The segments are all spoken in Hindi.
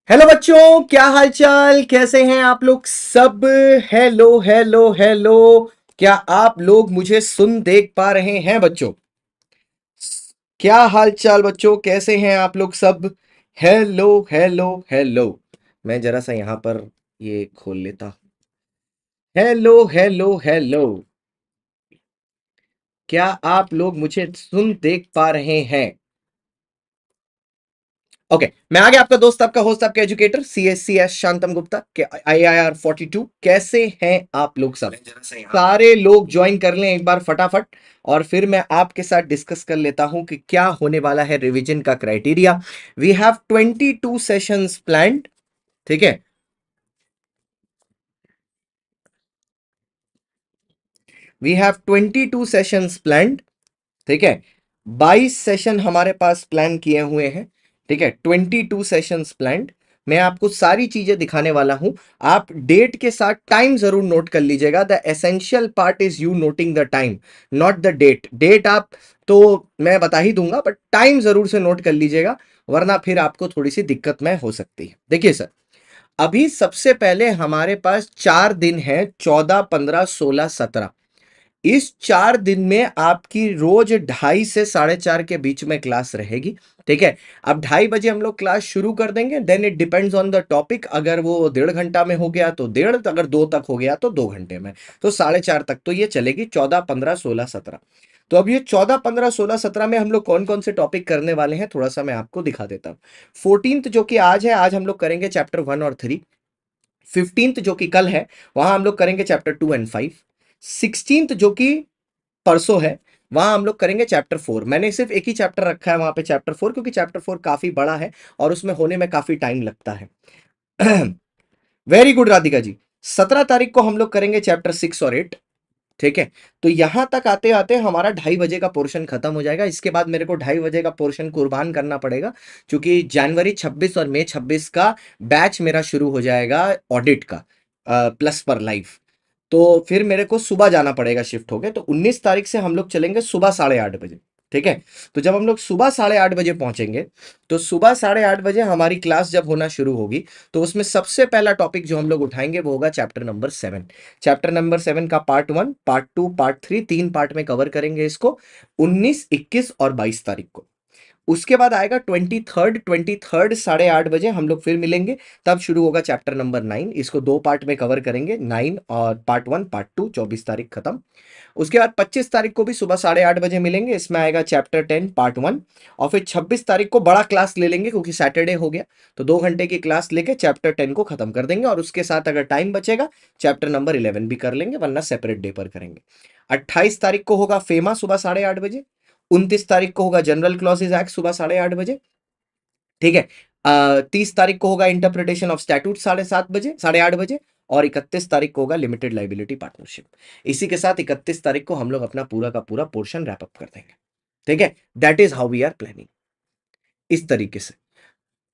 हेलो बच्चों, क्या हालचाल, कैसे हैं आप लोग सब। Hello hello hello. क्या आप लोग मुझे सुन देख पा रहे हैं बच्चों? क्या हालचाल बच्चों, कैसे हैं आप लोग सब? Hello hello hello. मैं जरा सा यहां पर ये खोल लेता। Hello hello hello. क्या आप लोग मुझे सुन देख पा रहे हैं? ओके, मैं आ गया, आपका दोस्त, आपका होस्ट, आपका एजुकेटर CSCS शांतम गुप्ता के IIR 42। कैसे हैं आप लोग सब? सारे लोग ज्वाइन कर लें एक बार फटाफट, और फिर मैं आपके साथ डिस्कस कर लेता हूं कि क्या होने वाला है रिवीजन का criteria. We have 22 sessions planned. ठीक है, वी हैव 22 सेशंस प्लान्ड। ठीक है, 22 सेशन हमारे पास प्लान किए हुए हैं। ठीक है, 22 सेशंस प्लान्ड। मैं आपको सारी चीजें दिखाने वाला हूं। आप डेट के साथ टाइम जरूर नोट कर लीजिएगा। The essential part is you noting the time, not the date. Date आप तो मैं बता ही दूंगा, बट टाइम जरूर से नोट कर लीजिएगा, वरना फिर आपको थोड़ी सी दिक्कत में हो सकती है। देखिए सर, अभी सबसे पहले हमारे पास 4 दिन है, 14, 15, 16, 17। इस 4 दिन में आपकी रोज 2:30 से 4:30 के बीच में क्लास रहेगी। ठीक है, अब 2:30 बजे हम लोग क्लास शुरू कर देंगे। Then it depends on the topic. अगर वो 1.5 घंटा में हो गया तो 1.5, अगर 2 तक हो गया तो 2 घंटे में। तो 4:30 तक तो ये चलेगी, 14, 15, 16, 17। तो अब ये 14, 15, 16, 17 में हम लोग कौन कौन से टॉपिक करने वाले हैं, थोड़ा सा मैं आपको दिखा देता हूँ। 14th जो कि आज है, आज हम लोग करेंगे चैप्टर 1 और 3। 15th जो कि कल है, वहां हम लोग करेंगे चैप्टर 2 और 5। 16th जो कि परसों है, वहां हम लोग करेंगे चैप्टर 4। मैंने सिर्फ एक ही चैप्टर रखा है वहां पे, चैप्टर 4, क्योंकि चैप्टर 4 काफी बड़ा है और उसमें होने में काफी टाइम लगता है। Very good Radhika ji. 17 तारीख को हम लोग करेंगे चैप्टर 6 और 8। ठीक है, तो यहां तक आते आते हमारा 2:30 बजे का पोर्शन खत्म हो जाएगा। इसके बाद मेरे को 2:30 बजे का पोर्शन कुर्बान करना पड़ेगा, क्योंकि जनवरी 26 और मई 26 का बैच मेरा शुरू हो जाएगा ऑडिट का, प्लस पर लाइव। तो फिर मेरे को सुबह जाना पड़ेगा शिफ्ट होके। तो 19 तारीख से हम लोग चलेंगे सुबह 8:30 बजे। ठीक है, तो जब हम लोग सुबह 8:30 बजे पहुंचेंगे, तो सुबह 8:30 बजे हमारी क्लास जब होना शुरू होगी, तो उसमें सबसे पहला टॉपिक जो हम लोग उठाएंगे वो होगा चैप्टर नंबर 7। चैप्टर नंबर 7 का पार्ट 1, पार्ट 2, पार्ट 3, 3 पार्ट में कवर करेंगे इसको, 19, 21 और 22 तारीख को। उसके बाद आएगा 23rd 8:30 बजे हम लोग फिर मिलेंगे। तब शुरू होगा चैप्टर नंबर 9। इसको 2 पार्ट में कवर करेंगे, 9 और पार्ट 1, पार्ट 2, 24 तारीख खत्म। उसके बाद 25 तारीख को भी सुबह 8:30 बजे मिलेंगे। इसमें आएगा चैप्टर 10 पार्ट 1। और फिर 26 तारीख को बड़ा क्लास ले लेंगे, क्योंकि सैटरडे हो गया, तो 2 घंटे की क्लास लेके चैप्टर 10 को खत्म कर देंगे। और उसके साथ अगर टाइम बचेगा चैप्टर नंबर 11 भी कर लेंगे, वरना सेपरेट डे पर करेंगे। 28 तारीख को होगा फेमा सुबह 8:30 बजे। 29 तारीख को होगा जनरल क्लॉजेज एक्ट सुबह 8:30 बजे। ठीक है, 30 तारीख को होगा इंटरप्रिटेशन ऑफ स्टैट्यूट 7:30 बजे, 8:30 बजे। और 31 तारीख को होगा लिमिटेड लाइबिलिटी पार्टनरशिप। इसी के साथ 31 तारीख को हम लोग अपना पूरा का पूरा पोर्शन रैप अप कर देंगे। ठीक है, that is how we are planning, इस तरीके से।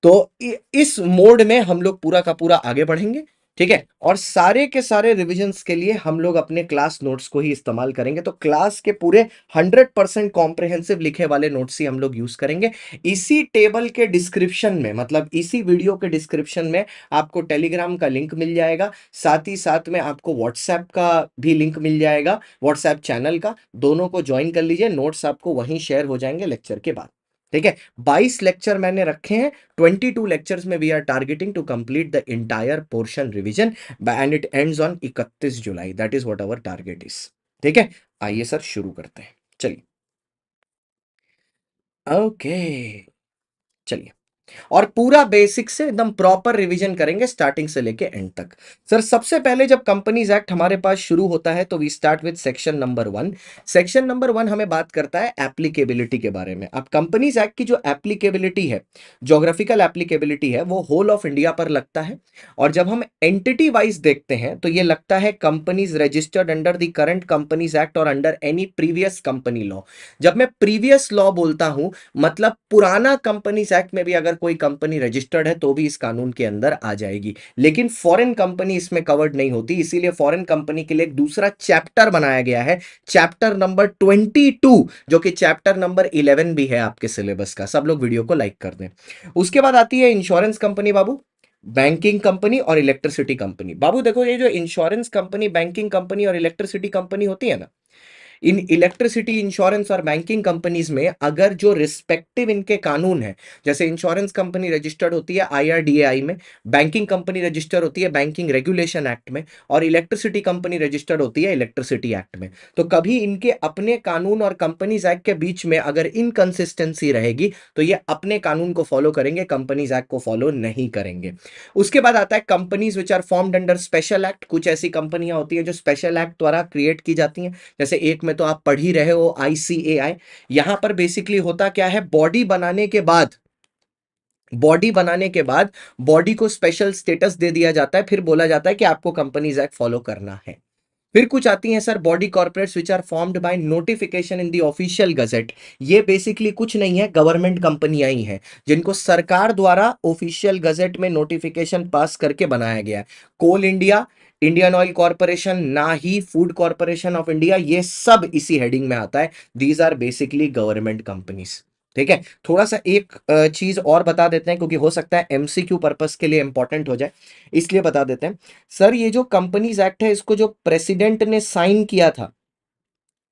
तो इस मोड में हम लोग पूरा का पूरा आगे बढ़ेंगे। ठीक है, और सारे के सारे रिविजन्स के लिए हम लोग अपने क्लास नोट्स को ही इस्तेमाल करेंगे। तो क्लास के पूरे 100% कॉम्प्रिहेंसिव लिखे वाले नोट्स ही हम लोग यूज करेंगे। इसी टेबल के डिस्क्रिप्शन में, मतलब इसी वीडियो के डिस्क्रिप्शन में आपको टेलीग्राम का लिंक मिल जाएगा। साथ ही साथ में आपको व्हाट्सएप का भी लिंक मिल जाएगा, व्हाट्सएप चैनल का। दोनों को ज्वाइन कर लीजिए, नोट्स आपको वहीं शेयर हो जाएंगे लेक्चर के बाद। ठीक है, 22 लेक्चर मैंने रखे हैं। 22 lectures में we are targeting to complete the entire portion revision and it ends on 31 July. That is what our target is. ठीक है, आइए सर शुरू करते हैं, चलिए। ओके, चलिए। और पूरा बेसिक से एकदम प्रॉपर रिवीजन करेंगे, स्टार्टिंग से लेके एंड तक। सर सबसे पहले जब कंपनीज एक्ट हमारे पास शुरू होता है, तो we start with section number 1। Section number 1 हमें बात करता है एप्लीकेबिलिटी के बारे में। अब कंपनीज एक्ट की जो एप्लीकेबिलिटी है, ज्योग्राफिकल एप्लीकेबिलिटी है, वो होल ऑफ इंडिया पर लगता है। और जब हम एंटिटी वाइज देखते हैं, तो ये लगता है companies registered under the current companies act और under any previous company law. जब मैं प्रीवियस लॉ बोलता हूं, मतलब पुराना कंपनीज एक्ट में भी अगर कोई कंपनी रजिस्टर्ड है तो भी इस कानून के अंदर आ जाएगी। लेकिन फॉरेन कंपनी इसमें कवर्ड नहीं होती, इसीलिए फॉरेन कंपनी के लिए एक दूसरा चैप्टर बनाया गया है, चैप्टर नंबर 22, जो कि चैप्टर नंबर 11 भी है आपके सिलेबस का। सब लोग वीडियो को लाइक कर दें। उसके बाद आती है इंश्योरेंस कंपनी बाबू। बैंकिंग कंपनी और इलेक्ट्रिसिटी कंपनी। बाबू देखो, ये जो इंश्योरेंस कंपनी, बैंकिंग कंपनी और इलेक्ट्रिसिटी कंपनी होती है ना, इन इलेक्ट्रिसिटी, इंश्योरेंस और बैंकिंग कंपनीज में अगर जो रिस्पेक्टिव इनके कानून है, जैसे इंश्योरेंस कंपनी रजिस्टर्ड होती है IRDAI में, बैंकिंग कंपनी रजिस्टर होती है बैंकिंग रेगुलेशन एक्ट में, और इलेक्ट्रिसिटी कंपनी रजिस्टर्ड होती है इलेक्ट्रिसिटी एक्ट में, तो कभी इनके अपने कानून और कंपनीज एक्ट के बीच में अगर इनकंसिस्टेंसी रहेगी तो ये अपने कानून को फॉलो करेंगे, कंपनीज एक्ट को फॉलो नहीं करेंगे। उसके बाद आता है companies which are formed under special act. कुछ ऐसी कंपनियां होती हैं जो स्पेशल एक्ट द्वारा क्रिएट की जाती हैं, जैसे एक में तो आप पढ़ ही रहे हो ICAI। यहां पर बेसिकली होता क्या है, बॉडी बनाने के बाद बॉडी को स्पेशल स्टेटस दे दिया जाता है, फिर बोला जाता है कि आपको कंपनीज एक्ट फॉलो करना है। फिर कुछ आती हैं sir body corporates which are formed by notification in the official gazette. ये बेसिकली कुछ नहीं है, गवर्नमेंट कंपनियां ही हैं जिनको सरकार द्वारा ऑफिशियल गजेट में नोटिफिकेशन पास करके बनाया गया है। Coal India, Indian Oil Corporation, ना ही फूड कॉर्पोरेशन ऑफ इंडिया, ये सब इसी हेडिंग में आता है। These are basically government companies. ठीक है, थोड़ा सा एक चीज और बता देते हैं, क्योंकि हो सकता है MCQ पर्पस के लिए इंपॉर्टेंट हो जाए, इसलिए बता देते हैं। सर ये जो कंपनीज एक्ट है, इसको जो प्रेसिडेंट ने साइन किया था,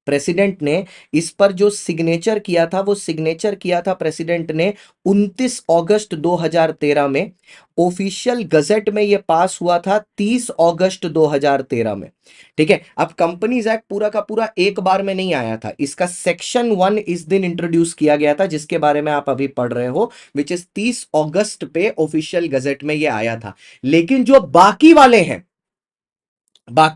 प्रेसिडेंट ने इस पर जो सिग्नेचर किया था, वो सिग्नेचर किया था प्रेसिडेंट ने 29 अगस्त 2013 में। ऑफिशियल गजेट में ये पास हुआ था 30 अगस्त 2013 में। ठीक है, अब कंपनीज एक्ट पूरा का पूरा एक बार में नहीं आया था, इसका सेक्शन 1 इस दिन इंट्रोड्यूस किया गया था, जिसके बारे में आप अभी पढ़ रहे हो, विच इज 30 अगस्त पे ऑफिशियल गजेट में ये आया था। लेकिन जो बाकी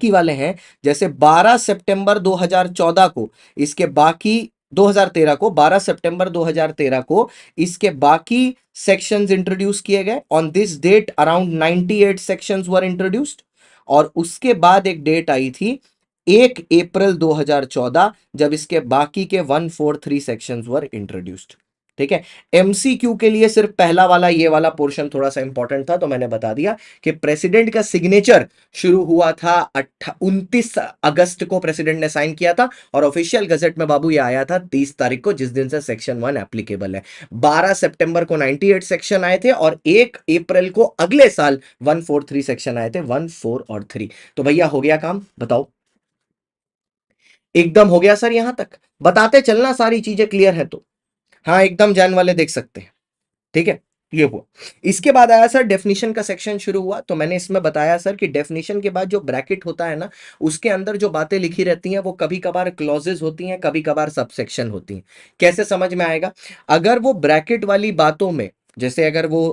वाले हैं, जैसे 12 सितंबर 2014 को इसके बाकी, 2013 को 12 सितंबर 2013 को इसके बाकी सेक्शंस इंट्रोड्यूस किए गए। On this date around 98 sections were introduced. और उसके बाद एक डेट आई थी 1 अप्रैल 2014, जब इसके बाकी के 143 सेक्शंस वर इंट्रोड्यूस्ड। ठीक है, MCQ के लिए सिर्फ पहला वाला, ये वाला पोर्शन थोड़ा सा इंपॉर्टेंट था, तो मैंने बता दिया कि प्रेसिडेंट का सिग्नेचर शुरू हुआ था 29 अगस्त को प्रेसिडेंट ने साइन किया था, और ऑफिशियल गजेट में बाबू ये आया था 30 तारीख को, जिस दिन से सेक्शन 1 एप्लीकेबल है। 12 सितंबर को 98 सेक्शन आए थे, और 1 अप्रैल को अगले साल 143 सेक्शन आए थे, 1, 4 और 3। तो भैया हो गया काम, बताओ। एकदम हो गया सर, यहां तक बताते चलना, सारी चीजें क्लियर है तो। हाँ एकदम, जैन वाले देख सकते हैं। ठीक है, ये हुआ। इसके बाद आया सर डेफिनेशन का सेक्शन शुरू हुआ, तो मैंने इसमें बताया सर कि डेफिनेशन के बाद जो ब्रैकेट होता है ना, उसके अंदर जो बातें लिखी रहती हैं वो कभी कभार क्लॉजेस होती हैं, कभी कभार सबसेक्शन होती हैं। कैसे समझ में आएगा, अगर वो ब्रैकेट वाली बातों में, जैसे अगर वो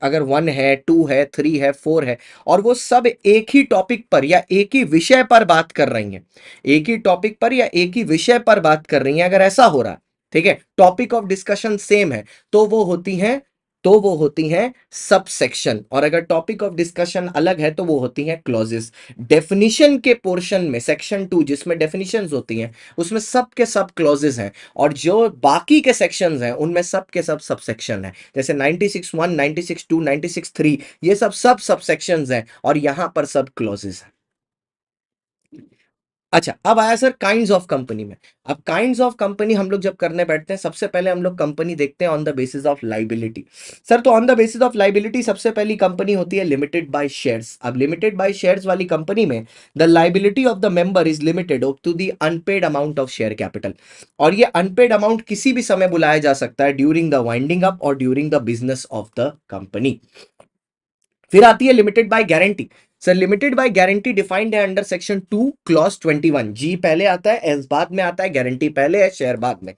अगर 1 है, 2 है, 3 है, 4 है, और वो सब एक ही टॉपिक पर या एक ही विषय पर बात कर रही हैं, एक ही टॉपिक पर या एक ही विषय पर बात कर रही हैं, अगर ऐसा हो रहा है, ठीक है, टॉपिक ऑफ डिस्कशन सेम है, तो वो होती हैं सब सेक्शन। और अगर टॉपिक ऑफ डिस्कशन अलग है तो वो होती हैं क्लॉजेस। डेफिनेशन के पोर्शन में सेक्शन 2 जिसमें डेफिनेशंस होती हैं, उसमें सब के सब क्लॉजेस हैं, और जो बाकी के सेक्शंस हैं उनमें सब के सब सब सेक्शन है, जैसे 96(1), 96(2), 96(3), ये सब सेक्शंस हैं, और यहां पर सब क्लॉजेस हैं। अच्छा, अब आया सर काइंड्स ऑफ कंपनी में। अब काइंड्स ऑफ कंपनी हम लोग जब करने बैठते हैं, सबसे पहले हम लोग कंपनी देखते हैं on the basis of liability. Sir तो on the basis of liability सबसे पहली कंपनी होती है लिमिटेड बाय शेयर्स। अब लिमिटेड बाय शेयर्स वाली कंपनी में the liability of the member is limited to the unpaid amount of share capital, और ये अनपेड अमाउंट किसी भी समय बुलाया जा सकता है, ड्यूरिंग द वाइंडिंग अप और during the business of the company. फिर आती है limited by guarantee. Sir limited by guarantee defined है अंडर सेक्शन 2 क्लॉज 21। जी पहले आता है, एस बाद में आता है, गारंटी पहले है, शेयर बाद में।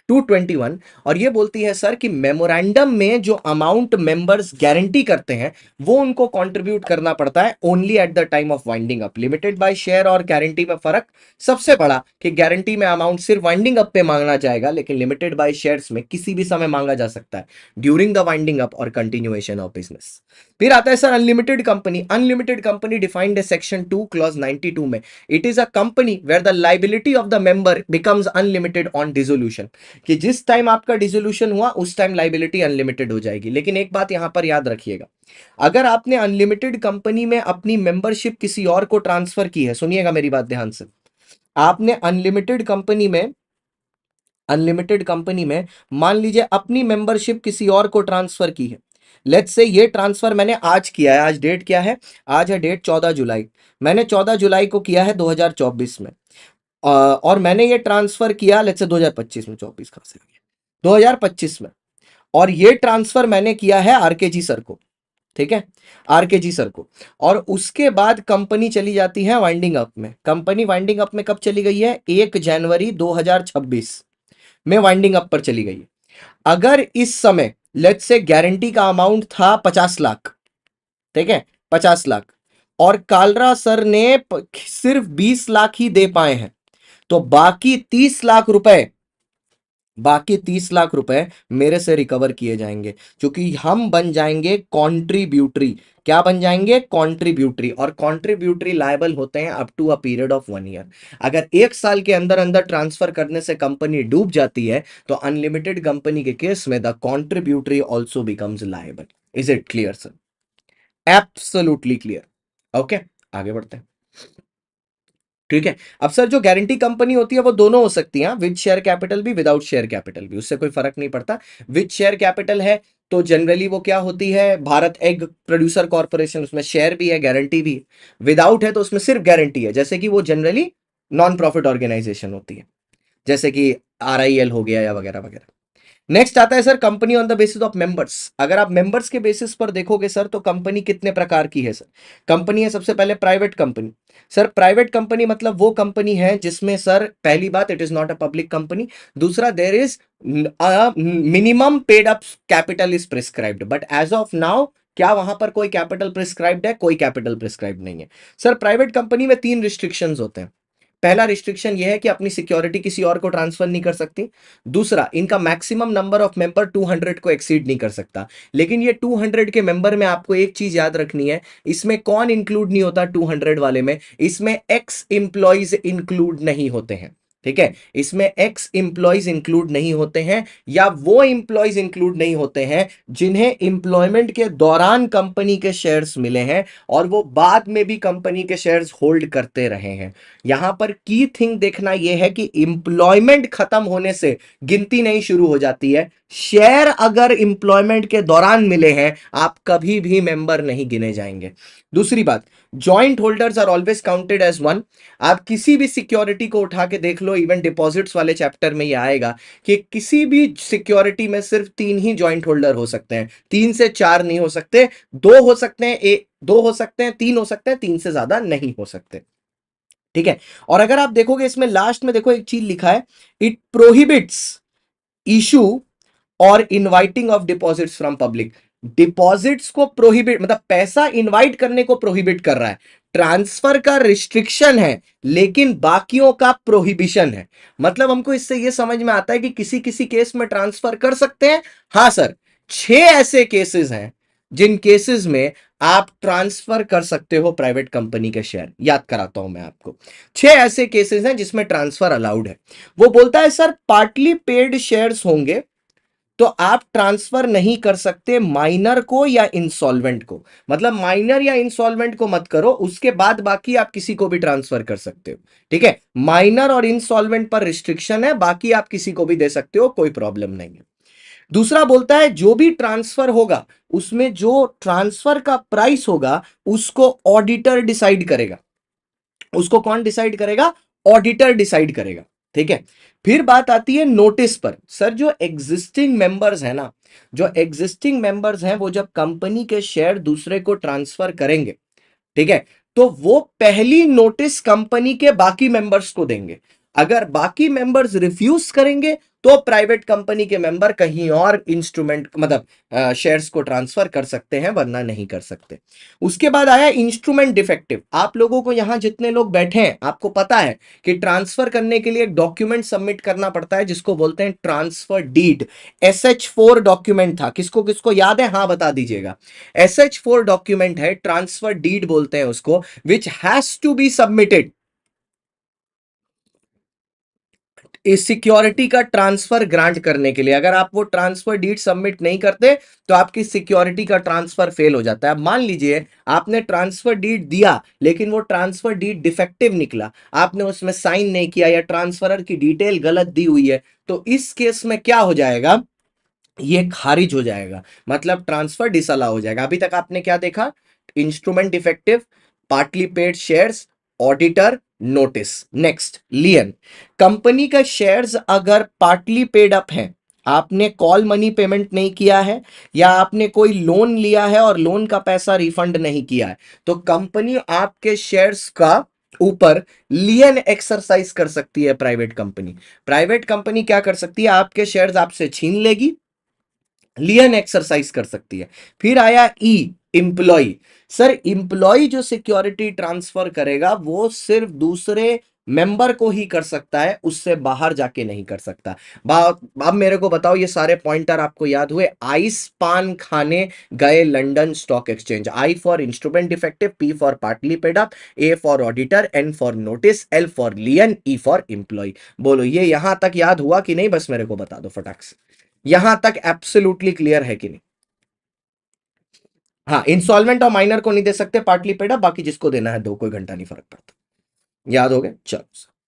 221, और ये बोलती है सर कि मेमोरेंडम में जो अमाउंट मेंबर्स गारंटी करते हैं वो उनको कंट्रीब्यूट करना पड़ता है only at the time of winding up. Limited by share और गारंटी में फर्क सबसे बड़ा कि गारंटी में अमाउंट सिर्फ वाइंडिंग अप पे मांगना जाएगा, लेकिन लिमिटेड बाय शेयर्स में किसी भी समय मांगा जा सकता है, ड्यूरिंग द वाइंडिंग अप और कंटिन्यूएशन ऑफ बिजनेस। फिर आता है sir unlimited company. Unlimited company defined है सेक्शन 2 क्लॉज 92 में। It is a company where the liability of the member becomes unlimited on dissolution, कि जिस टाइम आपका डिसोल्यूशन हुआ उस टाइम लाइबिलिटी अनलिमिटेड हो जाएगी। लेकिन एक बात यहां पर याद रखिएगा, अगर आपने अनलिमिटेड कंपनी में अपनी मेंबरशिप किसी और को ट्रांसफर की है, सुनिएगा मेरी बात ध्यान से, आपने अनलिमिटेड कंपनी में मान लीजिए अपनी मेंबरशिप किसी और को ट्रांसफर की है, लेट्स से ये ट्रांसफर मैंने आज किया है, आज डेट क्या है, आज है डेट 14 जुलाई, मैंने 14 जुलाई को किया है 2024 में, और मैंने ये ट्रांसफर किया लेट्स से 2025 में, 24 कहां से आ गया, 2025 में, और ये ट्रांसफर मैंने किया है आरकेजी सर को, ठीक है, आरकेजी सर को। और उसके बाद कंपनी चली जाती है वाइंडिंग अप में। कंपनी वाइंडिंग अप में कब चली गई है, 1 जनवरी 2026 में वाइंडिंग अप पर चली गई है। अगर इस समय लेट्स से गारंटी का अमाउंट था 50 लाख, ठीक है, 50 लाख, और कालरा सर ने सिर्फ 20 लाख ही दे पाए हैं, तो बाकी 30 लाख रुपए, बाकी 30 लाख रुपए मेरे से रिकवर किए जाएंगे, क्योंकि हम बन जाएंगे कॉन्ट्रीब्यूटरी। क्या बन जाएंगे, कॉन्ट्रीब्यूटरी। और कॉन्ट्रीब्यूटरी लायबल होते हैं up to a period of 1 year. अगर 1 साल के अंदर अंदर ट्रांसफर करने से कंपनी डूब जाती है तो अनलिमिटेड कंपनी के केस में the contributory also becomes liable. Is it clear sir? Absolutely clear. Okay, आगे बढ़ते हैं। ठीक है, अब सर जो गारंटी कंपनी होती है वो दोनों हो सकती है, विद शेयर कैपिटल भी, विदाउट शेयर कैपिटल भी, उससे कोई फर्क नहीं पड़ता। विद शेयर कैपिटल है तो जनरली वो क्या होती है, भारत एग प्रोड्यूसर कॉर्पोरेशन, उसमें शेयर भी है, गारंटी भी है। विदाउट है तो उसमें सिर्फ गारंटी है, जैसे कि वो जनरली नॉन प्रॉफिट ऑर्गेनाइजेशन होती है, जैसे कि आरआईएल हो गया या वगैरह वगैरह। नेक्स्ट आता है sir company on the basis of members. अगर आप मेंबर्स के बेसिस पर देखोगे सर तो कंपनी कितने प्रकार की है सर। कंपनी है सबसे पहले private company. Sir private company मतलब वो कंपनी है जिसमें सर पहली बात it is not a public company, दूसरा there is minimum paid up capital is prescribed, but as of now क्या वहां पर कोई कैपिटल प्रिस्क्राइब्ड है, कोई कैपिटल प्रिस्क्राइब्ड नहीं है। सर प्राइवेट कंपनी में 3 रिस्ट्रिक्शंस होते हैं। पहला रिस्ट्रिक्शन यह है कि अपनी सिक्योरिटी किसी और को ट्रांसफर नहीं कर सकती। दूसरा, इनका मैक्सिमम नंबर ऑफ मेंबर 200 को एक्सीड नहीं कर सकता। लेकिन ये 200 के मेंबर में आपको एक चीज याद रखनी है, इसमें कौन इंक्लूड नहीं होता 200 वाले में, इसमें एक्स इंप्लॉइज इंक्लूड नहीं होते हैं। ठीक है, इसमें एक्स इंप्लॉइज इंक्लूड नहीं होते हैं, या वो इंप्लॉइज इंक्लूड नहीं होते हैं जिन्हें इंप्लॉयमेंट के दौरान कंपनी के शेयर्स मिले हैं और वो बाद में भी कंपनी के शेयर्स होल्ड करते रहे हैं। यहां पर की थिंग देखना यह है कि इंप्लॉयमेंट खत्म होने से गिनती नहीं शुरू हो जाती है। शेयर अगर इंप्लॉयमेंट के दौरान मिले हैं आप कभी भी मेंबर नहीं गिने जाएंगे। दूसरी बात, joint holders are always counted as one. आप किसी भी सिक्योरिटी को उठा के देख लो, इवन डिपॉजिट्स वाले चैप्टर में यह आएगा कि किसी भी सिक्योरिटी में सिर्फ 3 ही जॉइंट होल्डर हो सकते हैं, 3 से 4 नहीं हो सकते। 2 हो सकते हैं, 2 हो सकते हैं, 3 हो सकते हैं, 3 से ज्यादा नहीं हो सकते। ठीक है, और अगर आप देखोगे इसमें लास्ट में देखो एक चीज लिखा है, इट प्रोहिबिट्स इशू और inviting of deposits from public. Deposits को प्रोहिबिट मतलब पैसा इनवाइट करने को प्रोहिबिट कर रहा है। ट्रांसफर का रिस्ट्रिक्शन है लेकिन बाकियों का प्रोहिबिशन है। मतलब हमको इससे यह समझ में आता है कि किसी किसी केस में ट्रांसफर कर सकते हैं। हां सर, 6 ऐसे केसेस हैं जिन केसेस में आप ट्रांसफर कर सकते हो प्राइवेट कंपनी के शेयर। याद कराता हूं मैं आपको, 6 ऐसे केसेस हैं जिसमें ट्रांसफर अलाउड है। वो बोलता है सर पार्टली पेड शेयर्स होंगे तो आप ट्रांसफर नहीं कर सकते माइनर को या इंसॉल्वेंट को। मतलब माइनर या इंसॉल्वेंट को मत करो, उसके बाद बाकी आप किसी को भी ट्रांसफर कर सकते हो। ठीक है, माइनर और इंसॉल्वेंट पर रिस्ट्रिक्शन है, बाकी आप किसी को भी दे सकते हो, कोई प्रॉब्लम नहीं है। दूसरा बोलता है जो भी ट्रांसफर होगा उसमें जो ट्रांसफर का प्राइस होगा उसको ऑडिटर डिसाइड करेगा। उसको कौन डिसाइड करेगा, ऑडिटर डिसाइड करेगा। ठीक है, फिर बात आती है नोटिस पर। सर जो एग्जिस्टिंग मेंबर्स है ना, जो एग्जिस्टिंग मेंबर्स हैं वो जब कंपनी के शेयर दूसरे को ट्रांसफर करेंगे, ठीक है, तो वो पहली नोटिस कंपनी के बाकी मेंबर्स को देंगे। अगर बाकी मेंबर्स रिफ्यूज करेंगे तो प्राइवेट कंपनी के मेंबर कहीं और इंस्ट्रूमेंट मतलब शेयर्स को ट्रांसफर कर सकते हैं, वरना नहीं कर सकते। उसके बाद आया इंस्ट्रूमेंट डिफेक्टिव। आप लोगों को यहां जितने लोग बैठे हैं आपको पता है कि ट्रांसफर करने के लिए एक डॉक्यूमेंट सबमिट करना पड़ता है जिसको बोलते हैं ट्रांसफर डीड। SH4 डॉक्यूमेंट था, किसको किसको याद है, हाँ बता दीजिएगा। SH4 डॉक्यूमेंट है, ट्रांसफर डीड बोलते हैं उसको, which has to be submitted इस सिक्योरिटी का ट्रांसफर ग्रांट करने के लिए। अगर आप वो ट्रांसफर डीड सबमिट नहीं करते तो आपकी सिक्योरिटी का ट्रांसफर फेल हो जाता है। अब मान लीजिए आपने ट्रांसफर डीड दिया लेकिन वो ट्रांसफर डीड डिफेक्टिव निकला, आपने उसमें साइन नहीं किया या ट्रांसफरर की डिटेल गलत दी हुई है, तो इस केस में क्या हो जाएगा, ये खारिज हो जाएगा, मतलब ट्रांसफर डिसअलाउ हो जाएगा। अभी तक आपने क्या देखा? Instrument effective, partly paid shares, auditor, notice. Next lien, company का शेयर्स अगर पार्टली पेड अप है, आपने कॉल मनी पेमेंट नहीं किया है या आपने कोई लोन लिया है और लोन का पैसा रिफंड नहीं किया है, तो कंपनी आपके शेयर्स का ऊपर लियन एक्सरसाइज कर सकती है। प्राइवेट कंपनी क्या कर सकती है? आपके शेयर्स आपसे छीन लेगी, लियन एक्सरसाइज कर सकती है। फिर आया ई, इंप्लॉय। सर इंप्लॉय जो सिक्योरिटी ट्रांसफर करेगा वो सिर्फ दूसरे मेंबर को ही कर सकता है, उससे बाहर जाके नहीं कर सकता। अब मेरे को बताओ, ये सारे पॉइंटर आपको याद हुए? आइस पान खाने गए London stock exchange. I for instrument defective, P for partly paid up, A for auditor, N for notice, L for lien, E for employ. बोलो ये यहां तक याद हुआ कि नहीं? बस मेरे को बता दो फटाक से, यहां तक एब्सोल्युटली क्लियर है कि नहीं? हाँ, इंस्टॉलमेंट और माइनर को नहीं दे सकते पार्टली पेड अप, बाकी जिसको देना है दो, कोई घंटा नहीं फर्क पड़ता। याद हो गया? चलो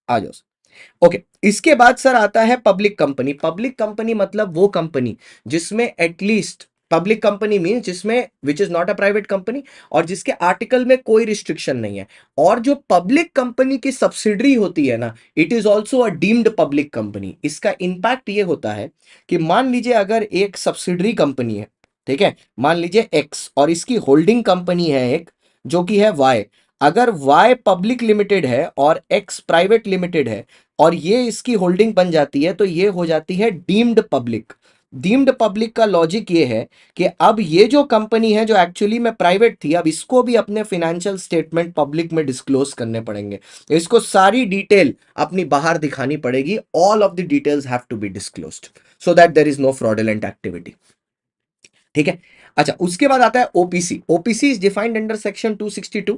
आ जाओ सर। ओके, इसके बाद सर आता है पब्लिक कंपनी। पब्लिक कंपनी मतलब वो कंपनी जिसमें एटलीस्ट, पब्लिक कंपनी मीन जिसमें which is not a private company, और जिसके आर्टिकल में कोई रिस्ट्रिक्शन नहीं है। और जो पब्लिक कंपनी की सब्सिडरी होती है ना, it is also a deemed public company. इसका इंपैक्ट ये होता है कि मान लीजिए अगर एक सब्सिडरी कंपनी है, ठीक है, मान लीजिए एक्स, और इसकी होल्डिंग कंपनी है एक जो कि है वाई। अगर वाई पब्लिक लिमिटेड है और एक्स प्राइवेट लिमिटेड है और ये इसकी होल्डिंग बन जाती है, तो ये हो जाती है डीम्ड पब्लिक। डीम्ड पब्लिक का लॉजिक ये है कि अब ये जो कंपनी है जो एक्चुअली में प्राइवेट थी, अब इसको भी अपने फाइनेंशियल स्टेटमेंट पब्लिक में डिस्क्लोज करने पड़ेंगे। इसको सारी डिटेल अपनी बाहर दिखानी पड़ेगी। All of the details have to be disclosed so that there is no fraudulent activity. ठीक है। अच्छा, उसके बाद आता है OPC. OPC is defined under section 262।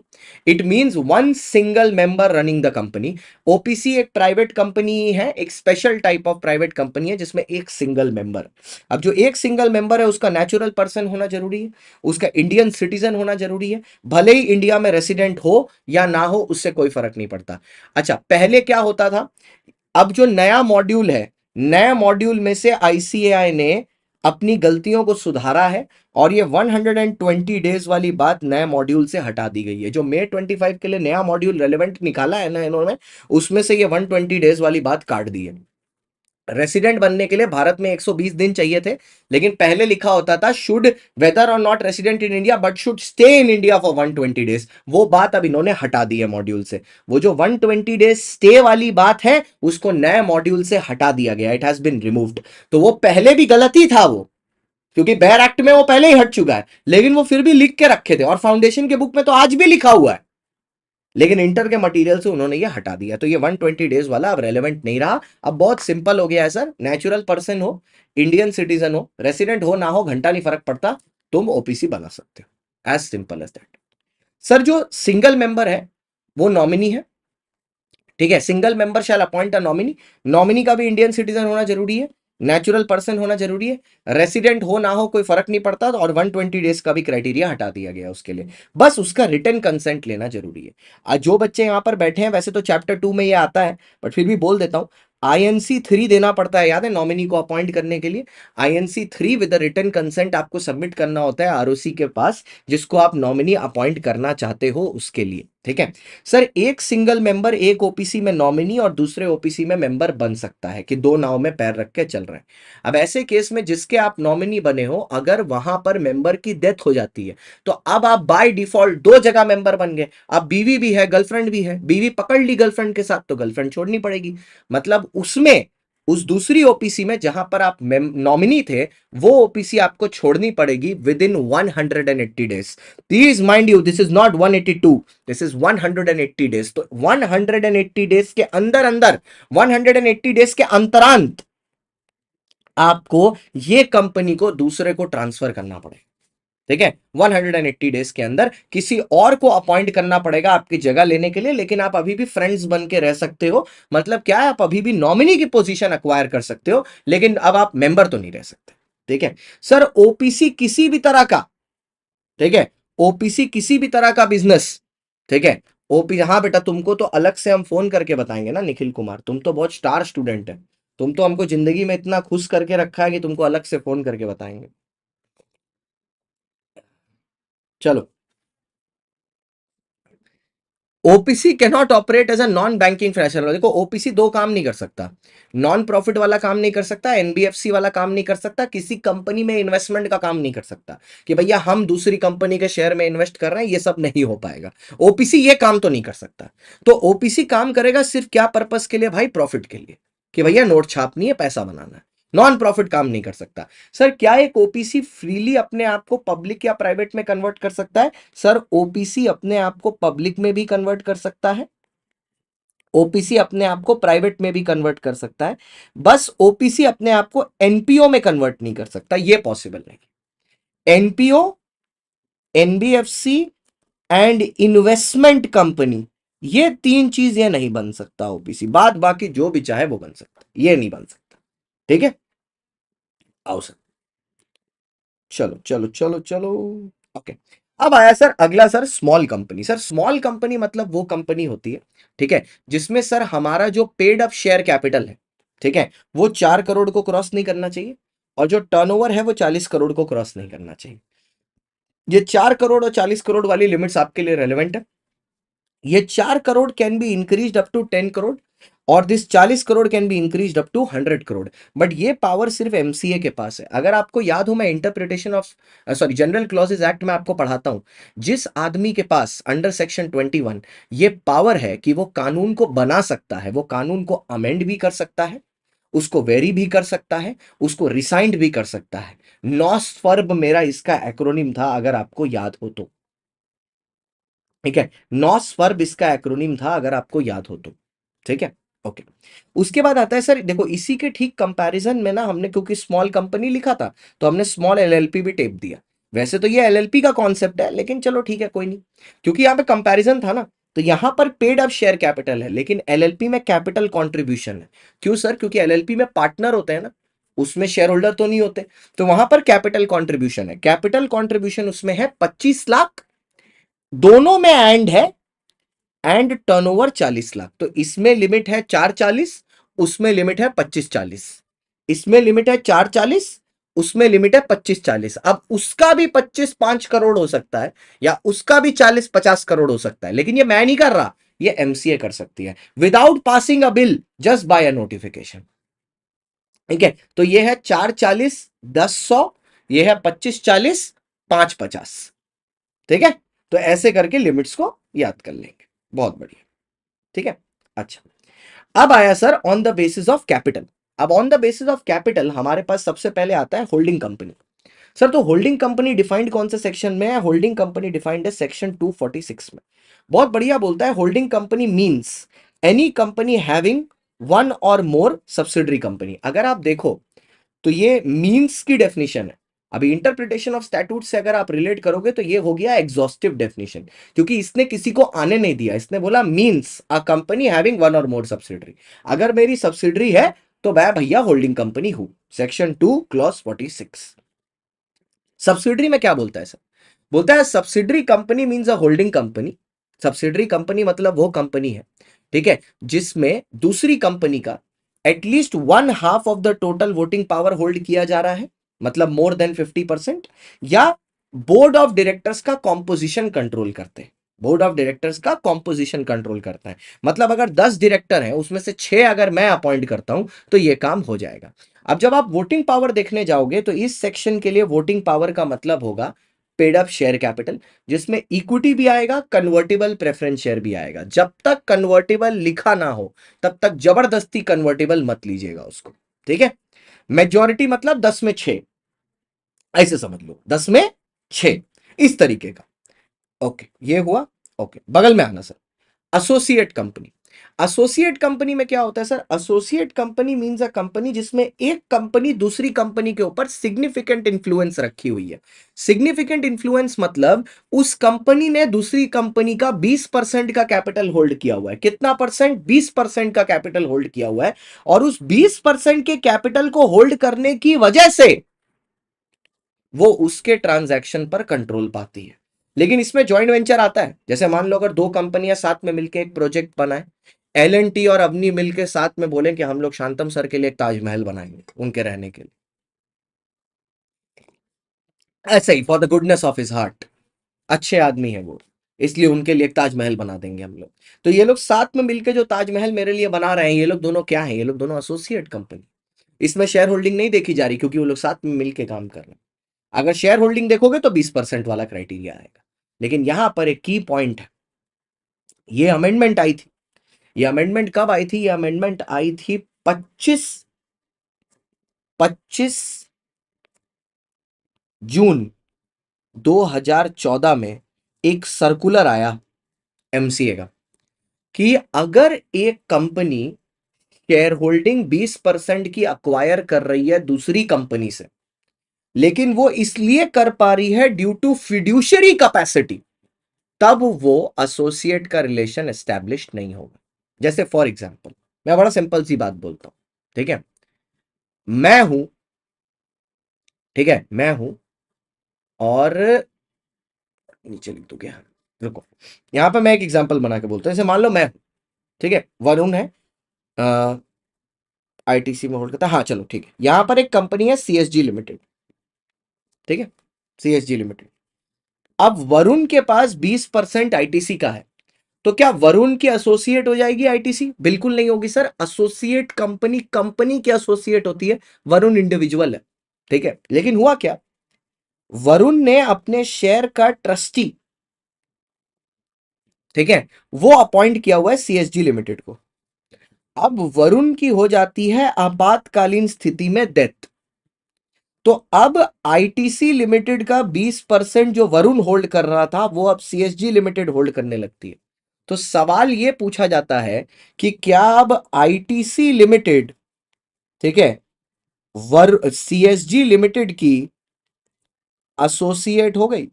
It means one single member running the company. OPC एक प्राइवेट कंपनी है, एक special type of private company है जिसमें एक सिंगल मेंबर। अब जो एक सिंगल मेंबर है उसका नेचुरल पर्सन होना जरूरी है, उसका इंडियन सिटीजन होना जरूरी है, भले ही इंडिया में रेसिडेंट हो या ना हो, उससे कोई फर्क नहीं पड़ता। अच्छा, पहले क्या होता था? अब जो नया मॉड्यूल है, नया मॉड्यूल में से आईसीएआई ने अपनी गलतियों को सुधारा है और ये 120 डेज वाली बात नए मॉड्यूल से हटा दी गई है। जो May 25 के लिए नया मॉड्यूल रेलेवेंट निकाला है ना इन्होंने, उसमें से ये 120 डेज वाली बात काट दी है। रेसिडेंट बनने के लिए भारत में 120 दिन चाहिए थे, लेकिन पहले लिखा होता था शुड वेदर और not resident in India but should stay in India for 120 days. वो बात अब इन्होंने हटा दी है मॉड्यूल से। वो जो 120 डेज स्टे वाली बात है उसको नए मॉड्यूल से हटा दिया गया, इट हैज बीन रिमूव्ड। तो वो पहले भी गलत ही था वो, क्योंकि बेयर एक्ट में वो पहले ही हट चुका है, लेकिन वो फिर भी लिख के रखे थे और फाउंडेशन के बुक में तो आज भी लिखा हुआ है, लेकिन इंटर के मटेरियल से उन्होंने ये हटा दिया। तो ये 120 डेज वाला अब रेलेवेंट नहीं रहा। अब बहुत सिंपल हो गया है सर, नेचुरल पर्सन हो, इंडियन सिटीजन हो, रेसिडेंट हो ना हो, घंटा नहीं फर्क पड़ता, तुम ओपीसी बना सकते हो। As simple as that. Sir जो सिंगल मेंबर है वो नॉमिनी है, ठीक है। Single member shall appoint a nominee. Nominee का भी इंडियन सिटीजन होना जरूरी है, नेचुरल पर्सन होना जरूरी है, रेसिडेंट हो ना हो कोई फर्क नहीं पड़ता, और 120 डेज का भी क्राइटेरिया हटा दिया गया उसके लिए। बस उसका रिटर्न कंसेंट लेना जरूरी है। आज जो बच्चे यहां पर बैठे हैं, वैसे तो चैप्टर 2 में ये आता है, बट फिर भी बोल देता हूं, आईएनसी 3 देना पड़ता है, याद है, नॉमिनी को अपॉइंट करने के लिए। आईएनसी 3 विद रिटर्न कंसेंट आपको सबमिट करना होता है आरओसी के पास, जिसको आप नॉमिनी अपॉइंट करना चाहते हो उसके लिए, ठीक है। सर एक सिंगल मेंबर एक ओपीसी में नॉमिनी और दूसरे ओपीसी में मेंबर बन सकता है, कि दो नाव में पैर रख के चल रहे हैं। अब ऐसे केस में जिसके आप नॉमिनी बने हो, अगर वहां पर मेंबर की डेथ हो जाती है, तो अब आप बाय डिफॉल्ट दो जगह मेंबर बन गए। अब बीवी भी है, गर्लफ्रेंड भी है, बीवी पकड़ ली गर्लफ्रेंड के साथ तो गर्लफ्रेंड छोड़नी पड़ेगी। मतलब उसमें, उस दूसरी ओपीसी में जहां पर आप नॉमिनी थे, वो ओपीसी आपको छोड़नी पड़ेगी with in 180 days. Please mind you, this is not 182, this is 180 days. तो 180 डेज के अंदर अंदर, 180 डेज के अंतरांत आपको ये कंपनी को दूसरे को ट्रांसफर करना पड़ेगा, ठीक है। 180 डेज के अंदर किसी और को अपॉइंट करना पड़ेगा आपकी जगह लेने के लिए, लेकिन आप अभी भी फ्रेंड्स बन के रह सकते हो। मतलब क्या है, आप अभी भी नॉमिनी की पोजीशन अक्वायर कर सकते हो, लेकिन अब आप मेंबर तो नहीं रह सकते, ठीक है। सर ओपीसी किसी भी तरह का, ठीक है, ओपीसी किसी भी तरह का बिजनेस, ठीक है। ओपी, हाँ बेटा तुमको तो अलग से हम फोन करके बताएंगे ना निखिल कुमार, तुम तो बहुत स्टार स्टूडेंट है, तुम तो हमको जिंदगी में इतना खुश करके रखा है कि तुमको अलग से फोन करके बताएंगे। चलो, OPC can not operate as a non banking financial. देखो ओपीसी दो काम नहीं कर सकता, नॉन प्रॉफिट वाला काम नहीं कर सकता, एनबीएफसी वाला काम नहीं कर सकता, किसी कंपनी में इन्वेस्टमेंट का काम नहीं कर सकता कि भैया हम दूसरी कंपनी के शेयर में इन्वेस्ट कर रहे हैं, ये सब नहीं हो पाएगा। ओपीसी ये काम तो नहीं कर सकता। तो ओपीसी काम करेगा सिर्फ क्या पर्पस के लिए भाई? प्रॉफिट के लिए, कि भैया नोट छापनी है, पैसा बनाना है। नॉन प्रॉफिट काम नहीं कर सकता। सर क्या एक ओपीसी फ्रीली अपने आप को पब्लिक या प्राइवेट में कन्वर्ट कर सकता है? सर ओपीसी अपने आप को पब्लिक में भी कन्वर्ट कर सकता है, ओपीसी अपने आप को प्राइवेट में भी कन्वर्ट कर सकता है। बस ओपीसी अपने आप को एनपीओ में कन्वर्ट नहीं कर सकता, ये पॉसिबल नहीं। NPO, NBFC and investment company, ये तीन चीज ये नहीं बन सकता ओपीसी। बाद बाकी जो भी चाहे वो बन सकता, ये नहीं बन सकता। ठीक है, आओ सर, चलो चलो चलो चलो। ओके, अब आया सर अगला sir, small company. Sir small company मतलब वो कंपनी होती है, ठीक है, जिसमें सर हमारा जो पेड अप शेयर कैपिटल है, ठीक है, वो 4 करोड़ को क्रॉस नहीं करना चाहिए, और जो टर्नओवर है वो 40 करोड़ को क्रॉस नहीं करना चाहिए। ये 4 करोड़ और 40 करोड़ वाली लिमिट्स आपके लिए रेलिवेंट है। ये 4 crore can be increase up to 10 crore, और this 40 crore can be increase up to 100 crore. But ये पावर सिर्फ एमसीए के पास है। अगर आपको याद हो, मैं interpretation of sorry general clauses act में आपको पढ़ाता हूं, जिस आदमी के पास अंडर सेक्शन 21 ये पावर है कि वो कानून को बना सकता है, वो कानून को अमेंड भी कर सकता है, उसको वेरी भी कर सकता है, उसको रिसाइंड भी कर सकता है। नॉस फर्ब मेरा इसका एक्रोनिम था, अगर आपको याद हो तो। ठीक है, नॉस फर्ब इसका एक्रोनिम था, अगर आपको याद हो तो। ठीक है, ओके। उसके बाद आता है सर, देखो इसी के ठीक कंपैरिजन में ना हमने, क्योंकि स्मॉल कंपनी लिखा था तो हमने स्मॉल एलएलपी भी टेप दिया। वैसे तो ये एलएलपी का कॉन्सेप्ट है, लेकिन चलो ठीक है, कोई नहीं, क्योंकि यहां पे कंपैरिजन था ना। तो यहां पर पेड अप शेयर कैपिटल है, लेकिन एलएलपी में कैपिटल कंट्रीब्यूशन है। क्यों सर? क्योंकि एलएलपी में पार्टनर होते हैं ना, उसमें शेयर होल्डर तो नहीं होते, तो वहां पर कैपिटल कंट्रीब्यूशन है। कैपिटल कंट्रीब्यूशन उसमें है 25 लाख, दोनों में एंड है, एंड टर्नओवर 40 लाख। तो इसमें लिमिट है 440, उसमें लिमिट है 2540। इसमें लिमिट है 440, उसमें लिमिट है 2540। अब उसका भी 25 5 करोड़ हो सकता है, या उसका भी 40 50 करोड़ हो सकता है, लेकिन ये मैं नहीं कर रहा, ये एमसीए कर सकती है without passing a bill, just by a notification. ठीक है, तो ये है 440 10 100, ये है 25 40 5 50। ठीक है, तो ऐसे करके लिमिट्स को याद कर लेंगे। बहुत बढ़िया। ठीक है, अच्छा। अब आया sir on the basis of capital. अब on the basis of capital हमारे पास सबसे पहले आता है होल्डिंग कंपनी। सर तो होल्डिंग कंपनी डिफाइंड कौन से सेक्शन में है? होल्डिंग कंपनी डिफाइंड है सेक्शन 246 में। बहुत बढ़िया बोलता है, holding company means any company having one or more subsidiary company. अगर आप देखो तो ये मींस की डेफिनेशन है। अभी इंटरप्रिटेशन ऑफ स्टैट्यूट से अगर आप रिलेट करोगे तो ये हो गया एग्जॉस्टिव डेफिनेशन, क्योंकि इसने किसी को आने नहीं दिया। इसने बोला means a company having one or more subsidiary. अगर मेरी सब्सिडरी है तो मैं भैया होल्डिंग कंपनी हूं। Section 2 clause 46। सब्सिडरी में क्या बोलता है सर? बोलता है subsidiary company means a holding company. Subsidiary company मतलब वो कंपनी है, ठीक है, जिसमें दूसरी कंपनी का at least 1/2 of the total voting power hold किया जा रहा है, मतलब मोर देन 50%, या बोर्ड ऑफ डायरेक्टर्स का कॉम्पोजिशन कंट्रोल करते हैं। बोर्ड ऑफ डायरेक्टर्स का कॉम्पोजिशन कंट्रोल करता है, मतलब अगर 10 डायरेक्टर हैं उसमें से 6 अगर मैं अपॉइंट करता हूं तो ये काम हो जाएगा। अब जब आप वोटिंग पावर देखने जाओगे तो इस सेक्शन के लिए वोटिंग पावर का मतलब होगा पेड अप शेयर कैपिटल, जिसमें इक्विटी भी आएगा, कन्वर्टेबल प्रेफरेंस शेयर भी आएगा। जब तक कन्वर्टेबल लिखा ना हो तब तक जबरदस्ती कन्वर्टेबल मत लीजिएगा उसको। ठीक है, मेजॉरिटी मतलब 10 में 6, ऐसे समझ लो, 10 में 6, इस तरीके का। ओके, ये हुआ। ओके, बगल में आना sir, associate company. Associate company में क्या होता है sir? Associate company means a company जिसमें एक कंपनी दूसरी कंपनी के ऊपर सिग्निफिकेंट इंफ्लुएंस रखी हुई है। सिग्निफिकेंट इंफ्लुएंस मतलब उस कंपनी ने दूसरी कंपनी का 20% का कैपिटल होल्ड किया हुआ है। कितना परसेंट? 20% का कैपिटल होल्ड किया हुआ है, और उस 20% के कैपिटल को होल्ड करने की वजह से वो उसके ट्रांजैक्शन पर कंट्रोल पाती है। लेकिन इसमें जॉइंट वेंचर आता है। जैसे मान लो अगर दो कंपनियां साथ में मिलकर एक प्रोजेक्ट बनाए, L&T और अवनी मिल के साथ में बोले कि हम लोग शांतम सर के लिए एक ताजमहल बनाएंगे उनके रहने के लिए, ऐसे ही for the goodness of his heart, अच्छे आदमी है वो, इसलिए उनके लिए एक ताजमहल बना देंगे हम लोग। तो ये लोग साथ में मिलके जो ताजमहल मेरे लिए बना रहे हैं, ये लोग दोनों क्या है, ये लोग दोनों एसोसिएट कंपनी। इसमें शेयर होल्डिंग नहीं देखी जा रही क्योंकि वो लोग साथ में मिलके काम कर रहे हैं। अगर शेयर होल्डिंग देखोगे तो 20% वाला क्राइटेरिया आएगा। लेकिन यहां पर एक की पॉइंट है, ये अमेंडमेंट आई थी। ये अमेंडमेंट कब आई थी? ये अमेंडमेंट आई थी 25 जून 2014 में। एक सर्कुलर आया एमसीए का कि अगर एक कंपनी शेयर होल्डिंग 20% की अक्वायर कर रही है दूसरी कंपनी से, लेकिन वो इसलिए कर पा रही है ड्यू टू फिड्यूशरी कैपेसिटी, तब वो एसोसिएट का रिलेशन एस्टैब्लिश नहीं होगा। जैसे फॉर एग्जांपल, मैं बड़ा सिंपल सी बात बोलता हूं, ठीक है? मैं हूं, ठीक है, मैं हूं और नीचे लिख दो क्या, रुको, यहां पर मैं एक एग्जांपल बना के बोलता हूं। जैसे मान लो मैं हूं, ठीक है, वरुण है, आईटीसी में होल्ड करता है, हाँ चलो ठीक है। यहां पर एक कंपनी है सीएसजी लिमिटेड, ठीक है, सीएसजी लिमिटेड। अब वरुण के पास 20% आईटीसी का है, तो क्या वरुण की एसोसिएट हो जाएगी आईटीसी? बिल्कुल नहीं होगी सर। एसोसिएट कंपनी कंपनी की एसोसिएट होती है, वरुण इंडिविजुअल है, ठीक है। लेकिन हुआ क्या, वरुण ने अपने शेयर का ट्रस्टी, ठीक है, वो अपॉइंट किया हुआ है सीएसजी लिमिटेड को। अब वरुण की हो जाती है आपातकालीन स्थिति में डेथ, तो अब आईटीसी लिमिटेड का 20% जो वरुण होल्ड कर रहा था वो अब सीएसजी लिमिटेड होल्ड करने लगती है। तो सवाल यह पूछा जाता है कि क्या अब आईटीसी लिमिटेड, ठीक है, वर सीएसजी लिमिटेड की एसोसिएट हो गई?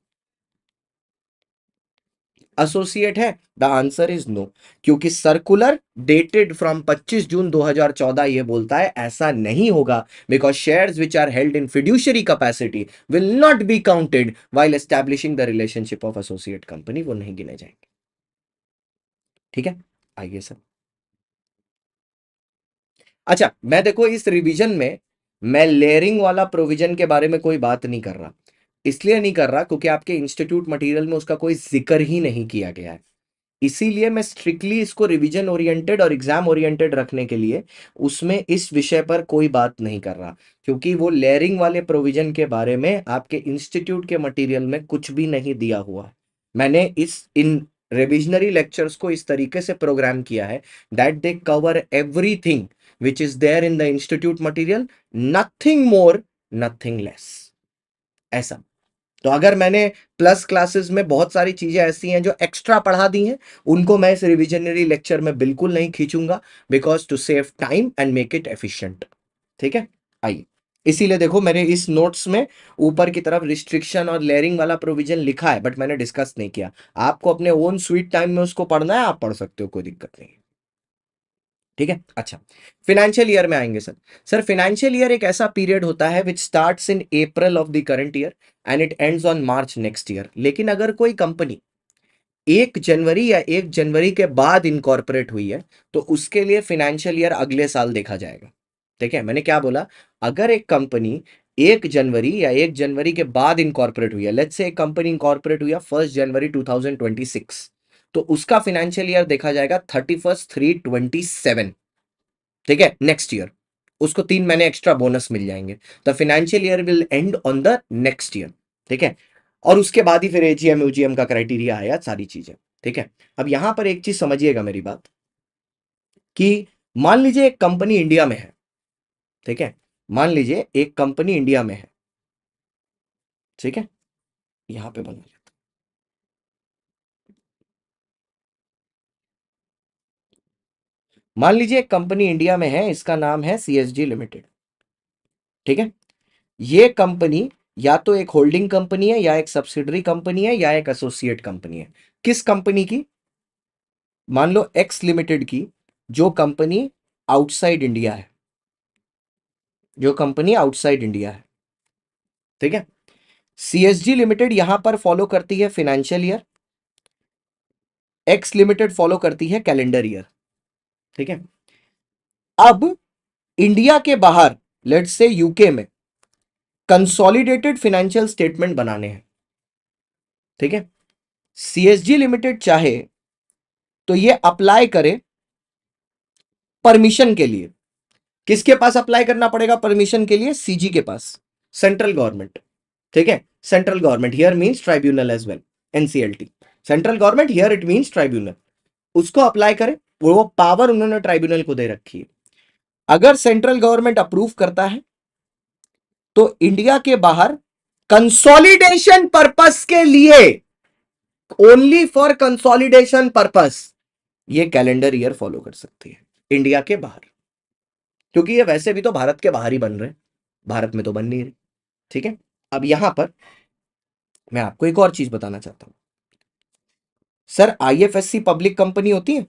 एसोसिएट है? द आंसर इज नो, क्योंकि सर्कुलर डेटेड फ्रॉम 25 जून 2014 ये बोलता है ऐसा नहीं होगा, because shares which are held in fiduciary capacity will not be counted while establishing the relationship of associate company, वो नहीं गिने जाएंगे। ठीक है, आइए सर। अच्छा, मैं देखो इस रिवीजन में मैं लेयरिंग वाला प्रोविजन के बारे में कोई बात नहीं कर रहा। इसलिए नहीं कर रहा क्योंकि आपके इंस्टीट्यूट मटेरियल में उसका कोई जिक्र ही नहीं किया गया है। इसीलिए मैं स्ट्रिक्टली इसको रिवीजन ओरिएंटेड और एग्जाम ओरिएंटेड रखने के लिए उसमें इस विषय पर कोई बात नहीं कर रहा, क्योंकि वो लेयरिंग वाले प्रोविजन के बारे में आपके इंस्टीट्यूट के मटेरियल में कुछ भी नहीं दिया हुआ है। मैंने इन रिविजनरी लेक्चर्स को इस तरीके से प्रोग्राम किया है that they cover everything which is there in the institute material, nothing more nothing less, ऐसा। तो अगर मैंने प्लस क्लासेस में बहुत सारी चीजें ऐसी हैं जो एक्स्ट्रा पढ़ा दी हैं, उनको मैं इस रिविजनरी लेक्चर में बिल्कुल नहीं खींचूंगा, because to save time and make it efficient. ठीक है, आइए, इसीलिए देखो मेरे इस नोट्स में ऊपर की तरफ रिस्ट्रिक्शन और लेयरिंग वाला प्रोविजन लिखा है, बट मैंने डिस्कस नहीं किया। आपको अपने ओन स्वीट टाइम में उसको पढ़ना है, आप पढ़ सकते हो, कोई दिक्कत नहीं। ठीक है, अच्छा, फिनेंशियल ईयर में आएंगे सर। सर फिनेंशियल ईयर एक ऐसा पीरियड होता है विच starts in April of the current year and it ends on March next year. लेकिन अगर कोई कंपनी 1 जनवरी या 1 जनवरी के बाद इनकॉर्पोरेट हुई है तो उसके लिए फिनेंशियल ईयर अगले साल देखा जाएगा। ठीक है, मैंने क्या बोला, अगर एक कंपनी 1 जनवरी या 1 जनवरी के बाद इनकॉर्पोरेट हुई है, लेट्स से एक कंपनी इनकॉर्पोरेट हुई है 1 जनवरी 2026, तो उसका फिनेंशियल ईयर देखा जाएगा 31/3/27। ठीक है, नेक्स्ट ईयर उसको 3 महीने एक्स्ट्रा बोनस मिल जाएंगे। The financial year will and on the next year. ठीक है, और उसके बाद ही फिर एजीएम यूजीएम का क्राइटेरिया आया, सारी चीजें। ठीक है, अब यहां पर एक चीज समझिएगा मेरी बात, कि मान लीजिए एक कंपनी इंडिया में है, ठीक है, मान लीजिए एक कंपनी इंडिया में है, ठीक है, यहां पे बना लेते, मान लीजिए एक कंपनी इंडिया में है, इसका नाम है सीएसजी लिमिटेड। ठीक है, ये कंपनी या तो एक होल्डिंग कंपनी है, या एक सब्सिडरी कंपनी है, या एक एसोसिएट कंपनी है। किस कंपनी की? मान लो एक्स लिमिटेड की, जो कंपनी आउटसाइड इंडिया है, जो कंपनी आउटसाइड इंडिया है। ठीक है, सीएसजी लिमिटेड यहां पर फॉलो करती है financial year, x limited follow करती है कैलेंडर ईयर। ठीक है। अब इंडिया के बाहर, लेट्स से यूके में, कंसोलिडेटेड फाइनेंशियल स्टेटमेंट बनाने हैं। ठीक है। सीएसजी लिमिटेड चाहे तो ये अप्लाई करे परमिशन के लिए। किसके पास अप्लाई करना पड़ेगा परमिशन के लिए? सीजी के पास, सेंट्रल गवर्नमेंट। ठीक है। Central government here means tribunal as well, NCLT. Central government here it means tribunal. उसको अप्लाई करे, वो पावर उन्होंने ट्राइब्यूनल को दे रखी है। अगर सेंट्रल गवर्नमेंट अप्रूव करता है तो इंडिया के बाहर कंसोलिडेशन पर्पस के लिए, ओनली फॉर कंसोलिडेशन पर्पस, ये कैलेंडर ईयर फॉलो कर सकती है इंडिया के बाहर, क्योंकि ये वैसे भी तो भारत के बाहर ही बन रहे, भारत में तो बन नहीं रहे। ठीक है। अब यहां पर मैं आपको एक और चीज बताना चाहता हूं। सर आईएफएससी पब्लिक कंपनी होती है,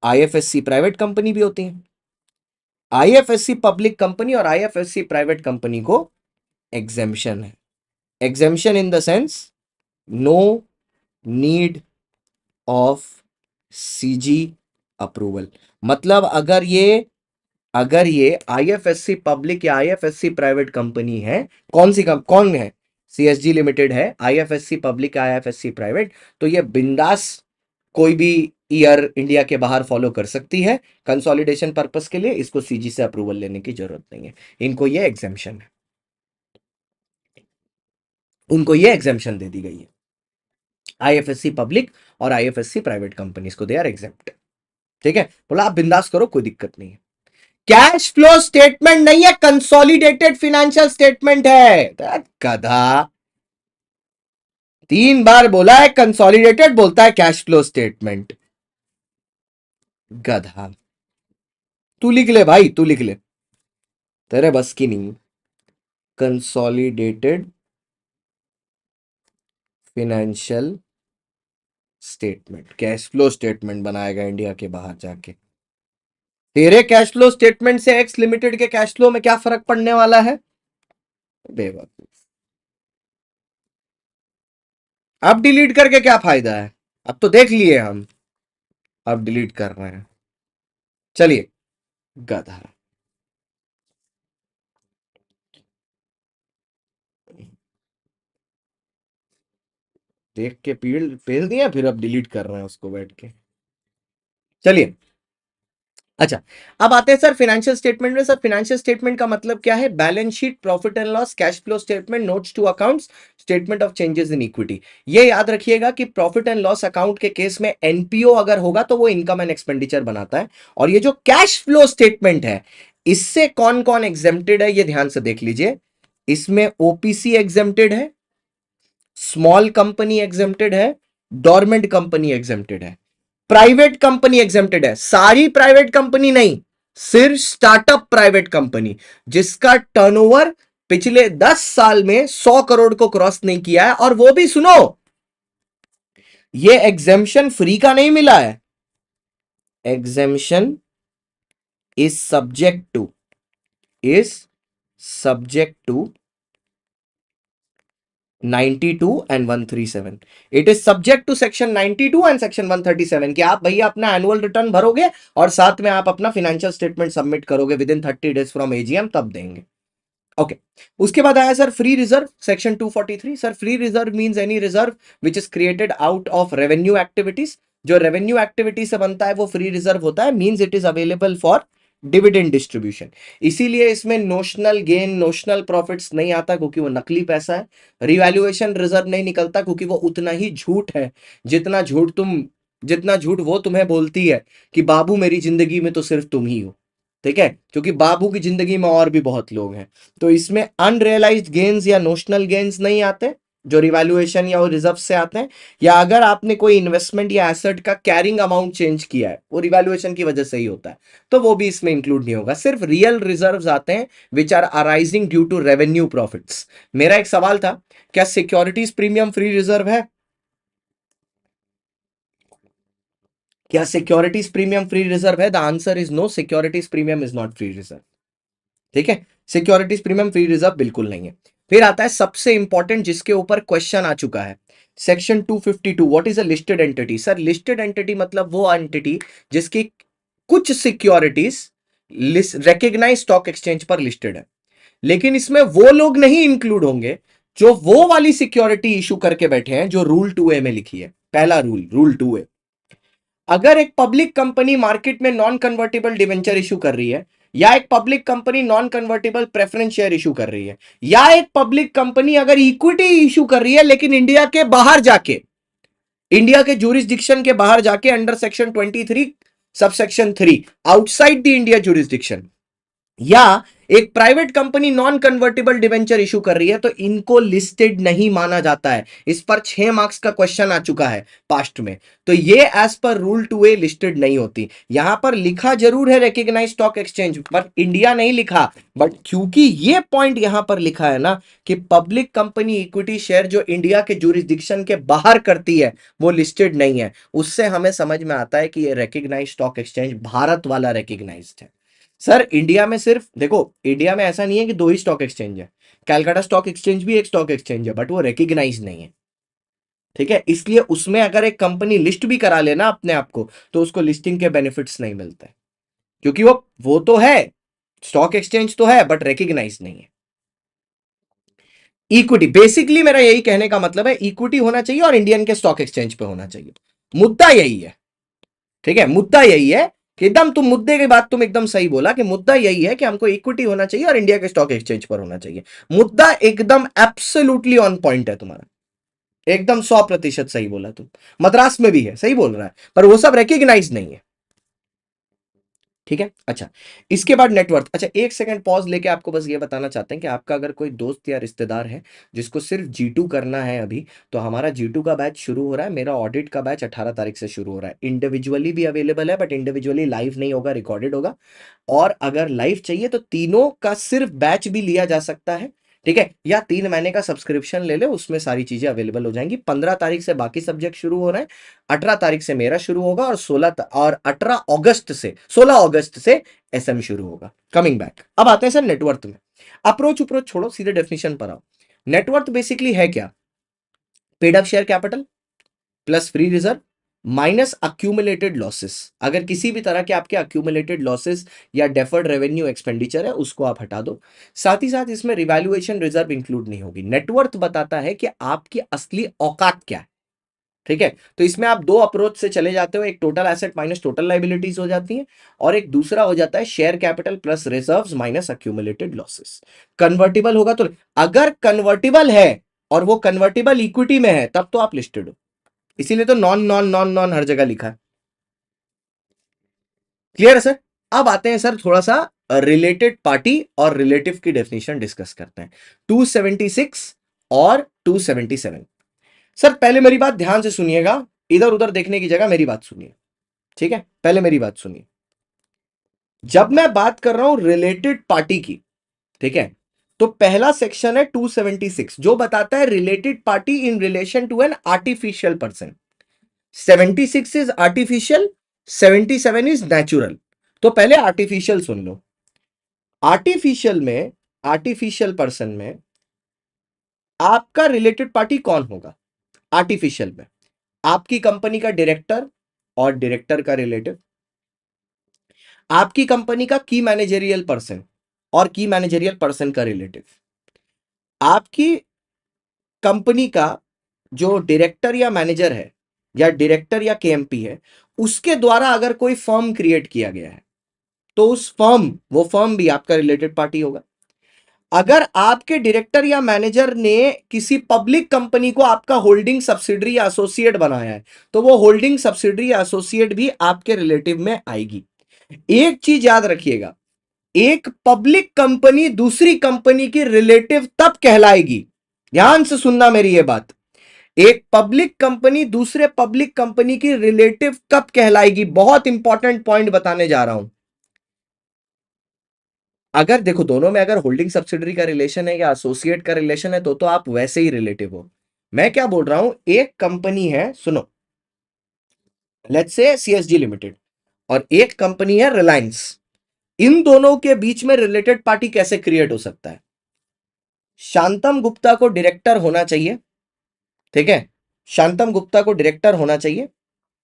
आईएफएससी प्राइवेट कंपनी भी होती है। आईएफएससी पब्लिक कंपनी और आईएफएससी प्राइवेट कंपनी को एग्जेम्पशन है। Exemption in the sense no need of CG approval. मतलब अगर ये आईएफएससी पब्लिक या आईएफएससी प्राइवेट कंपनी है, कौन है? सीएसजी लिमिटेड है, आईएफएससी पब्लिक, आईएफएससी प्राइवेट, तो ये बिंदास कोई भी ईयर इंडिया के बाहर फॉलो कर सकती है कंसोलिडेशन पर्पस के लिए। इसको सीजी से अप्रूवल लेने की जरूरत नहीं है। इनको ये एग्जेम्पशन है, उनको ये एग्जेम्पशन दे दी गई है। आईएफएससी पब्लिक और आईएफएससी प्राइवेट कंपनीज को दे आर एग्जेम्प्ट। ठीक है। बोला आप बिंदास करो, कोई दिक्कत नहीं है। कैश फ्लो स्टेटमेंट नहीं है, कंसोलिडेटेड फाइनेंशियल स्टेटमेंट है। गधा, 3 बार बोला है कंसोलिडेटेड, बोलता है कैश फ्लो स्टेटमेंट। गधा, तू लिख ले भाई, तू लिख ले, तेरे बस की नहीं। Consolidated financial statement, cash flow statement बनाएगा इंडिया के बाहर जाके। तेरे कैश फ्लो स्टेटमेंट से एक्स लिमिटेड के कैश फ्लो में क्या फर्क पड़ने वाला है? बेवकूफ। अब डिलीट करके क्या फायदा है? अब तो देख लिए हम, अब डिलीट कर रहे हैं। चलिए, गधा। देख के पील पेल दिया, फिर अब डिलीट कर रहे हैं उसको बैठ के। चलिए, अच्छा, अब आते हैं सर फाइनेंशियल स्टेटमेंट में। सर फाइनेंशियल स्टेटमेंट का मतलब क्या है? Balance sheet, profit and loss, cash flow statement, notes to accounts, statement of changes in equity. ये याद रखिएगा कि प्रॉफिट एंड लॉस अकाउंट के केस में एनपीओ अगर होगा तो वो इनकम एंड एक्सपेंडिचर बनाता है। और ये जो कैश फ्लो स्टेटमेंट है, इससे कौन कौन एग्जेम्प्टेड है ये ध्यान से देख लीजिए। इसमें ओपीसी एग्जेम्प्टेड है, स्मॉल कंपनी एग्जेम्प्टेड है, डोरमेंट कंपनी एग्जेम्प्टेड है, प्राइवेट कंपनी एग्जेम्प्टेड है। सारी प्राइवेट कंपनी नहीं, सिर्फ स्टार्टअप प्राइवेट कंपनी जिसका टर्नओवर पिछले 10 साल में 100 करोड़ को क्रॉस नहीं किया है। और वो भी सुनो, ये एग्जेम्पशन फ्री का नहीं मिला है। Exemption is subject to 92 and 137। It is subject to section 92 and section 137 कि आप भैया अपना एनुअल रिटर्न भरोगे और साथ में आप अपना फाइनेंशियल स्टेटमेंट सबमिट करोगे with in 30 days from AGM, तब देंगे। ओके। उसके बाद आया sir free reserve, section 243। Sir free reserve means any reserve which is created out of revenue activities. जो रेवेन्यू एक्टिविटी से बनता है वो फ्री रिजर्व होता है। Means it is available for dividend distribution. इसीलिए इसमें नोशनल गेन, नोशनल प्रॉफिट्स नहीं आता क्योंकि वो नकली पैसा है। रिवैल्यूएशन रिजर्व नहीं निकलता क्योंकि वो उतना ही झूठ है जितना झूठ वो तुम्हें बोलती है कि बाबू मेरी जिंदगी में तो सिर्फ तुम ही हो। ठीक है, क्योंकि बाबू की जिंदगी में और भी बहुत लोग हैं। तो इसमें अनरियलाइज्ड गेन्स या नोशनल गेन्स नहीं आते जो रिवैल्यूएशन या रिजर्व से आते हैं। या अगर आपने कोई इन्वेस्टमेंट या एसेट का कैरिंग अमाउंट चेंज किया है, वो रिवैल्यूएशन की वजह से ही होता है, तो वो भी इसमें इंक्लूड नहीं होगा। सिर्फ रियल रिजर्व्स आते हैं which are arising due to revenue profits. मेरा एक सवाल था, क्या सिक्योरिटीज प्रीमियम फ्री रिजर्व है? क्या सिक्योरिटीज प्रीमियम फ्री रिजर्व है? The answer is no, securities premium is not free reserve. ठीक है, सिक्योरिटीज प्रीमियम फ्री रिजर्व बिल्कुल नहीं है। फिर आता है सबसे इंपॉर्टेंट जिसके ऊपर क्वेश्चन आ चुका है, section 252 what is a listed entity? Sir listed entity मतलब वो एंटिटी जिसकी कुछ सिक्योरिटीज रिकग्नाइज स्टॉक एक्सचेंज पर लिस्टेड है, लेकिन इसमें वो लोग नहीं इंक्लूड होंगे जो वो वाली सिक्योरिटी इशू करके बैठे हैं जो रूल 2A में लिखी है। पहला रूल 2A, अगर एक पब्लिक कंपनी मार्केट में नॉन कन्वर्टेबल डिवेंचर इशू कर रही है, या एक public company non convertible preference share issue कर रही है, या एक पब्लिक कंपनी अगर इक्विटी इशू कर रही है लेकिन इंडिया के बाहर जाके, इंडिया के जुरिस्डिक्शन के बाहर जाके, under section 23 subsection 3, outside the India jurisdiction, या एक private company non convertible debenture issue कर रही है, तो इनको लिस्टेड नहीं माना जाता है। इस पर 6 मार्क्स का क्वेश्चन आ चुका है पास्ट में, तो ये as per rule 2A listed नहीं होती। यहां पर लिखा जरूर है रिकॉग्नाइज्ड स्टॉक एक्सचेंज, पर इंडिया नहीं लिखा, बट क्योंकि ये पॉइंट यहां पर लिखा है ना कि पब्लिक कंपनी इक्विटी शेयर जो इंडिया के जुरिस्डिक्शन के बाहर करती है वो लिस्टेड नहीं है, उससे हमें समझ में आता है कि ये रिकॉग्नाइज्ड स्टॉक एक्सचेंज भारत वाला रिकॉग्नाइज्ड है। सर इंडिया में सिर्फ देखो, इंडिया में ऐसा नहीं है कि 2 ही स्टॉक एक्सचेंज है, कैलकाटा स्टॉक एक्सचेंज भी एक स्टॉक एक्सचेंज है, बट वो रिकॉग्नाइज नहीं है। ठीक है, इसलिए उसमें अगर एक कंपनी लिस्ट भी करा लेना अपने आप को, तो उसको लिस्टिंग के बेनिफिट्स नहीं मिलते, क्योंकि वो तो है, स्टॉक एक्सचेंज तो है बट रिकॉग्नाइज नहीं है। इक्विटी, बेसिकली मेरा यही कहने का मतलब है, इक्विटी होना चाहिए और इंडियन के स्टॉक एक्सचेंज पे होना चाहिए, मुद्दा यही है। ठीक है, मुद्दा यही है कि एकदम तुम मुद्दे की बात तुम एकदम सही बोला कि मुद्दा यही है कि हमको इक्विटी होना चाहिए और इंडिया के स्टॉक एक्सचेंज पर होना चाहिए। मुद्दा एकदम एब्सोल्युटली ऑन पॉइंट है तुम्हारा, एकदम 100% सही बोला तुम। मद्रास में भी है, सही बोल रहा है, पर वो सब रिकॉग्नाइज नहीं है। ठीक है, अच्छा इसके बाद नेटवर्थ। अच्छा एक सेकंड पॉज लेके आपको बस ये बताना चाहते हैं कि आपका अगर कोई दोस्त या रिश्तेदार है जिसको सिर्फ G2 करना है अभी, तो हमारा G2 का बैच शुरू हो रहा है। मेरा ऑडिट का बैच 18 तारीख से शुरू हो रहा है। इंडिविजुअली भी अवेलेबल है, बट इंडिविजुअली लाइव नहीं होगा, रिकॉर्डेड होगा। और अगर लाइव चाहिए तो तीनों का सिर्फ बैच भी लिया जा सकता है। ठीक है, या 3 महीने का सब्सक्रिप्शन ले ले, उसमें सारी चीजें अवेलेबल हो जाएंगी। 15 तारीख से बाकी सब्जेक्ट शुरू हो रहे हैं, 18 तारीख से मेरा शुरू होगा, और 16 अगस्त से SM शुरू होगा। कमिंग बैक, अब आते हैं सर नेटवर्थ में। अप्रोच छोड़ो, सीधे डेफिनेशन पर आओ। नेटवर्थ बेसिकली है क्या? Paid up share capital plus free reserve minus accumulated losses. अगर किसी भी तरह के आपके अक्यूमुलेटेड लॉसेस या डेफर्ड रेवेन्यू एक्सपेंडिचर है, उसको आप हटा दो। साथ ही साथ इसमें रिवैल्यूएशन रिजर्व इंक्लूड नहीं होगी। नेटवर्थ बताता है कि आपकी असली औकात क्या है। ठीक है, तो इसमें आप दो अप्रोच से चले जाते हो, एक total asset minus total liabilities हो जाती है, और एक दूसरा हो जाता है share capital plus reserves minus accumulated losses. Convertible होगा तो, अगर कन्वर्टिबल है और वो कन्वर्टिबल इक्विटी में है, तब तो आप लिस्टेड हो। इसीलिए तो नॉन नॉन नॉन नॉन हर जगह लिखा है। क्लियर है सर? अब आते हैं सर थोड़ा सा रिलेटेड पार्टी और रिलेटिव की डेफिनेशन डिस्कस करते हैं। 276 और 277। सर पहले मेरी बात ध्यान से सुनिएगा, इधर उधर देखने की जगह मेरी बात सुनिए। ठीक है, पहले मेरी बात सुनिए। जब मैं बात कर रहा हूं रिलेटेड पार्टी की, ठीक है, तो पहला सेक्शन है 276 जो बताता है related party in relation to an artificial person. 76 is artificial, 77 is natural. तो पहले आर्टिफिशियल सुन लो। आर्टिफिशियल में, आर्टिफिशियल पर्सन में आपका रिलेटेड पार्टी कौन होगा? आर्टिफिशियल में आपकी कंपनी का डायरेक्टर और डायरेक्टर का रिलेटिव, आपकी कंपनी का की मैनेजरियल पर्सन और की मैनेजरियल पर्सन का रिलेटिव, आपकी कंपनी का जो डायरेक्टर या मैनेजर है या डायरेक्टर या KMP है, उसके द्वारा अगर कोई फर्म क्रिएट किया गया है, तो उस फर्म, वो फर्म भी आपका रिलेटेड पार्टी होगा। अगर आपके डायरेक्टर या मैनेजर ने किसी पब्लिक कंपनी को आपका होल्डिंग सब्सिडरी या एसोसिएट बनाया है, तो वो होल्डिंग सब्सिडरी या एसोसिएट भी आपके रिलेटिव में आएगी। एक चीज याद रखिएगा, एक पब्लिक कंपनी दूसरी कंपनी की रिलेटिव तब कहलाएगी, ध्यान से सुनना मेरी ये बात, एक पब्लिक कंपनी दूसरे पब्लिक कंपनी की रिलेटिव कब कहलाएगी, बहुत इंपॉर्टेंट पॉइंट बताने जा रहा हूं। अगर देखो दोनों में अगर होल्डिंग सब्सिडरी का रिलेशन है या एसोसिएट का रिलेशन है, तो आप वैसे ही रिलेटिव हो। मैं क्या बोल रहा हूं, एक कंपनी है, सुनो, लेट्स से CSG लिमिटेड, और एक कंपनी है रिलायंस। इन दोनों के बीच में रिलेटेड पार्टी कैसे क्रिएट हो सकता है? शांतम गुप्ता को डायरेक्टर होना चाहिए, ठीक है, शांतम गुप्ता को डायरेक्टर होना चाहिए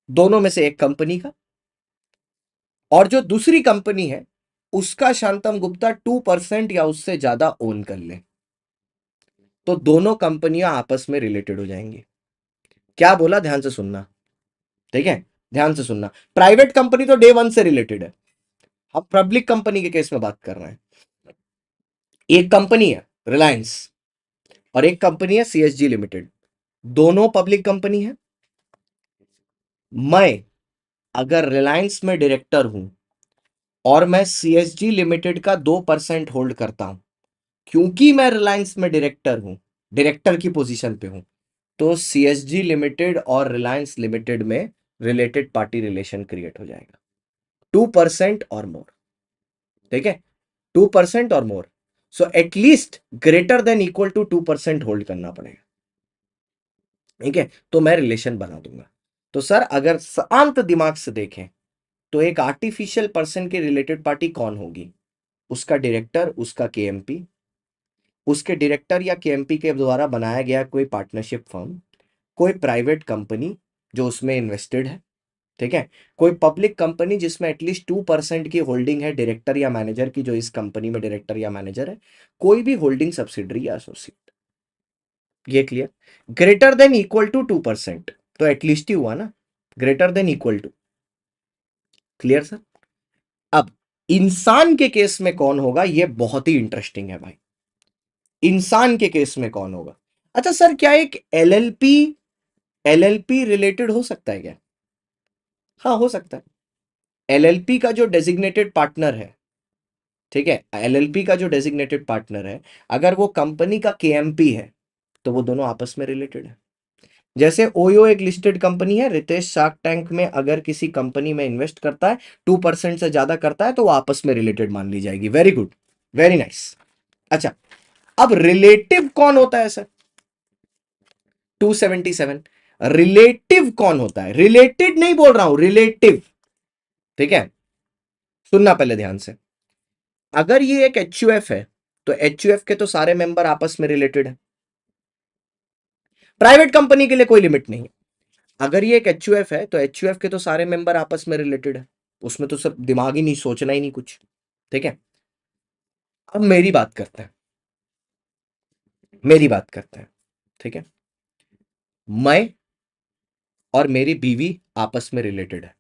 दोनों में से एक कंपनी का, और जो दूसरी कंपनी है उसका शांतम गुप्ता 2% या उससे ज्यादा ओन कर ले, तो दोनों कंपनियां आपस में रिलेटेड हो जाएंगी। क्या बोला, ध्यान से सुनना, ठीक है, ध्यान से सुनना। प्राइवेट कंपनी तो डे वन से रिलेटेड है, अब पब्लिक कंपनी के केस में बात कर रहे हैं। एक कंपनी है रिलायंस और एक कंपनी है सीएसजी लिमिटेड, दोनों पब्लिक कंपनी है। मैं अगर रिलायंस में डायरेक्टर हूं और मैं सीएसजी लिमिटेड का 2% होल्ड करता हूं, क्योंकि मैं रिलायंस में डायरेक्टर हूं, डायरेक्टर की पोजीशन पे हूं, तो सीएसजी लिमिटेड और रिलायंस लिमिटेड में रिलेटेड पार्टी रिलेशन क्रिएट हो जाएगा 2% और मोर, ठीक है, 2% or more. So at least greater than equal to 2% hold करना पड़ेगा, ठीक है, तो मैं रिलेशन बना दूंगा। तो सर अगर शांत दिमाग से देखें तो एक आर्टिफिशियल पर्सन के रिलेटेड पार्टी कौन होगी, उसका डायरेक्टर, उसका केएमपी, उसके डायरेक्टर या केएमपी के द्वारा बनाया गया कोई पार्टनरशिप फर्म, कोई प्राइवेट कंपनी जो उसमें इन्वेस्टेड है, ठीक है, कोई पब्लिक कंपनी जिसमें एटलीस्ट 2% की होल्डिंग है डायरेक्टर या मैनेजर की, जो इस कंपनी में डायरेक्टर या मैनेजर है, कोई भी होल्डिंग सब्सिडरी या एसोसिएट। ये clear, greater than equal to 2%, तो एटलीस्ट ही हुआ ना, greater than equal to, clear sir. अब इंसान के केस में कौन होगा, ये बहुत ही इंटरेस्टिंग है भाई, इंसान के केस में कौन होगा। अच्छा सर, क्या एक एलएलपी एलएलपी रिलेटेड हो सकता है क्या? हाँ हो सकता है। एलएलपी का जो डेजिग्नेटेड पार्टनर है, ठीक है, एलएलपी का जो डेजिग्नेटेड पार्टनर है, अगर वो कंपनी का केएमपी है तो वो दोनों आपस में रिलेटेड है। जैसे ओयो एक लिस्टेड कंपनी है, रितेश शार्क टैंक में अगर किसी कंपनी में इन्वेस्ट करता है, 2% से ज्यादा करता है, तो वो आपस में रिलेटेड मान ली जाएगी। Very good, very nice. अच्छा, अब रिलेटिव कौन होता है सर? 277। रिलेटिव कौन होता है? रिलेटेड नहीं बोल रहा हूं, रिलेटिव, ठीक है, सुनना पहले ध्यान से। अगर ये एक एचयूएफ है तो एचयूएफ के तो सारे मेंबर आपस में रिलेटेड है, प्राइवेट कंपनी के लिए कोई लिमिट नहीं है। अगर ये एक एचयूएफ है तो एचयूएफ के तो सारे मेंबर आपस में रिलेटेड है, उसमें तो सब दिमाग ही नहीं, सोचना ही नहीं कुछ, ठीक है। अब मेरी बात करते हैं, मेरी बात करते हैं, ठीक है। मैं और मेरी बीवी आपस में रिलेटेड है,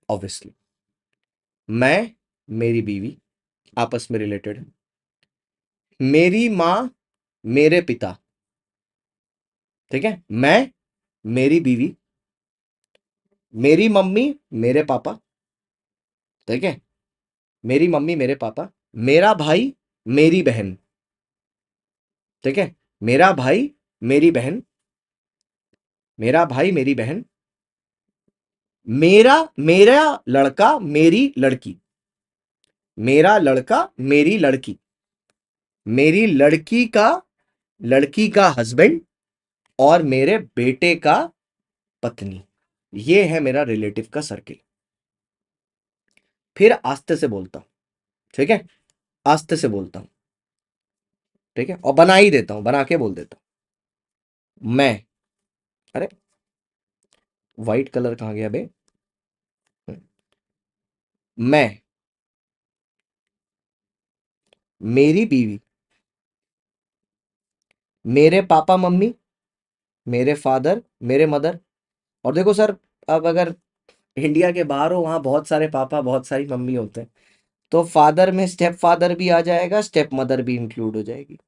ऑब्वियसली। मैं, मेरी बीवी आपस में रिलेटेड है। मेरी मां, मेरे पिता, ठीक है, मैं, मेरी बीवी, मेरी मम्मी, मेरे पापा, ठीक है, मेरी मम्मी, मेरे पापा, मेरा भाई, मेरी बहन, ठीक है, मेरा भाई, मेरी बहन, मेरा भाई, मेरी बहन, मेरा मेरा लड़का, मेरी लड़की, मेरा लड़का, मेरी लड़की, मेरी लड़की का हस्बैंड और मेरे बेटे का पत्नी। ये है मेरा रिलेटिव का सर्किल। फिर आस्ते से बोलता हूं, ठीक है, आस्ते से बोलता हूं, ठीक है, और बना ही देता हूं, बना के बोल देता हूं। मैं, अरे व्हाइट कलर कहां गया बे? मैं, मेरी बीवी, मेरे पापा मम्मी, मेरे फादर, मेरे मदर। और देखो सर, अब अगर इंडिया के बाहर हो, वहां बहुत सारे पापा, बहुत सारी मम्मी होते हैं, तो फादर में स्टेप फादर भी आ जाएगा, स्टेप मदर भी इंक्लूड हो जाएगी,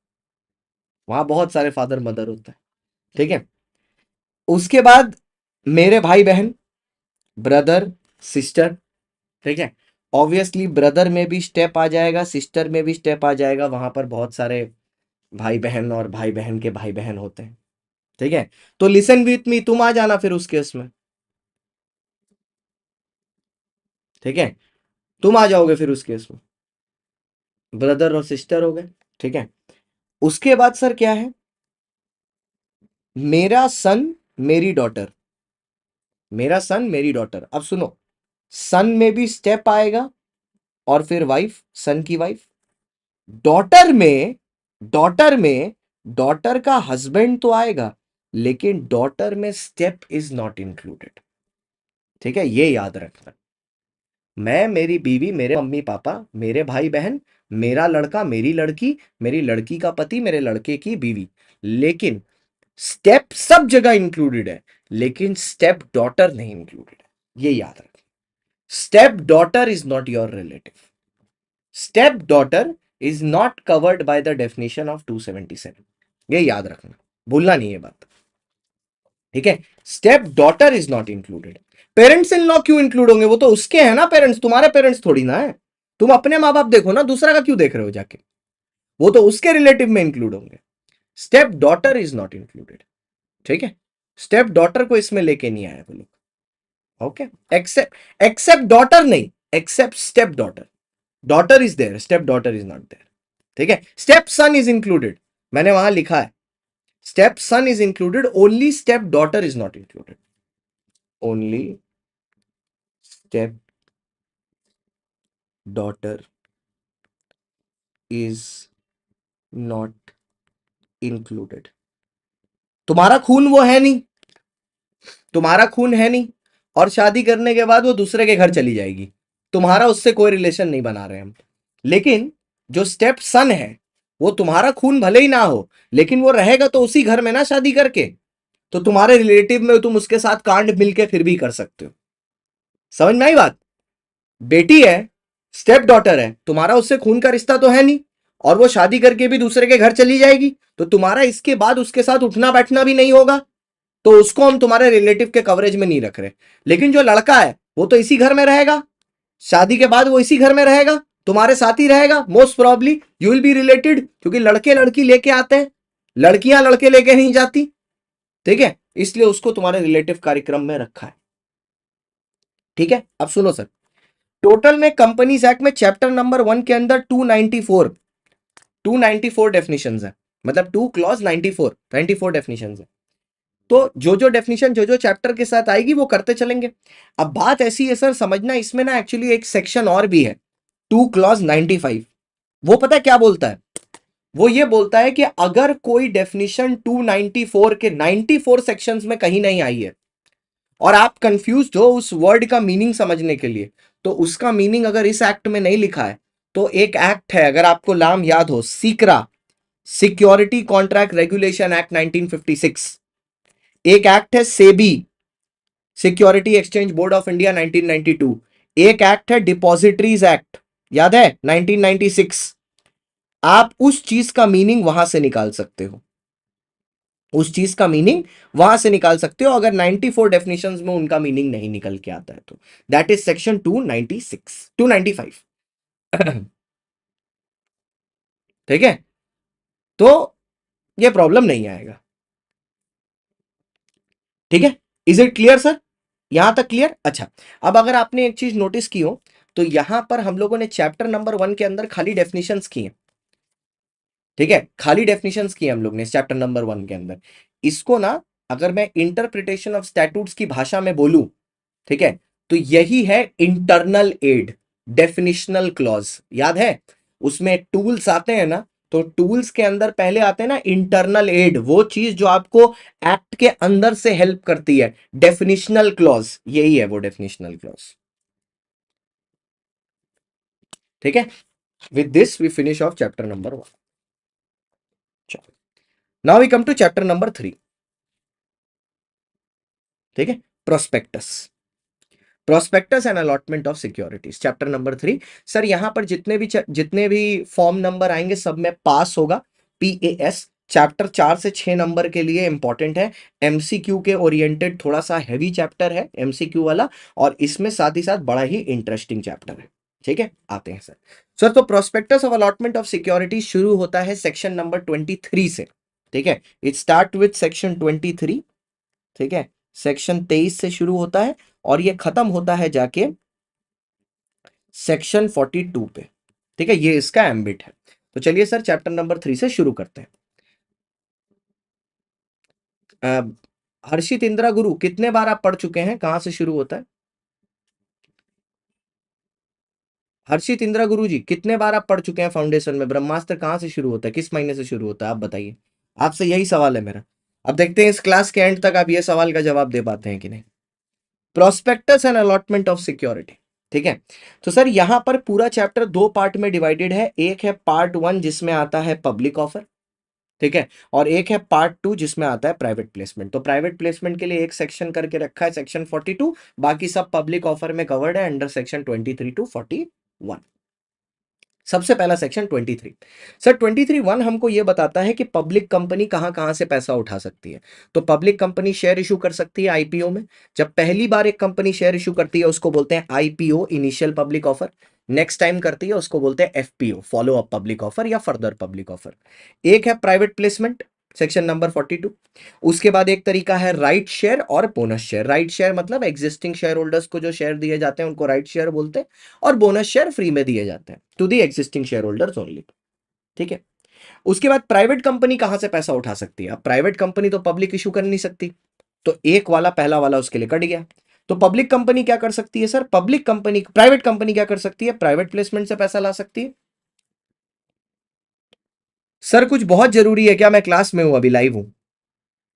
वहां बहुत सारे फादर मदर होते हैं, ठीक है। उसके बाद मेरे भाई बहन, ब्रदर, सिस्टर, ठीक है, ऑब्वियसली ब्रदर में भी स्टेप आ जाएगा, सिस्टर में भी स्टेप आ जाएगा, वहां पर बहुत सारे भाई बहन और भाई बहन के भाई बहन होते हैं, ठीक है। तो लिसन विथ मी, तुम आ जाना फिर उस केस में, ठीक है, तुम आ जाओगे फिर उस केस में, ब्रदर और सिस्टर हो गए, ठीक है। उसके बाद सर क्या है, मेरा सन, मेरी डॉटर, मेरा सन, मेरी डॉटर। अब सुनो, सन में भी स्टेप आएगा और फिर वाइफ, सन की वाइफ। डॉटर में, डॉटर में डॉटर का हस्बैंड तो आएगा, लेकिन डॉटर में स्टेप इज नॉट इंक्लूडेड। ठीक है, ये याद रखना। मैं, मेरी बीवी, मेरे मम्मी पापा, मेरे भाई बहन, मेरा लड़का, मेरी लड़की, मेरी लड़की का पति, मेरे लड़के की बीवी, लेकिन स्टेप सब जगह इंक्लूडेड है, लेकिन स्टेप डॉटर नहीं इंक्लूडेड है। ये याद रखना। Step daughter is not your relative. Step daughter is not covered by the definition of 277। ये याद रखना, भूलना नहीं है बात। ठीक है, step daughter is not included. Parents in law क्यों इंक्लूड होंगे? वो तो उसके हैं ना पेरेंट्स, तुम्हारे पेरेंट्स थोड़ी ना है। तुम अपने माँ बाप देखो ना, दूसरा का क्यों देख रहे हो जाके? वो तो उसके रिलेटिव में इंक्लूड होंगे। Step daughter is not included. ठीक है, स्टेप डॉटर को इसमें लेके नहीं आया वो लोग। ओके, एक्सेप्ट, एक्सेप्ट डॉटर नहीं, except step daughter. Daughter is there, step daughter is not there. ठीक है, स्टेप सन इज इंक्लूडेड, मैंने वहां लिखा है step sun is included, only step daughter is not included. Only step daughter is not included. तुम्हारा खून वो है नहीं, तुम्हारा खून है नहीं, और शादी करने के बाद वो दूसरे के घर चली जाएगी, तुम्हारा उससे कोई रिलेशन नहीं बना रहे हम। लेकिन जो स्टेप सन है, वो तुम्हारा खून भले ही ना हो, लेकिन वो रहेगा तो उसी घर में ना शादी करके, तो तुम्हारे रिलेटिव में तुम उसके साथ कांड मिलके फिर भी कर सकते हो। समझ में आई बात? बेटी है, स्टेप डॉटर है, तुम्हारा उससे खून का रिश्ता तो है नहीं, और वो शादी करके भी दूसरे के घर चली जाएगी, तो तुम्हारा इसके बाद उसके साथ उठना बैठना भी नहीं होगा, तो उसको हम तुम्हारे रिलेटिव के कवरेज में नहीं रख रहे। लेकिन जो लड़का है वो तो इसी घर में रहेगा, शादी के बाद वो इसी घर में रहेगा, तुम्हारे साथ ही रहेगा, most probably you will be related, क्योंकि लड़के लड़की लेके आते हैं, लड़कियां लड़के लेके नहीं जाती। ठीक है, इसलिए उसको तुम्हारे रिलेटिव कार्यक्रम में रखा है। ठीक है, अब सुनो सर, टोटल में कंपनीज एक्ट में चैप्टर नंबर 1 के अंदर 294 डेफिनेशंस है, मतलब 2 क्लॉज 94 डेफिनेशंस है। तो जो जो डेफिनेशन जो जो चैप्टर के साथ आएगी वो करते चलेंगे। अब बात ऐसी है सर, समझना, इसमें ना एक्चुअली एक सेक्शन और भी है, 2 क्लॉज 95। वो पता है क्या बोलता है? वो ये बोलता है कि अगर कोई डेफिनेशन 294 के 94 सेक्शंस में कहीं नहीं आई है, और आप कंफ्यूज हो उस वर्ड का मीनिंग समझने के लिए, तो उसका मीनिंग अगर इस एक्ट में नहीं लिखा है, तो एक एक्ट है, अगर आपको नाम याद हो, सीकरा, सिक्योरिटी कॉन्ट्रैक्ट रेगुलेशन एक्ट 1956। एक एक्ट है SEBI, security exchange board of India 1992। एक एक्ट है डिपॉजिटरीज एक्ट, याद है, 1996। आप उस चीज का मीनिंग वहां से निकाल सकते हो, उस चीज का मीनिंग वहां से निकाल सकते हो, अगर 94 डेफिनेशंस में उनका मीनिंग नहीं निकल के आता है तो। That is section 296, 295। ठीक है, तो ये प्रॉब्लम नहीं आएगा। ठीक है, इज इट क्लियर सर? यहां तक क्लियर? अच्छा, अब अगर आपने एक चीज नोटिस की हो, तो यहां पर हम लोगों ने चैप्टर नंबर 1 के अंदर खाली डेफिनेशंस की हैं। ठीक है, खाली डेफिनेशंस की हम लोग ने चैप्टर नंबर 1 के अंदर। इसको ना, अगर मैं इंटरप्रिटेशन ऑफ स्टैट्यूट्स की भाषा में बोलूं, ठीक है, तो यही है इंटरनल एड, डेफिनिशनल क्लॉज। याद है, उसमें टूल्स आते हैं ना, तो टूल्स के अंदर पहले आते हैं ना इंटरनल एड, वो चीज जो आपको एक्ट के अंदर से हेल्प करती है, डेफिनिशनल क्लॉज, यही है वो डेफिनिशनल क्लॉज। ठीक है, with this we finish of chapter number 1। Now we come to chapter number 3। ठीक है, prospectus, prospectus and allotment of securities, chapter number 3। Sir यहां पर जितने भी फॉर्म नंबर आएंगे सब में पास होगा, PAS। चैप्टर 4 से 6 नंबर के लिए इंपॉर्टेंट है, MCQ के ओरिएंटेड थोड़ा सा हैवी चैप्टर है MCQ वाला, और इसमें साथ ही साथ बड़ा ही इंटरेस्टिंग चैप्टर है। ठीक है, आते हैं सर। सर तो prospectus of allotment of security शुरू होता है सेक्शन नंबर 23 से। ठीक है, इट स्टार्ट विथ सेक्शन 23। ठीक है, सेक्शन 23 से शुरू होता है, और ये खत्म होता है जाके सेक्शन 42 पे। ठीक है, ये इसका एम्बिट है। तो चलिए सर चैप्टर नंबर 3 से शुरू करते हैं। हर्षित इंदिरा गुरु कितने बार आप पढ़ चुके हैं, कहां से शुरू होता है? हर्षित इंदिरा गुरु जी कितने बार आप पढ़ चुके हैं फाउंडेशन में? ब्रह्मास्त्र कहां से शुरू होता है, किस महीने से शुरू होता है, आप बताइए। आपसे यही सवाल है मेरा। अब देखते हैं इस क्लास के एंड तक आप ये सवाल का जवाब दे पाते हैं कि नहीं। Prospectus and allotment of security, ठीक है। तो सर यहां पर पूरा चैप्टर दो पार्ट में डिवाइडेड है। एक है पार्ट 1 जिसमें आता है पब्लिक ऑफर, ठीक है, और एक है पार्ट 2 जिसमें आता है प्राइवेट प्लेसमेंट। तो प्राइवेट प्लेसमेंट के लिए एक सेक्शन करके रखा है सेक्शन 42, बाकी सब पब्लिक ऑफर में कवर्ड है अंडर सेक्शन 23 टू 41। सबसे पहला सेक्शन 23 सर 23(1) हमको यह बताता है कि पब्लिक कंपनी कहां कहां से पैसा उठा सकती है। तो पब्लिक कंपनी शेयर इशू कर सकती है आईपीओ में। जब पहली बार एक कंपनी शेयर इशू करती है उसको बोलते हैं IPO, initial public offer. Next time करती है उसको बोलते हैं FPO, follow up public offer या फर्दर पब्लिक ऑफर। एक है प्राइवेट प्लेसमेंट, सेक्शन नंबर 42। उसके बाद एक तरीका है राइट शेयर और बोनस शेयर। राइट शेयर मतलब एग्जिस्टिंग शेयर होल्डर्स को जो शेयर दिए जाते हैं उनको राइट शेयर बोलते हैं, और बोनस शेयर फ्री में दिए जाते हैं to the existing shareholders only, ठीक है। उसके बाद प्राइवेट कंपनी कहां से पैसा उठा सकती है। अब प्राइवेट कंपनी तो पब्लिक इशू कर नहीं सकती, तो एक वाला पहला वाला उसके लिए कट गया। तो पब्लिक कंपनी क्या कर सकती है sir, public company private company क्या कर सकती है, प्राइवेट प्लेसमेंट से पैसा ला सकती है। सर कुछ बहुत जरूरी है क्या, मैं क्लास में हूं, अभी लाइव हूं।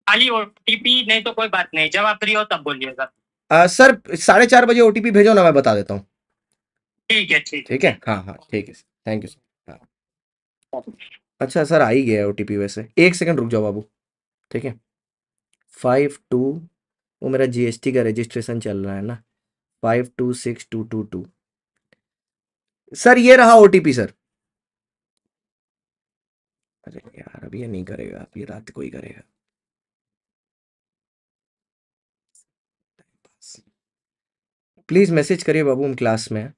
खाली ओटीपी नहीं तो कोई बात नहीं, जब आप फ्री हो तब बोलिएगा। सर 4:30 बजे ओटीपी भेजो ना, मैं बता देता हूँ। ठीक है ठीक है, हाँ हाँ ठीक है, थैंक यू सर। हाँ अच्छा सर, आ ही गया ओटीपी वैसे, एक सेकंड रुक जाओ बाबू, ठीक है। 52, वो मेरा जीएसटी का रजिस्ट्रेशन चल रहा है ना, 526222। सर ये रहा ओटीपी सर। अरे यार अब ये नहीं करेगा, अब ये रात को ही करेगा। प्लीज मैसेज करिए बाबू, हम क्लास में हैं।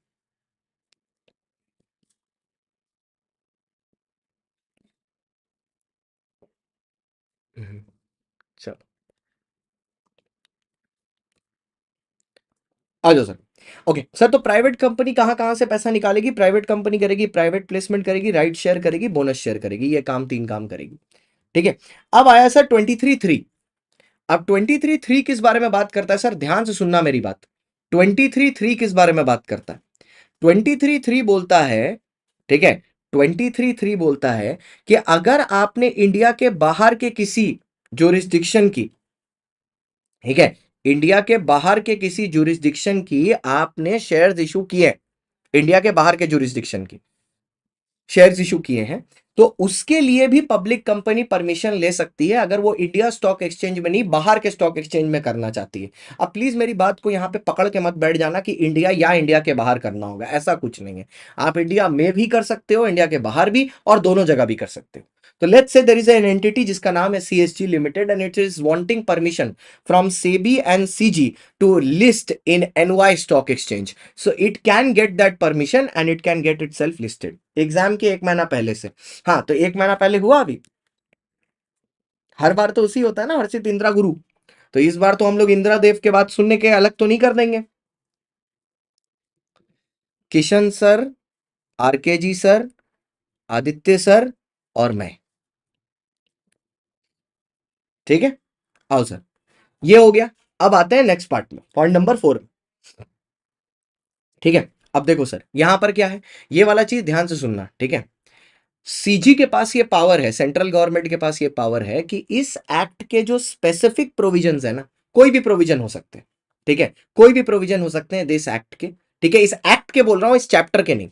चलो आ जाओ सर। ओके सर, तो प्राइवेट कंपनी कहां कहां से पैसा निकालेगी। प्राइवेट कंपनी करेगी प्राइवेट प्लेसमेंट करेगी, राइट शेयर करेगी, बोनस शेयर करेगी, ये काम तीन काम करेगी, ठीक है। अब आया सर 23(3). अब 23(3) किस बारे में बात करता है सर, ध्यान से सुनना मेरी बात। 23(3) किस बारे में बात करता है, 23(3) बोलता है, ठीक है, 23(3) बोलता है कि अगर आपने इंडिया के बाहर के किसी जुरिस्डिक्शन की, ठीक है, इंडिया के बाहर के किसी जुरिस्डिक्शन की आपने शेयर्स इशू किए, इंडिया के बाहर के जुरिस्डिक्शन की शेयर्स इशू किए हैं, तो उसके लिए भी पब्लिक कंपनी परमिशन ले सकती है अगर वो इंडिया स्टॉक एक्सचेंज में नहीं, बाहर के स्टॉक एक्सचेंज में करना चाहती है। अब प्लीज मेरी बात को यहां पे पकड़ के मत बैठ जाना कि इंडिया या इंडिया के बाहर करना होगा, ऐसा कुछ नहीं है। आप इंडिया में भी कर सकते हो, इंडिया के बाहर भी, और दोनों जगह भी कर सकते हो। तो let's say there is an entity जिसका नाम है CSG limited and it is wanting permission from SEBI and CG to list in NY stock exchange, so it can get that permission and it can get itself listed exam के एक महीना पहले से। हाँ तो एक महीना पहले हुआ अभी, हर बार तो उसी होता है ना, हर्षित इंदिरा गुरु। तो इस बार तो हम लोग इंदिरा देव के बात सुनने के अलग तो नहीं कर देंगे। किशन सर, आरके जी सर, आदित्य सर और मैं, ठीक है। आओ सर, ये हो गया। अब आते हैं नेक्स्ट पार्ट में, पॉइंट नंबर 4, ठीक है। अब देखो सर यहां पर क्या है, ये वाला चीज ध्यान से सुनना, ठीक है। सीजी के पास ये पावर है, सेंट्रल गवर्नमेंट के पास ये पावर है कि इस एक्ट के जो स्पेसिफिक प्रोविजंस है ना, कोई भी प्रोविजन हो सकते हैं, ठीक है, कोई भी प्रोविजन हो सकते हैं दिस एक्ट के, ठीक है, इस एक्ट के बोल रहा हूं, इस चैप्टर के नहीं,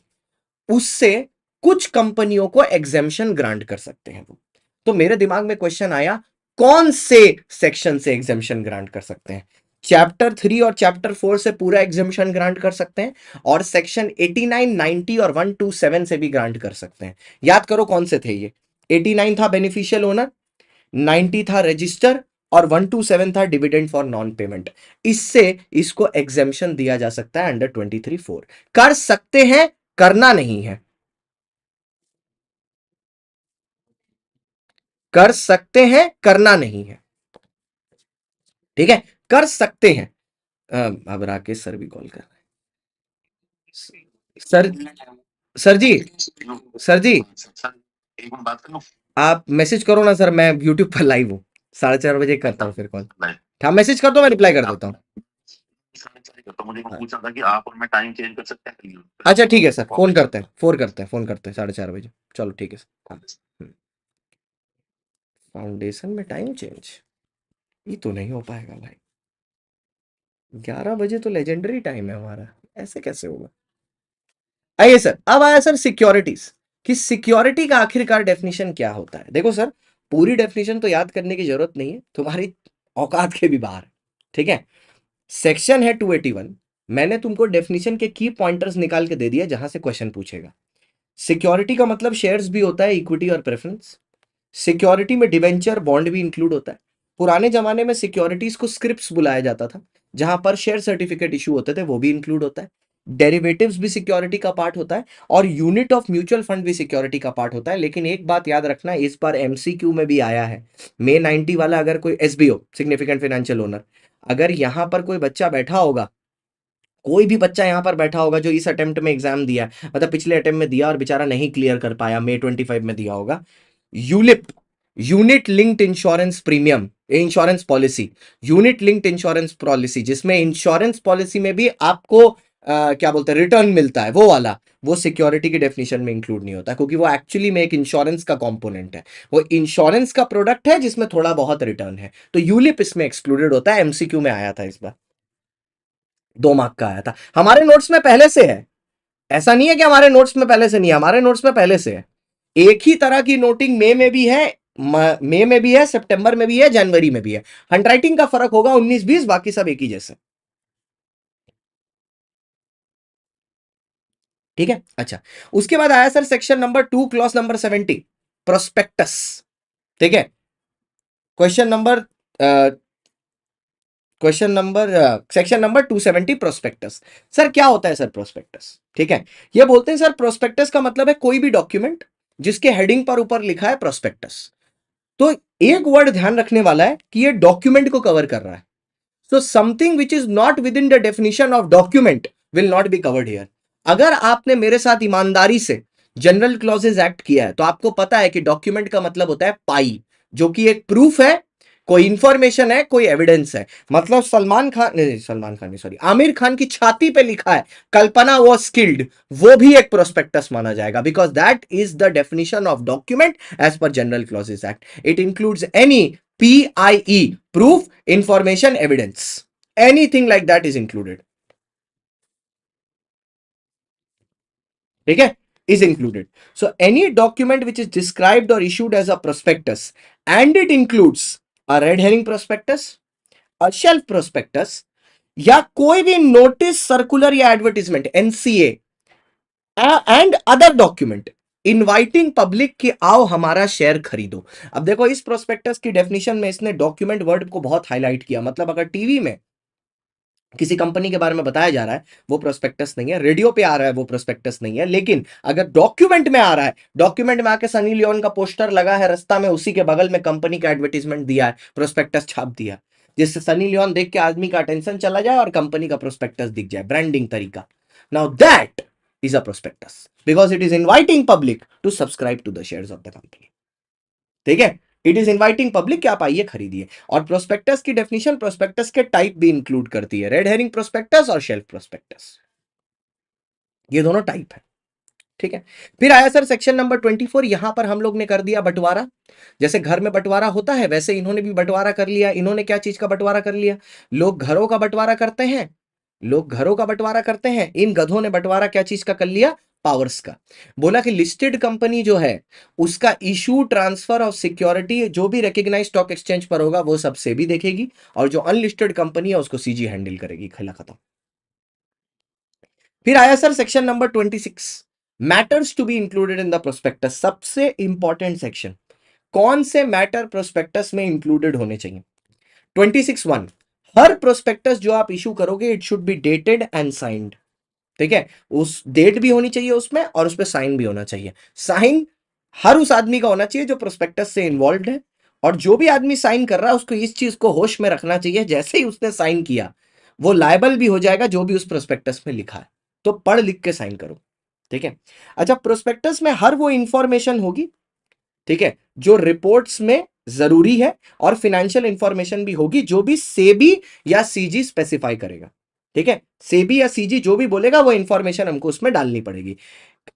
उससे कुछ कंपनियों को एग्जेम्पशन ग्रांट कर सकते हैं वो। तो मेरे दिमाग में क्वेश्चन आया, कौन से सेक्शन से एग्जेम्पशन ग्रांट कर सकते हैं। चैप्टर 3 और चैप्टर 4 से पूरा एग्जेम्पशन ग्रांट कर सकते हैं, और सेक्शन 89, 90 और 127 से भी ग्रांट कर सकते हैं। याद करो कौन से थे ये, 89 था बेनिफिशियल ओनर, 90 था रजिस्टर, और 127 था डिविडेंड फॉर नॉन पेमेंट। इससे इसको एग्जेम्पशन दिया जा सकता है अंडर 23(4). कर सकते हैं, करना नहीं है, कर सकते हैं, करना नहीं है, ठीक है, कर सकते हैं। अब राकेश सर भी कॉल कर रहे हैं। सर, सर जी, सर जी, आप मैसेज करो ना सर, मैं यूट्यूब पर लाइव हूँ, 4:30 बजे करता हूँ फिर कॉल। हाँ मैसेज कर दो, मैं रिप्लाई कर देता हूँ। तो मुझे पूछा था कि आप और मैं टाइम चेंज कर सकते हैं। अच्छा ठीक है सर, फोन करते हैं, फोन करते हैं 4:30 बजे। चलो ठीक है सर। फाउंडेशन में टाइम चेंज ये तो नहीं हो पाएगा भाई, 11 बजे तो लेजेंडरी टाइम है हमारा, ऐसे कैसे होगा। आइए सर, अब आया सर सिक्योरिटीज, कि सिक्योरिटी का आखिरकार डेफिनेशन क्या होता है। देखो सर, पूरी डेफिनेशन तो याद करने की जरूरत नहीं है, तुम्हारी औकात के भी बाहर है, ठीक है। सेक्शन है 281, मैंने तुमको डेफिनेशन के की पॉइंटर्स निकाल के दे दिया जहां से क्वेश्चन पूछेगा। सिक्योरिटी का मतलब शेयर्स भी होता है, इक्विटी और प्रेफरेंस। सिक्योरिटी में डिबेंचर बॉन्ड भी इंक्लूड होता है। पुराने जमाने में सिक्योरिटीज को स्क्रिप्ट्स बुलाया जाता था, जहां पर शेयर सर्टिफिकेट इशू होते थे, वो भी इंक्लूड होता है। डेरिवेटिव्स भी सिक्योरिटी का पार्ट होता है, और यूनिट ऑफ म्यूचुअल फंड भी सिक्योरिटी का पार्ट होता है। लेकिन एक बात याद रखना, इस बार एमसीक्यू में भी आया है, मे 90 वाला, अगर कोई एसबीओ सिग्निफिकेंट फाइनेंशियल ओनर, अगर यहां पर कोई बच्चा बैठा होगा, कोई भी बच्चा यहां पर बैठा होगा जो इस अटेम्प्ट में एग्जाम दिया, मतलब पिछले अटेम्प्ट में दिया और बेचारा नहीं क्लियर कर पाया, मे 25 में दिया होगा, ULIP, unit linked insurance premium, insurance policy, unit linked insurance policy, जिसमें इंश्योरेंस पॉलिसी में भी आपको क्या बोलते हैं, रिटर्न मिलता है, वो वाला, वो सिक्योरिटी की डेफिनेशन में इंक्लूड नहीं होता, क्योंकि वो एक्चुअली में एक इंश्योरेंस का कंपोनेंट है, वो इंश्योरेंस का प्रोडक्ट है जिसमें थोड़ा बहुत रिटर्न है। तो यूलिप इसमें एक्सक्लूडेड होता है, एमसीक्यू में आया था इस बार, 2 मार्क का आया था, हमारे नोट्स में पहले से है। ऐसा नहीं है कि हमारे नोट्स में पहले से नहीं है, हमारे नोट्स में पहले से है। एक ही तरह की नोटिंग मई में भी है, मई में भी है, सितंबर में भी है, जनवरी में भी है। हैंडराइटिंग का फर्क होगा 19-20, बाकी सब एक ही जैसे, ठीक है। अच्छा, उसके बाद आया sir section number 2 clause number 70, prospectus, ठीक है। Question number question number section number 270, prospectus. Sir क्या होता है सर प्रोस्पेक्टस, ठीक है। ये बोलते हैं सर, प्रोस्पेक्टस का मतलब है कोई भी डॉक्यूमेंट जिसके हेडिंग पर ऊपर लिखा है प्रोस्पेक्टस। तो एक वर्ड ध्यान रखने वाला है कि ये डॉक्यूमेंट को कवर कर रहा है। So something which is not with in the definition of document will not be covered here. अगर आपने मेरे साथ ईमानदारी से जनरल क्लॉजेज एक्ट किया है, तो आपको पता है कि डॉक्यूमेंट का मतलब होता है पाई, जो कि एक प्रूफ है, कोई इंफॉर्मेशन है, कोई एविडेंस है। मतलब सलमान खान नहीं, सॉरी, आमिर खान की छाती पे लिखा है कल्पना वो स्किल्ड, वो भी एक प्रोस्पेक्टस माना जाएगा, because that is the definition of document as per general clauses act. It includes any PIE, proof, information, evidence, anything like that is included, ठीक है, is included. So any document which is described or issued as a prospectus, and it includes a red herring prospectus, a shelf prospectus, या कोई भी नोटिस, सर्कुलर या advertisement, NCA, and other document inviting public कि आओ हमारा शेयर खरीदो। अब देखो, इस प्रोस्पेक्टस की डेफिनेशन में इसने डॉक्यूमेंट वर्ड को बहुत हाईलाइट किया, मतलब अगर टीवी में किसी कंपनी के बारे में बताया जा रहा है, वो प्रोस्पेक्टस नहीं है, रेडियो पे आ रहा है, वो प्रोस्पेक्टस नहीं है, लेकिन अगर डॉक्यूमेंट में आ रहा है, डॉक्यूमेंट में आके सनी लियोन का पोस्टर लगा है रास्ता में, उसी के बगल में कंपनी का एडवर्टीजमेंट दिया है, प्रोस्पेक्टस छाप दिया, जिससे सनी लियोन देख के आदमी का अटेंशन चला जाए और कंपनी का प्रोस्पेक्टस दिख जाए, ब्रांडिंग तरीका। Now that is a prospectus, because it is inviting public to subscribe to the shares of the company, ठीक है। इट इज इनवाइटिंग पब्लिक कि आप आइए खरीदिए। और प्रोस्पेक्टस की डेफिनेशन प्रोस्पेक्टस के टाइप भी इंक्लूड करती है, रेड हेरिंग प्रोस्पेक्टस और शेल्फ प्रोस्पेक्टस, ये दोनों टाइप है, ठीक है। फिर आया सर सेक्शन नंबर 24, यहां पर हम लोग ने कर दिया बंटवारा। जैसे घर में बंटवारा होता है, वैसे इन्होंने भी बंटवारा कर लिया। इन्होंने क्या चीज का बंटवारा कर लिया, लोग घरों का बंटवारा करते हैं, लोग घरों का बंटवारा करते हैं, इन गधों ने बंटवारा क्या चीज का कर लिया, पावर्स का। बोला कि लिस्टेड कंपनी जो है, उसका इशू, ट्रांसफर ऑफ सिक्योरिटी जो भी रिकॉग्नाइज्ड स्टॉक एक्सचेंज पर होगा, वो सब सेबी देखेगी, और जो अनलिस्टेड कंपनी है उसको सीजी हैंडल करेगी, खिला खत्म। फिर आया sir section number 26, matters to be included in the prospectus. सबसे इंपॉर्टेंट सेक्शन, कौन से मैटर प्रोस्पेक्टस में इंक्लूडेड होने चाहिए। 26(1), हर प्रोस्पेक्टस जो आप इशू करोगे, it should be dated and signed, ठीक है। उस डेट भी होनी चाहिए उसमें, और उस पर साइन भी होना चाहिए। साइन हर उस आदमी का होना चाहिए जो प्रोस्पेक्टस से इन्वॉल्व है, और जो भी आदमी साइन कर रहा है उसको इस चीज को होश में रखना चाहिए, जैसे ही उसने साइन किया वो लायबल भी हो जाएगा जो भी उस प्रोस्पेक्टस में लिखा है। तो पढ़ लिख के साइन करो, ठीक है। अच्छा, प्रोस्पेक्टस में हर वो इंफॉर्मेशन होगी, ठीक है, जो रिपोर्ट्स में जरूरी है, और फिनेंशियल इंफॉर्मेशन भी होगी जो भी सेबी या सीजी स्पेसिफाई करेगा, ठीक है। सेबी या सीजी जो भी बोलेगा वो इंफॉर्मेशन हमको उसमें डालनी पड़ेगी।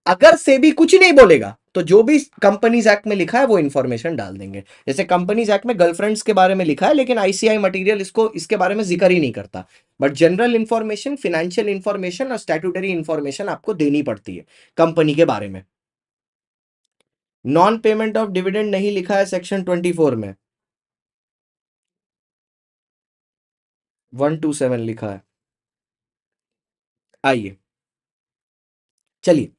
अगर सेबी कुछ नहीं बोलेगा तो जो भी कंपनीज एक्ट में लिखा है वो इंफॉर्मेशन डाल देंगे। जैसे कंपनीज एक्ट में गर्लफ्रेंड्स के बारे में लिखा है, लेकिन आईसीआई मटेरियल इसको इसके बारे में जिक्र ही नहीं करता। But general information, financial information और स्टैट्यूटरी इंफॉर्मेशन आपको देनी पड़ती है कंपनी के बारे में। नॉन पेमेंट ऑफ डिविडेंड नहीं लिखा है सेक्शन 24 में, 127 लिखा है। आइए चलिए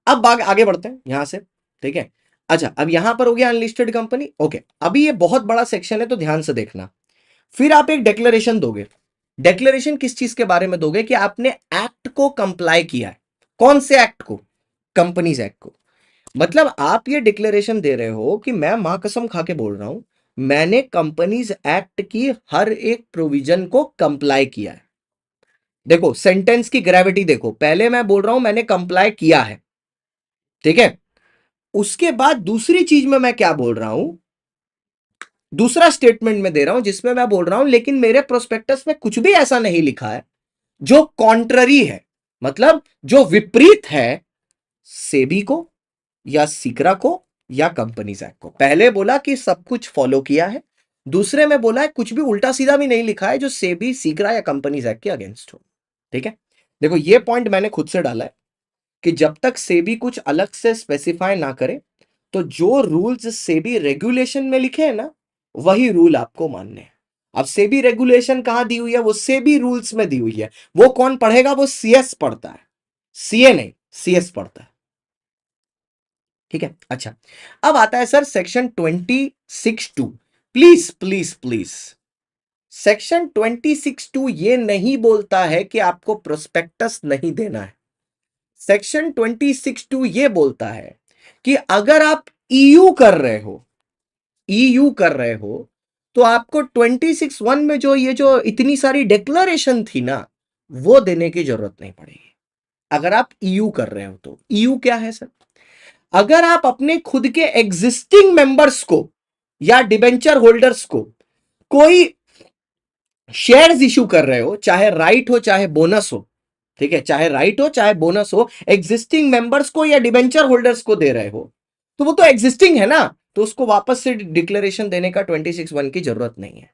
अब आगे बढ़ते हैं यहां से, ठीक है। अच्छा, अब यहां पर हो गया अनलिस्टेड कंपनी, ओके। अभी ये बहुत बड़ा सेक्शन है तो ध्यान से देखना। फिर आप एक डिक्लेरेशन दोगे। डिक्लेरेशन किस चीज के बारे में दोगे? कि आपने एक्ट को कंप्लाई किया है। कौन से एक्ट को? कंपनीज एक्ट को। मतलब आप ये डिक्लेरेशन दे रहे हो कि मैं मां कसम खा के बोल रहा हूं, मैंने कंपनीज एक्ट की हर एक प्रोविजन को कंप्लाई किया है। देखो सेंटेंस की ग्रेविटी देखो, पहले मैं बोल रहा हूं मैंने कंप्लाई किया है, ठीक है। उसके बाद दूसरी चीज में मैं क्या बोल रहा हूं, दूसरा स्टेटमेंट में दे रहा हूं जिसमें मैं बोल रहा हूं लेकिन मेरे प्रोस्पेक्टस में कुछ भी ऐसा नहीं लिखा है जो कॉन्ट्ररी है, मतलब जो विपरीत है सेबी को या सीकरा को या कंपनीज एक्ट को। पहले बोला कि सब कुछ फॉलो किया है, दूसरे में बोला है कुछ भी उल्टा सीधा भी नहीं लिखा है जो सेबी, सीकरा या कंपनीज एक्ट के अगेंस्ट हो, ठीक है। देखो ये पॉइंट मैंने खुद से डाला है कि जब तक सेबी कुछ अलग से स्पेसिफाई ना करे तो जो रूल्स सेबी रेगुलेशन में लिखे हैं ना वही रूल आपको मानने हैं। अब सेबी रेगुलेशन कहां दी हुई है? वो सेबी रूल्स में दी हुई है। वो कौन पढ़ेगा? वो सीएस पढ़ता है, सीए नहीं, सीएस पढ़ता है, ठीक है। अच्छा, अब आता है sir section 26(2). Please please please, section 26(2) ये नहीं बोलता है कि आपको प्रोस्पेक्टस नहीं देना है। सेक्शन 26(2) ये बोलता है कि अगर आप ईयू कर रहे हो, ईयू कर रहे हो, तो आपको 26(1) में जो ये जो इतनी सारी डिक्लेरेशन थी ना वो देने की जरूरत नहीं पड़ेगी। अगर आप ईयू कर रहे हो तो ईयू क्या है सर? अगर आप अपने खुद के एग्जिस्टिंग मेंबर्स को या डिबेंचर होल्डर्स को कोई शेयर्स इशू कर रहे हो, चाहे राइट हो चाहे बोनस हो, ठीक है, चाहे राइट हो चाहे बोनस हो, एग्जिस्टिंग मेंबर्स को या डिबेंचर होल्डर्स को दे रहे हो, तो वो तो एग्जिस्टिंग है ना, तो उसको वापस से डिक्लेरेशन देने का 26(1) की जरूरत नहीं है।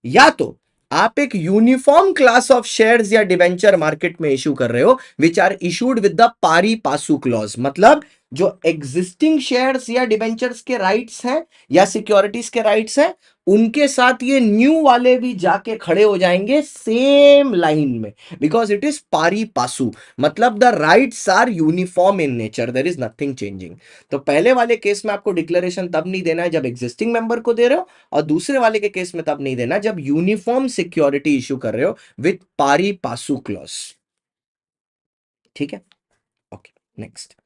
या तो आप एक यूनिफॉर्म क्लास ऑफ शेयर्स या डिवेंचर मार्केट में इशू कर रहे हो which are issued with the pari passu clause, मतलब जो एग्जिस्टिंग शेयर्स या डिवेंचर्स के राइट्स हैं या सिक्योरिटीज के राइट्स हैं उनके साथ ये न्यू वाले भी जाके खड़े हो जाएंगे सेम लाइन में, because it is pari passu, मतलब the rights are uniform in nature, there is nothing changing. तो पहले वाले केस में आपको डिक्लेरेशन तब नहीं देना है जब एग्जिस्टिंग मेंबर को दे रहे हो, और दूसरे वाले के केस में तब नहीं देना जब यूनिफॉर्म सिक्योरिटी इशू कर रहे हो विथ पारी पासू क्लॉज, ठीक है। Okay, next.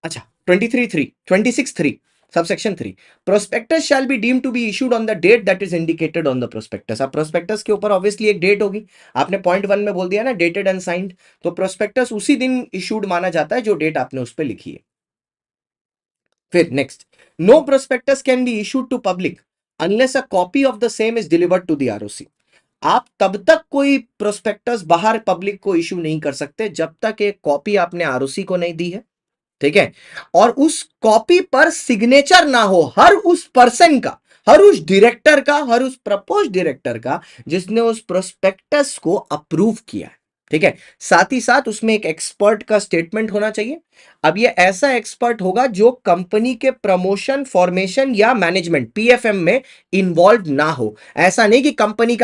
अच्छा, 23(3), 26(3), subsection 3, prospectus shall be deemed to be issued on the date that is indicated on the prospectus. अब प्रोस्पेक्टस के ऊपर ऑब्वियसली एक डेट होगी, आपने पॉइंट 1 में बोल दिया ना डेटेड एंड साइंड, तो प्रोस्पेक्टस उसी दिन इशूड माना जाता है जो डेट आपने उस पर लिखी है। फिर next, no prospectus can be issued to public unless a copy of the same is delivered to the ROC. आप तब तक कोई प्रोस्पेक्टस बाहर पब्लिक को इशू नहीं कर सकते जब तक एक कॉपी आपने आरओसी को नहीं दी है, ठीक है, और उस कॉपी पर सिग्नेचर ना हो हर उस पर्सन का, हर उस डायरेक्टर का, हर उस प्रपोज डायरेक्टर का जिसने उस प्रोस्पेक्टस को अप्रूव किया है, ठीक है। साथ ही साथ उसमें एक एक्सपर्ट का स्टेटमेंट होना चाहिए। अब ये ऐसा एक्सपर्ट होगा जो कंपनी के प्रमोशन, फॉर्मेशन या मैनेजमेंट पीएफएम में इन्वॉल्व ना हो। ऐसा नहीं कि कंपनी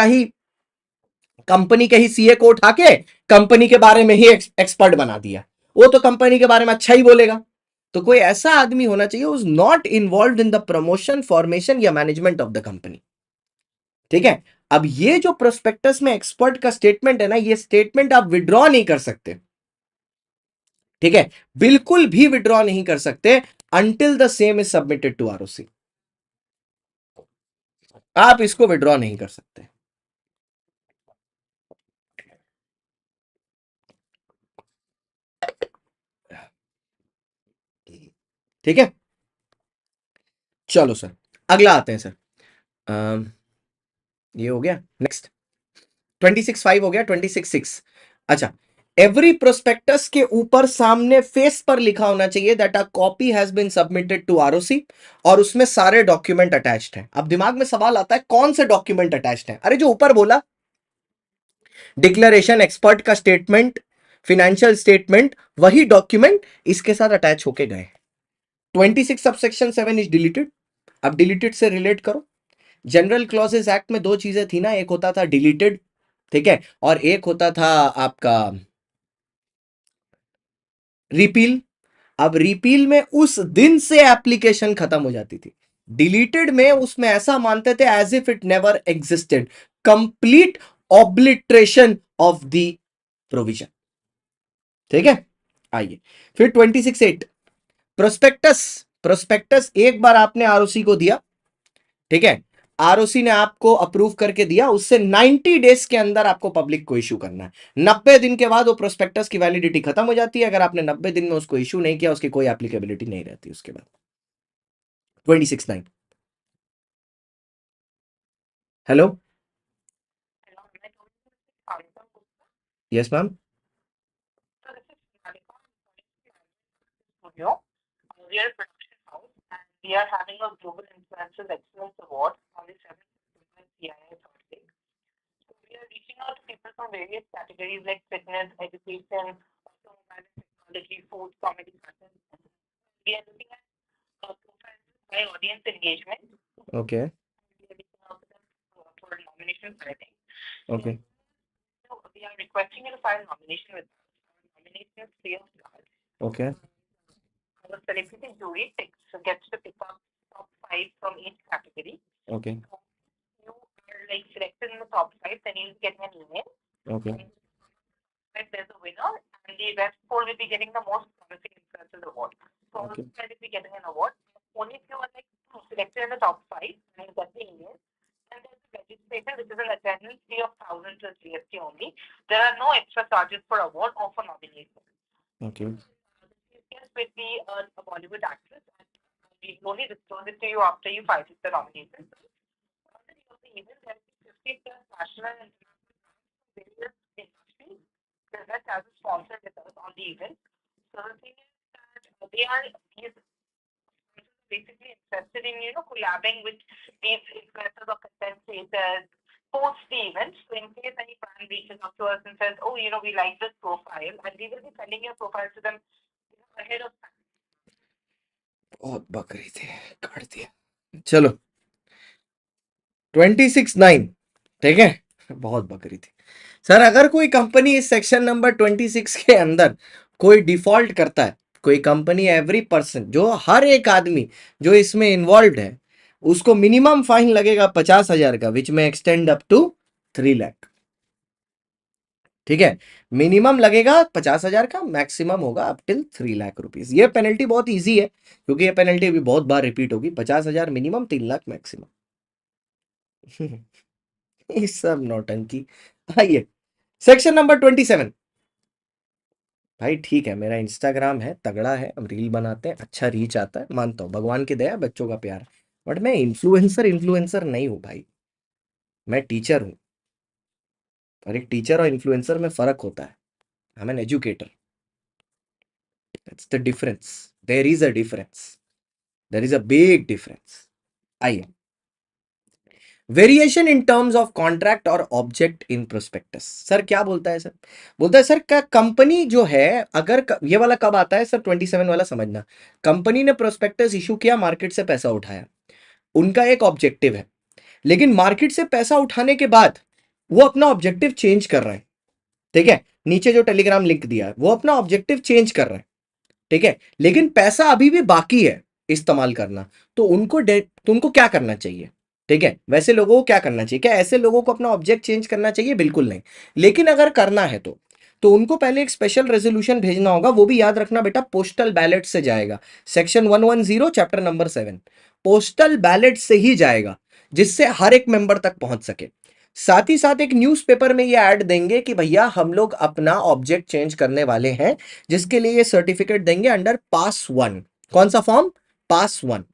के ही सीए को उठा के कंपनी के बारे में ही एक्सपर्ट बना दिया, वो तो कंपनी के बारे में अच्छा ही बोलेगा। तो कोई ऐसा आदमी होना चाहिए who is not involve in the promotion, formation या मैनेजमेंट ऑफ द कंपनी, ठीक है। अब ये जो प्रोस्पेक्टस में एक्सपर्ट का स्टेटमेंट है ना, ये स्टेटमेंट आप विड्रॉ नहीं कर सकते, ठीक है, बिल्कुल भी विड्रॉ नहीं कर सकते until the same is submitted to ROC. आप इसको विड्रॉ नहीं कर सकते, ठीक है। चलो सर, अगला आते हैं सर। ये हो गया, नेक्स्ट 26(5) हो गया, 26(6). अच्छा, एवरी प्रोस्पेक्टस के ऊपर सामने फेस पर लिखा होना चाहिए that a copy has been submitted to ROC, और उसमें सारे डॉक्यूमेंट अटैच्ड हैं। अब दिमाग में सवाल आता है कौन से डॉक्यूमेंट अटैच्ड हैं? अरे जो ऊपर बोला, डिक्लेरेशन, एक्सपर्ट का स्टेटमेंट, फिनेंशियल स्टेटमेंट, वही डॉक्यूमेंट इसके साथ अटैच होके गए। 26 सबसेक्शन 7 इज डिलीटेड। अब डिलीटेड से रिलेट करो। जनरल क्लॉजेस एक्ट में दो चीजें थी ना, एक होता था डिलीटेड, ठीक है, और एक होता था आपका रिपील। अब रिपील में उस दिन से एप्लीकेशन खत्म हो जाती थी। डिलीटेड में उसमें ऐसा मानते थे as if it never existed, complete obliteration of the provision. ठीक है, आइए फिर 26(8) प्रोस्पेक्टस। प्रोस्पेक्टस एक बार आपने आरओसी को दिया, ठीक है, आरओसी ने आपको अप्रूव करके दिया, उससे 90 डेज के अंदर आपको पब्लिक को इशू करना है। 90 दिन के बाद वो प्रोस्पेक्टस की वैलिडिटी खत्म हो जाती है। अगर आपने 90 दिन में उसको इशू नहीं किया, उसकी कोई एप्लीकेबिलिटी नहीं रहती उसके बाद। 26(9) hello, yes ma'am. Studio. We are a production house and we are having a Global Influencers Excellence Award on the 7th CII Thursday. So we are reaching out to people from various categories like fitness, education, automobile and technology, food, comedy, fashion. We are looking at profiles by audience engagement. Okay, We are reaching out to them for nomination writing. okay, So we are requesting you to file nomination with us. Our nomination is free of charge. okay, Our celebrity jury gets to pick up top 5 from each category. okay, You are like selected in the top 5, then you'll be getting an email. okay, That there's a winner, and the rest 4 will be getting the most promising influencers award. So all Okay. 5 will be getting an award. Only if you are like selected in the top 5, and you get the email. And there's a registration, which is an attendance fee of 1,000 plus GST only. There are no extra charges for award or for nomination. okay, Yes, with the a Bollywood actress, and we only disclose it to you after you file the nomination. On the day of the event, there will be 50 plus national and international various industries present as a sponsor with us on the event. So the thing is that they are these sponsors are basically interested in collabing with these influencers or content creators post the event. So in case any brand reaches out to us and says, "Oh, we like this profile," and we will be sending your profile to them ahead of time. बहुत बकरी थी, काट दिया। चलो 26(9), ठीक है, बहुत बकरी थी सर। अगर कोई कंपनी इस सेक्शन नंबर 26 के अंदर कोई डिफॉल्ट करता है, कोई कंपनी, एवरी पर्सन, जो हर एक आदमी जो इसमें इन्वॉल्व है, उसको मिनिमम फाइन लगेगा 50,000 का, विच में एक्सटेंड अप टू 3 लाख। ठीक है, मिनिमम लगेगा 50,000 का, मैक्सिमम होगा अप टिल 3 लाख रुपीज। ये पेनल्टी बहुत इजी है, क्योंकि ये पेनल्टी अभी बहुत बार रिपीट होगी। 50,000 मिनिमम, 3 लाख मैक्सिमम। ये सब नौटंकी। आइए सेक्शन नंबर 27। भाई ठीक है, मेरा इंस्टाग्राम है, तगड़ा है, हम रील बनाते हैं, अच्छा रीच आता है, मानता हूँ, भगवान की दया, बच्चों का प्यार, बट मैं इन्फ्लुएंसर नहीं हूँ भाई, मैं टीचर हूँ। और एक टीचर और इन्फ्लुएंसर में फर्क होता है। I am an educator, that's the difference. There is a difference, there is a big difference. आइए, variation in terms of contract or object in prospectus. Sir क्या बोलता है सर? बोलता है सर का कंपनी जो है, अगर ये वाला कब आता है सर? 27 वाला समझना। कंपनी ने प्रोस्पेक्टस इशू किया, मार्केट से पैसा उठाया, उनका एक ऑब्जेक्टिव है, लेकिन मार्केट से पैसा उठाने के बाद वो अपना ऑब्जेक्टिव चेंज कर रहे हैं। ठीक है, नीचे जो टेलीग्राम लिंक दिया है, वो अपना ऑब्जेक्टिव चेंज कर रहे हैं, ठीक है, लेकिन पैसा अभी भी बाकी है इस्तेमाल करना। तो उनको क्या करना चाहिए? ठीक है, वैसे लोगों को क्या करना चाहिए? क्या ऐसे लोगों को अपना ऑब्जेक्ट चेंज करना चाहिए? बिल्कुल नहीं। लेकिन अगर करना है तो उनको पहले एक स्पेशल रेजोल्यूशन भेजना होगा। वो भी याद रखना बेटा, पोस्टल बैलेट से जाएगा। Section 110 chapter number 7 postal ballot से ही जाएगा, जिससे हर एक मेंबर तक पहुंच सके। साथ ही साथ एक न्यूज़पेपर में ये ऐड देंगे कि भैया हम लोग अपना ऑब्जेक्ट चेंज करने वाले हैं, जिसके लिए ये सर्टिफिकेट देंगे अंडर पास 1। कौन सा फॉर्म? पास 1।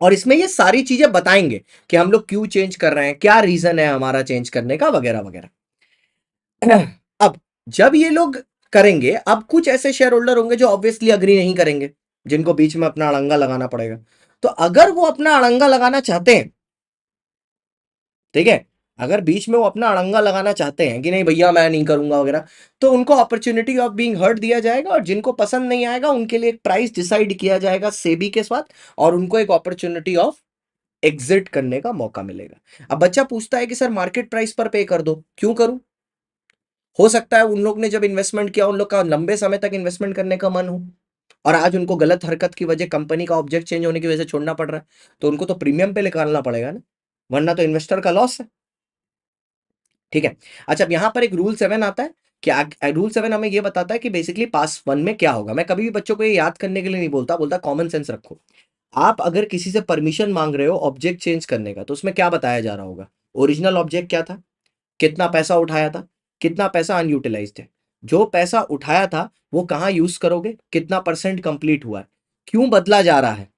और इसमें ये सारी चीजें बताएंगे कि हम लोग क्यों चेंज कर रहे हैं, क्या रीजन है हमारा चेंज करने का, वगैरह वगैरह। अब जब ये लोग करेंगे, अब कुछ ऐसे शेयर होल्डर होंगे जो ऑब्वियसली अग्री नहीं करेंगे, जिनको बीच में अपना अड़ंगा लगाना पड़ेगा। तो अगर वो अपना अड़ंगा लगाना चाहते हैं, ठीक है, अगर बीच में वो अपना अड़ंगा लगाना चाहते हैं कि नहीं भैया मैं नहीं करूंगा वगैरह, तो उनको अपॉर्चुनिटी ऑफ बीइंग हर्ट दिया जाएगा, और जिनको पसंद नहीं आएगा उनके लिए एक प्राइस डिसाइड किया जाएगा सेबी के साथ, और उनको एक अपॉर्चुनिटी ऑफ एग्जिट करने का मौका मिलेगा। अब बच्चा पूछता है कि सर मार्केट प्राइस पर पे कर दो, क्यों करूं? हो सकता है उन लोग ने जब इन्वेस्टमेंट किया, उन लोग का लंबे समय तक इन्वेस्टमेंट करने का मन हो, और आज उनको गलत हरकत की वजह, कंपनी का ऑब्जेक्ट चेंज होने की वजह से छोड़ना पड़ रहा है, तो उनको तो प्रीमियम पे निकालना पड़ेगा ना, वरना तो इन्वेस्टर का लॉस है। ठीक है। अच्छा, अब यहां पर एक रूल 7 आता है कि रूल 7 हमें ये बताता है कि बेसिकली पास 1 में क्या होगा। मैं कभी भी बच्चों को ये याद करने के लिए नहीं बोलता, बोलता कॉमन सेंस रखो। आप अगर किसी से परमिशन मांग रहे हो ऑब्जेक्ट चेंज करने का, तो उसमें क्या बताया जा रहा होगा? ओरिजिनल ऑब्जेक्ट क्या था, कितना पैसा उठाया था, कितना पैसा अनयूटिलाइज्ड है, जो पैसा उठाया था वो कहां यूज करोगे, कितना परसेंट कंप्लीट हुआ है, क्यों बदला जा रहा है।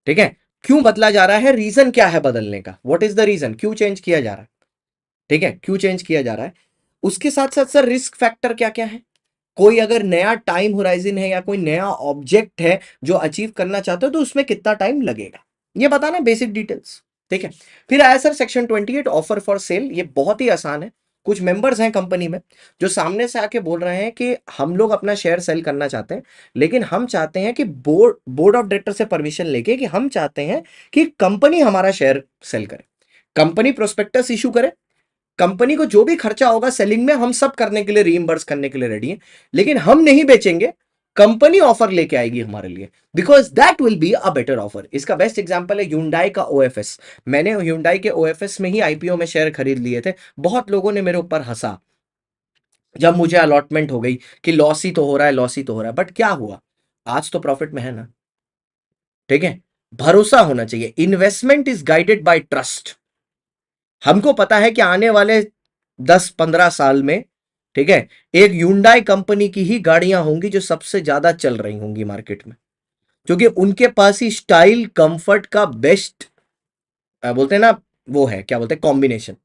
ठीक है, क्यों बदला जा रहा है, रीजन क्या है बदलने का, व्हाट इज द रीजन, क्यों चेंज किया जा रहा है। ठीक है, क्यों चेंज किया जा रहा है। उसके साथ साथ सर रिस्क फैक्टर क्या क्या है, कोई अगर नया टाइम होराइजन है या कोई नया ऑब्जेक्ट है जो अचीव करना चाहते हो, तो उसमें कितना टाइम लगेगा, ये बताना बेसिक डिटेल्स। ठीक है। फिर आया sir section 28 offer for sale. ये बहुत ही आसान है। कुछ मेंबर्स हैं कंपनी में जो सामने से आके बोल रहे हैं कि हम लोग अपना शेयर सेल करना चाहते हैं, लेकिन हम चाहते हैं कि बोर्ड ऑफ डायरेक्टर से परमिशन लेके कि हम चाहते हैं कि कंपनी हमारा शेयर सेल करे, कंपनी प्रोस्पेक्टस इशू करे, कंपनी को जो भी खर्चा होगा सेलिंग में हम सब करने के लिए रीइंबर्स करने के लिए रेडी हैं, लेकिन हम नहीं बेचेंगे, कंपनी ऑफर लेके आएगी हमारे लिए, because that will be a better offer. इसका बेस्ट एग्जांपल है Hyundai का ओएफएस। मैंने Hyundai के ओएफएस में ही आईपीओ में शेयर खरीद लिए थे। बहुत लोगों ने मेरे ऊपर हंसा जब मुझे अलॉटमेंट हो गई कि लॉस ही तो हो रहा है, लॉस ही तो हो रहा है, बट क्या हुआ, आज तो प्रॉफिट में है ना। ठीक है, भरोसा होना चाहिए। Investment is guided by trust. हमको पता है कि आने वाले 10-15 साल में, ठीक है, एक यूंडाई कंपनी की ही गाड़ियां होंगी जो सबसे ज्यादा चल रही होंगी मार्केट में, क्योंकि उनके पास ही स्टाइल कंफर्ट का बेस्ट बोलते हैं ना, वो है क्या बोलते हैं, कॉम्बिनेशन।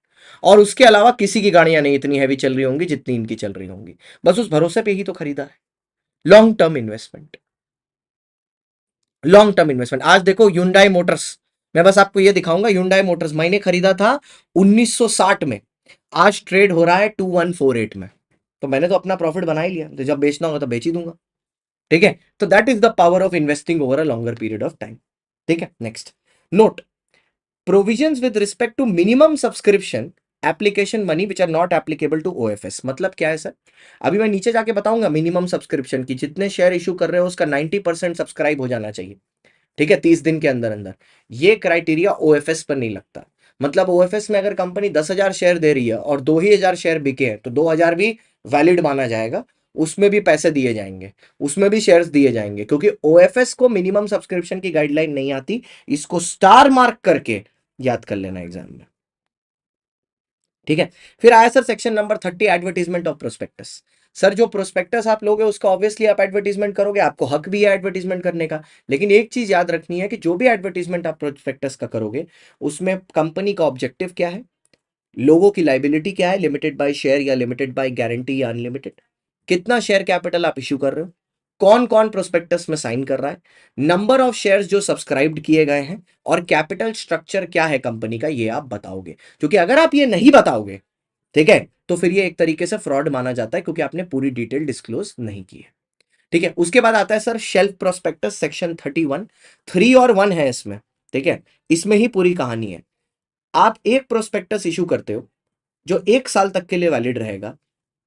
और उसके अलावा किसी की गाड़ियां नहीं इतनी हैवी चल रही होंगी जितनी इनकी चल रही होंगी। बस उस भरोसे पे ही तो खरीदा है। Long term investment, long term investment. आज देखो Hyundai मोटर्स, मैं बस आपको ये दिखाऊंगा। Hyundai मोटर्स मैंने खरीदा था 1960 में, आज ट्रेड हो रहा है 2148 में। तो मैंने तो अपना प्रॉफिट बना ही लिया, तो जब बेचना होगा तो बेच ही दूंगा। ठीक है, तो that is the power of investing over a longer period of time. ठीक है, next note, provisions with respect to minimum subscription application money which are not applicable to OFS. मतलब क्या है सर, अभी मैं नीचे जाके बताऊंगा मिनिमम सब्सक्रिप्शन की, जितने शेयर इशू कर रहे हो उसका 90% सब्सक्राइब हो जाना चाहिए। ठीक है, 30 दिन के अंदर अंदर। ये क्राइटेरिया ओएफएस पर नहीं लगता। मतलब ओएफएस में अगर कंपनी 10,000 शेयर दे रही है और 2 ही हजार शेयर बिके हैं, तो 2,000 भी वैलिड माना जाएगा, उसमें भी पैसे दिए जाएंगे, उसमें भी शेयर्स दिए जाएंगे, क्योंकि ओएफएस को मिनिमम सब्सक्रिप्शन की गाइडलाइन नहीं आती। इसको स्टार मार्क करके याद कर लेना एग्जाम में। ठीक है। फिर आया sir section number 30 advertisement of prospectus. Sir जो प्रोस्पेक्टस आप लोगे उसका ऑब्वियसली आप एडवर्टीजमेंट करोगे, आपको हक भी है एडवर्टीजमेंट करने का, लेकिन एक चीज याद रखनी है कि जो भी एडवर्टीजमेंट आप प्रोस्पेक्टस का करोगे, उसमें कंपनी का ऑब्जेक्टिव क्या है, लोगों की लाइबिलिटी क्या है, लिमिटेड बाय शेयर या लिमिटेड बाय गारंटी या अनलिमिटेड, कितना शेयर कैपिटल आप इश्यू कर रहे हो, कौन कौन प्रोस्पेक्टस में साइन कर रहा है, नंबर ऑफ शेयर्स जो सब्सक्राइब्ड किए गए हैं, और कैपिटल स्ट्रक्चर क्या है कंपनी का, ये आप बताओगे। क्योंकि अगर आप ये नहीं बताओगे, ठीक है, तो फिर ये एक तरीके से फ्रॉड माना जाता है, क्योंकि आपने पूरी डिटेल डिस्क्लोज नहीं की है। ठीक है, उसके बाद आता है सर शेल्फ प्रोस्पेक्टस सेक्शन 31। 3 और 1 है इसमें। ठीक है, इसमें ही पूरी कहानी है। आप एक प्रोस्पेक्टस इशू करते हो जो 1 साल तक के लिए वैलिड रहेगा,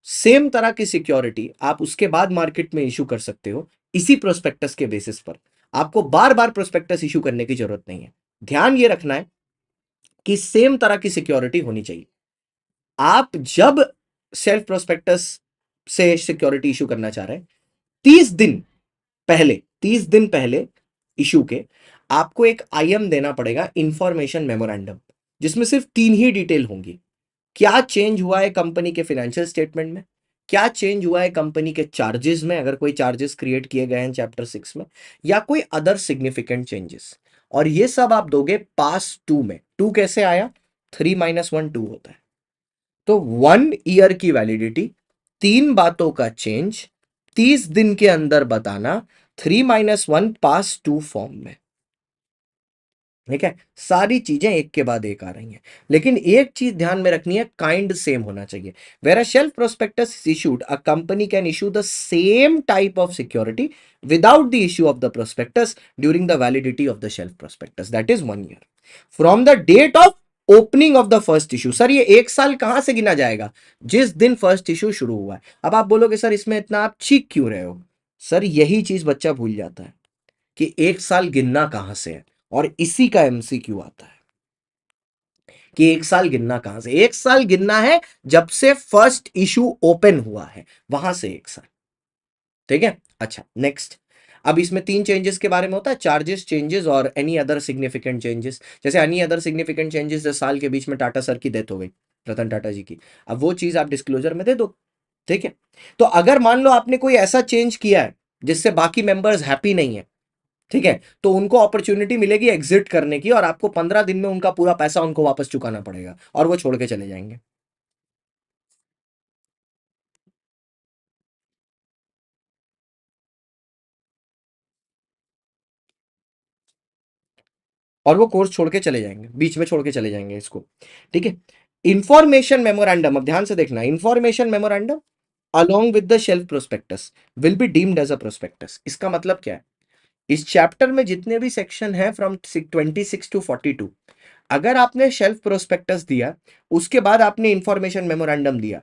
सेम तरह की सिक्योरिटी आप उसके बाद मार्केट में इशू कर सकते हो इसी प्रोस्पेक्टस के बेसिस पर। आपको बार बार प्रोस्पेक्टस इशू करने की जरूरत नहीं है। ध्यान ये रखना है कि सेम तरह की सिक्योरिटी होनी चाहिए। आप जब सेल्फ प्रोस्पेक्टस से सिक्योरिटी इशू करना चाह रहे हैं, 30 दिन पहले इशू के आपको एक आईएम देना पड़ेगा, इंफॉर्मेशन मेमोरेंडम, जिसमें सिर्फ 3 ही डिटेल होंगी। क्या चेंज हुआ है कंपनी के फाइनेंशियल स्टेटमेंट में, क्या चेंज हुआ है कंपनी के चार्जेस में, अगर कोई चार्जेस क्रिएट किए गए हैं चैप्टर 6 में, या कोई अदर सिग्निफिकेंट चेंजेस, और ये सब आप दोगे पास 2 में। 2 कैसे आया? 3 - 1 2 होता है। तो 1 ईयर की वैलिडिटी, 3 बातों का चेंज, 30 दिन के अंदर बताना, 3 - 1 पास 2 फॉर्म में। ठीक है, सारी चीजें एक के बाद एक आ रही हैं, लेकिन एक चीज ध्यान में रखनी है, काइंड सेम होना चाहिए। Where a shelf prospectus is issued, a company can issue the same type of security without the issue of the prospectus during the validity of the shelf prospectus, that is 1 year from the date of opening of the first issue. Sir ये 1 साल कहां से गिना जाएगा? जिस दिन फर्स्ट इशू शुरू हुआ है। अब आप बोलोगे सर इसमें इतना आप चीख क्यों रहे हो? सर यही चीज बच्चा भूल जाता है कि 1 साल गिनना कहां से है, और इसी का एमसीक्यू आता है कि 1 साल गिनना कहां से। 1 साल गिनना है जब से फर्स्ट इशू ओपन हुआ है, वहां से 1 साल। ठीक है, अच्छा नेक्स्ट। अब इसमें 3 चेंजेस के बारे में होता है, चार्जेस, चेंजेस और एनी अदर सिग्निफिकेंट चेंजेस। जैसे एनी अदर सिग्निफिकेंट चेंजेस, 10 साल के बीच में टाटा सर की डेथ हो गई, रतन टाटा जी की, अब वो चीज आप डिस्क्लोजर में दे दो। ठीक है, तो अगर मान लो आपने कोई ऐसा चेंज किया है जिससे बाकी मेंबर्स हैप्पी नहीं है, ठीक है, तो उनको अपॉर्चुनिटी मिलेगी एग्जिट करने की, और आपको 15 दिन में उनका पूरा पैसा उनको वापस चुकाना पड़ेगा, और वो छोड़ के चले जाएंगे। और वो कोर्स छोड़ के चले जाएंगे, बीच में छोड़ के चले जाएंगे इसको। ठीक है, इंफॉर्मेशन मेमोरेंडम, अब ध्यान से देखना, information memorandum along with the shelf prospectus will be deemed as a prospectus। इसका मतलब क्या है? इस चैप्टर में जितने भी सेक्शन हैं फ्रॉम 26 टू 42, अगर आपने शेल्फ प्रोस्पेक्टस दिया, उसके बाद आपने इंफॉर्मेशन मेमोरेंडम दिया,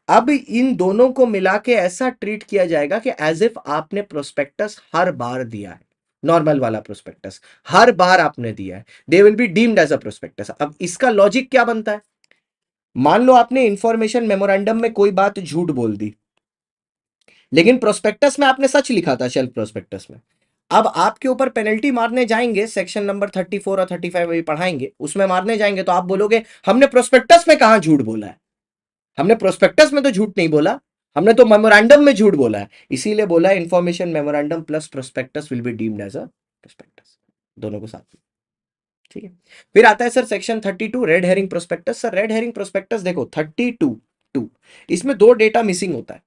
अब इन दोनों को मिला के ऐसा ट्रीट किया जाएगा कि एज इफ आपने प्रोस्पेक्टस हर बार दिया है, नॉर्मल वाला प्रोस्पेक्टस हर बार आपने दिया है, they will be deemed as a prospectus. अब इसका लॉजिक क्या बनता है? मान लो आपने इंफॉर्मेशन मेमोरेंडम में कोई बात झूठ बोल दी, लेकिन प्रोस्पेक्टस में आपने सच लिखा था, शेल्फ प्रोस्पेक्टस में। अब आपके ऊपर पेनल्टी मारने जाएंगे, सेक्शन नंबर 34 और 35 अभी पढ़ाएंगे, उसमें मारने जाएंगे, तो आप बोलोगे हमने प्रोस्पेक्टस में कहां झूठ बोला है, हमने प्रोस्पेक्टस में तो झूठ नहीं बोला, हमने तो मेमोरेंडम में झूठ बोला है। इसीलिए बोला information memorandum plus prospectus will be deemed as a prospectus, दोनों को साथ में। ठीक है, फिर आता है sir section 32 red herring prospectus. Sir red herring prospectus देखो 32 इसमें 2 डेटा मिसिंग होता है।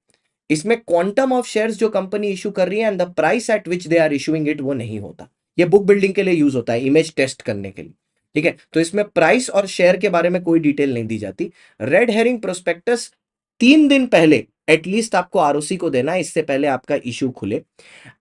इसमें क्वांटम ऑफ शेयर्स जो कंपनी इशू कर रही है and the price at which they are issuing it, वो नहीं होता। ये बुक बिल्डिंग के लिए यूज होता है, इमेज टेस्ट करने के लिए। ठीक है, तो इसमें प्राइस और शेयर के बारे में कोई डिटेल नहीं दी जाती। रेड हेरिंग प्रोस्पेक्टस 3 दिन पहले एटलीस्ट आपको आरओसी को देना है, इससे पहले आपका इशू खुले।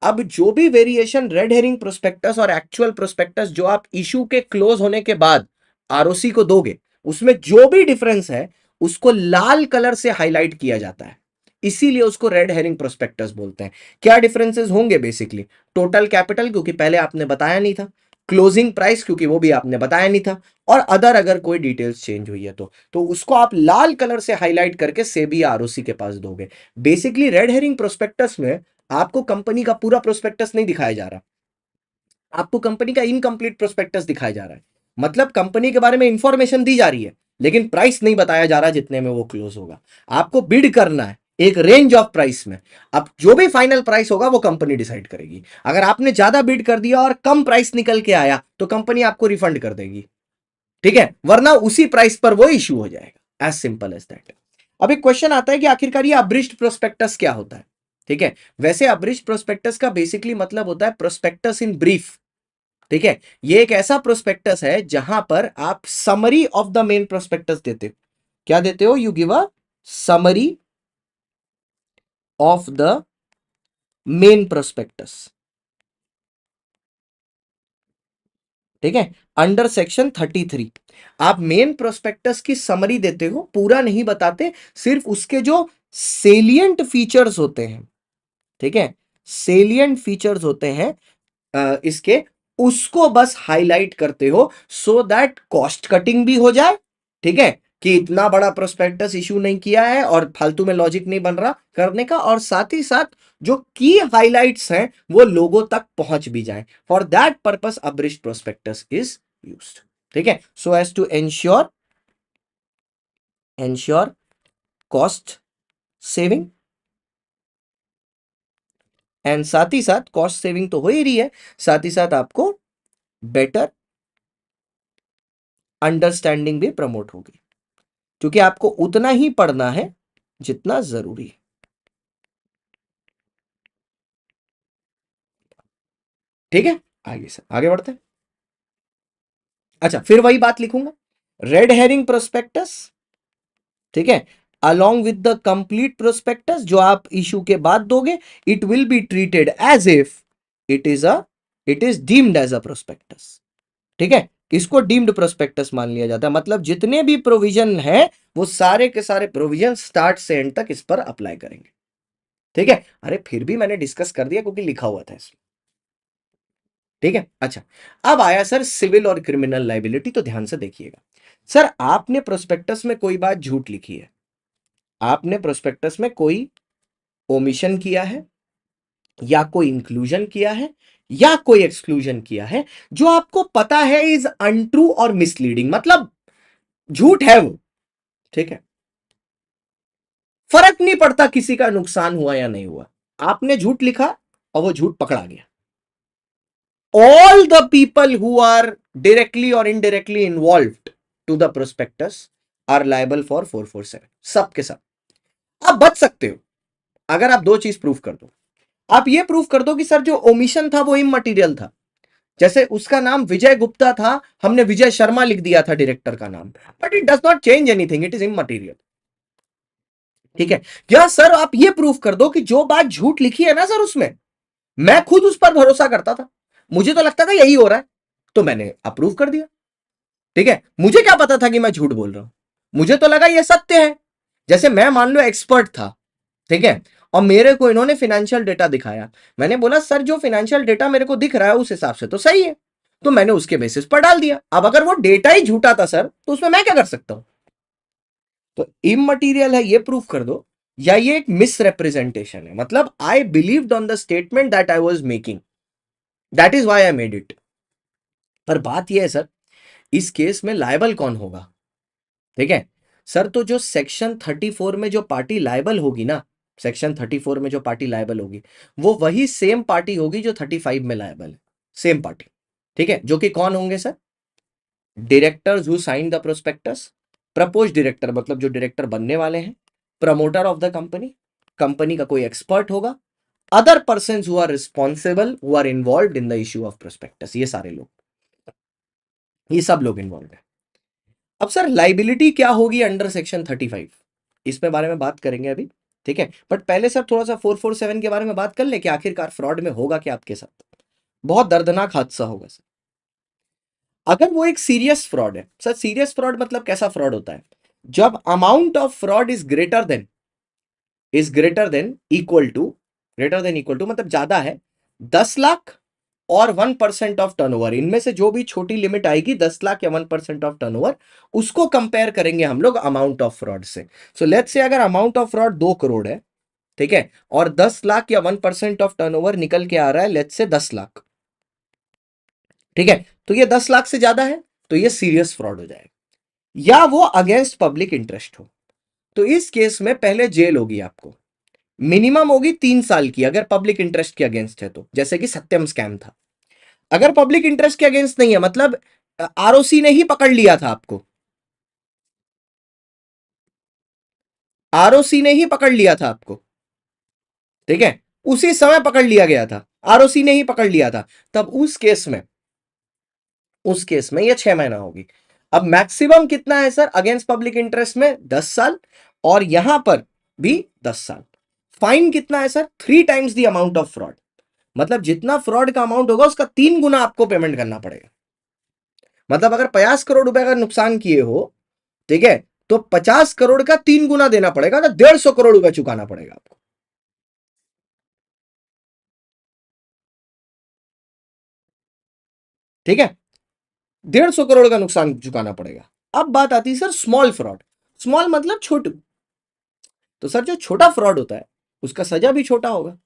अब जो भी वेरिएशन रेड हेरिंग प्रोस्पेक्टस और एक्चुअल प्रोस्पेक्टस जो आप इशू के क्लोज होने के बाद आरओसी को दोगे, उसमें जो भी डिफरेंस है उसको लाल कलर से हाईलाइट किया जाता है, इसीलिए उसको रेड हेरिंग प्रोस्पेक्टस बोलते हैं। क्या डिफरेंसेस होंगे? बेसिकली टोटल कैपिटल, क्योंकि पहले आपने बताया नहीं था, क्लोजिंग प्राइस, क्योंकि वो भी आपने बताया नहीं था, और अदर अगर कोई डिटेल्स चेंज हुई है तो उसको आप लाल कलर से हाईलाइट करके सेबी आरओसी के पास दोगे। बेसिकली रेड हेरिंग प्रोस्पेक्टस में आपको कंपनी का पूरा प्रोस्पेक्टस नहीं दिखाया जा रहा, आपको कंपनी का इनकम्प्लीट प्रोस्पेक्टस दिखाया जा रहा है। मतलब कंपनी के बारे में इंफॉर्मेशन दी जा रही है, लेकिन प्राइस नहीं बताया जा रहा जितने में वो क्लोज होगा। आपको बिड करना है एक रेंज ऑफ प्राइस में, अब जो भी फाइनल प्राइस होगा वो कंपनी डिसाइड करेगी। अगर आपने ज्यादा बिड कर दिया और कम प्राइस निकल के आया तो कंपनी आपको रिफंड कर देगी, ठीक है, वरना उसी प्राइस पर वो इश्यू हो जाएगा, एज सिंपल एज दैट। अब एक क्वेश्चन आता है कि आखिरकार ये अब्रिज्ड प्रोस्पेक्टस क्या होता है? ठीक है, वैसे अब्रिज्ड प्रोस्पेक्टस का बेसिकली मतलब होता है प्रोस्पेक्टस इन ब्रीफ। ठीक है, ये एक ऐसा प्रोस्पेक्टस है जहां पर आप summary of the main prospectus देते हो। क्या देते हो? You give a summary of the main prospectus. ठीक है, अंडर सेक्शन 33 आप मेन प्रोस्पेक्टस की समरी देते हो, पूरा नहीं बताते, सिर्फ उसके जो सेलिएंट फीचर्स होते हैं, ठीक है, सेलिएंट फीचर्स होते हैं इसके, उसको बस हाईलाइट करते हो, सो दैट कॉस्ट कटिंग भी हो जाए। ठीक है, कि इतना बड़ा प्रोस्पेक्टस इशू नहीं किया है और फालतू में लॉजिक नहीं बन रहा करने का, और साथ ही साथ जो की हाइलाइट्स हैं वो लोगों तक पहुंच भी जाए। For that purpose abridged prospectus is used. ठीक है, so as to ensure cost saving and साथ ही साथ कॉस्ट सेविंग तो हो ही रही है, साथ ही साथ आपको बेटर अंडरस्टैंडिंग भी प्रमोट होगी, क्योंकि आपको उतना ही पढ़ना है जितना जरूरी है। ठीक है, आगे सर, आगे बढ़ते हैं। अच्छा, फिर वही बात लिखूंगा, रेड हेरिंग प्रोस्पेक्टस, ठीक है, along with the complete prospectus जो आप इशू के बाद दोगे, it will be treated as if it is deemed as a prospectus. ठीक है, इसको डीम्ड प्रोस्पेक्टस मान लिया जाता है, मतलब जितने भी प्रोविजन है वो सारे के सारे प्रोविजन स्टार्ट से एंड तक इस पर अप्लाई करेंगे। ठीक है, अरे फिर भी मैंने डिस्कस कर दिया क्योंकि लिखा हुआ था इसमें। ठीक है, अच्छा, अब आया सर सिविल और क्रिमिनल लाइबिलिटी, तो ध्यान से देखिएगा। सर आपने प्रोस्पेक्टस में कोई बात झूठ लिखी है, आपने प्रोस्पेक्टस में कोई ओमिशन किया है या कोई इंक्लूजन किया है या कोई एक्सक्लूजन किया है जो आपको पता है इज अनट्रू और मिसलीडिंग, मतलब झूठ है वो। ठीक है, फर्क नहीं पड़ता किसी का नुकसान हुआ या नहीं हुआ, आपने झूठ लिखा और वो झूठ पकड़ा गया। All the people who are directly or indirectly involved to the prospectus are liable for 447, सबके सब। आप बच सकते हो अगर आप दो चीज प्रूफ कर दो। आप ये प्रूफ कर दो कि सर जो ओमिशन था वो इममटीरियल था, जैसे उसका नाम विजय गुप्ता था, हमने विजय शर्मा लिख दिया था डायरेक्टर का नाम, but it does not change anything, it is immaterial. ठीक है, या सर आप ये प्रूफ कर दो कि जो बात झूठ लिखी है ना सर उसमें, मैं खुद उस पर भरोसा करता था, मुझे तो लगता था यही हो रहा है, तो मैंने अप्रूव कर दिया। ठीक है, मुझे क्या पता था कि मैं झूठ बोल रहा हूं, मुझे तो लगा ये सत्य है। जैसे मैं मान लो एक्सपर्ट था, ठीक है, और मेरे को इन्होंने फाइनेंशियल डेटा दिखाया, मैंने बोला सर जो फाइनेंशियल डेटा मेरे को दिख रहा है उस हिसाब से तो सही है, तो मैंने उसके बेसिस पर डाल दिया। अब अगर वो डेटा ही झूठा था सर तो उसमें मैं क्या कर सकता हूं? तो इममटीरियल है ये प्रूफ कर दो, या ये एक मिसरिप्रेजेंटेशन है, मतलब आई believed on the statement that I was making, that is why I made it. पर बात यह है सर, इस केस में लायबल कौन होगा? ठीक है सर, तो जो सेक्शन 34 में जो पार्टी लायबल होगी ना, सेक्शन 34 में जो पार्टी लायबल होगी वो वही सेम पार्टी होगी जो 35 में लायबल है, सेम पार्टी। ठीक है, जो कि कौन होंगे sir? Directors who sign the prospectus, propose director मतलब जो डायरेक्टर बनने वाले हैं, promoter of the company, company का कोई एक्सपर्ट होगा, other persons who are responsible who are involved in the issue of prospectus, ये सारे लोग, ये सब लोग इन्वॉल्व है। अब सर लाइबिलिटी क्या होगी अंडर सेक्शन 35, इसमें बारे में बात करेंगे अभी। ठीक है, बट पहले सर थोड़ा सा 447 के बारे में बात कर ले कि आखिरकार फ्रॉड में होगा क्या आपके साथ। बहुत दर्दनाक हादसा होगा सर अगर वो एक सीरियस फ्रॉड है। सर सीरियस फ्रॉड मतलब कैसा फ्रॉड होता है? जब amount of fraud is greater than equal to मतलब ज्यादा है 10 लाख और 1% ऑफ टर्नओवर, इनमें से जो भी छोटी लिमिट आएगी 10 लाख या 1% ऑफ टर्नओवर, उसको कंपेयर करेंगे हम लोग अमाउंट ऑफ फ्रॉड से। सो लेट्स से अगर अमाउंट ऑफ फ्रॉड 2 करोड़ है, ठीक है, और 10 लाख या 1% ऑफ टर्नओवर निकल के आ रहा है लेट्स से 10 लाख, ठीक है, तो ये 10 लाख से ज्यादा है तो ये सीरियस फ्रॉड हो जाएगा, या वो अगेंस्ट पब्लिक इंटरेस्ट हो। तो इस केस में पहले जेल होगी आपको, मिनिमम होगी 3 साल की अगर पब्लिक इंटरेस्ट के अगेंस्ट है तो, जैसे कि सत्यम स्कैम था। अगर पब्लिक इंटरेस्ट के अगेंस्ट नहीं है मतलब आरओसी ने ही पकड़ लिया था आपको, आरओसी ने ही पकड़ लिया था आपको, ठीक है, उसी समय पकड़ लिया गया था, आरओसी ने ही पकड़ लिया था, तब उस केस में ये 6 महीना होगी। अब मैक्सिमम कितना है सर अगेंस्ट पब्लिक इंटरेस्ट में? 10 साल, और यहां पर भी 10 साल। फाइन कितना है sir? 3 times the amount of fraud, मतलब जितना फ्रॉड का अमाउंट होगा उसका 3 गुना आपको पेमेंट करना पड़ेगा। मतलब अगर 50 करोड़ रुपए का नुकसान किए हो, ठीक है, तो 50 करोड़ का 3 गुना देना पड़ेगा, तो 150 करोड़ रुपए चुकाना पड़ेगा आपको। ठीक है, 150 करोड़ का नुकसान चुकाना पड़ेगा। अब बात आती है सर स्मॉल फ्रॉड, स्मॉल मतलब छोटू। तो सर जो छोटा फ्रॉड होता है उसका सजा भी छोटा होगा,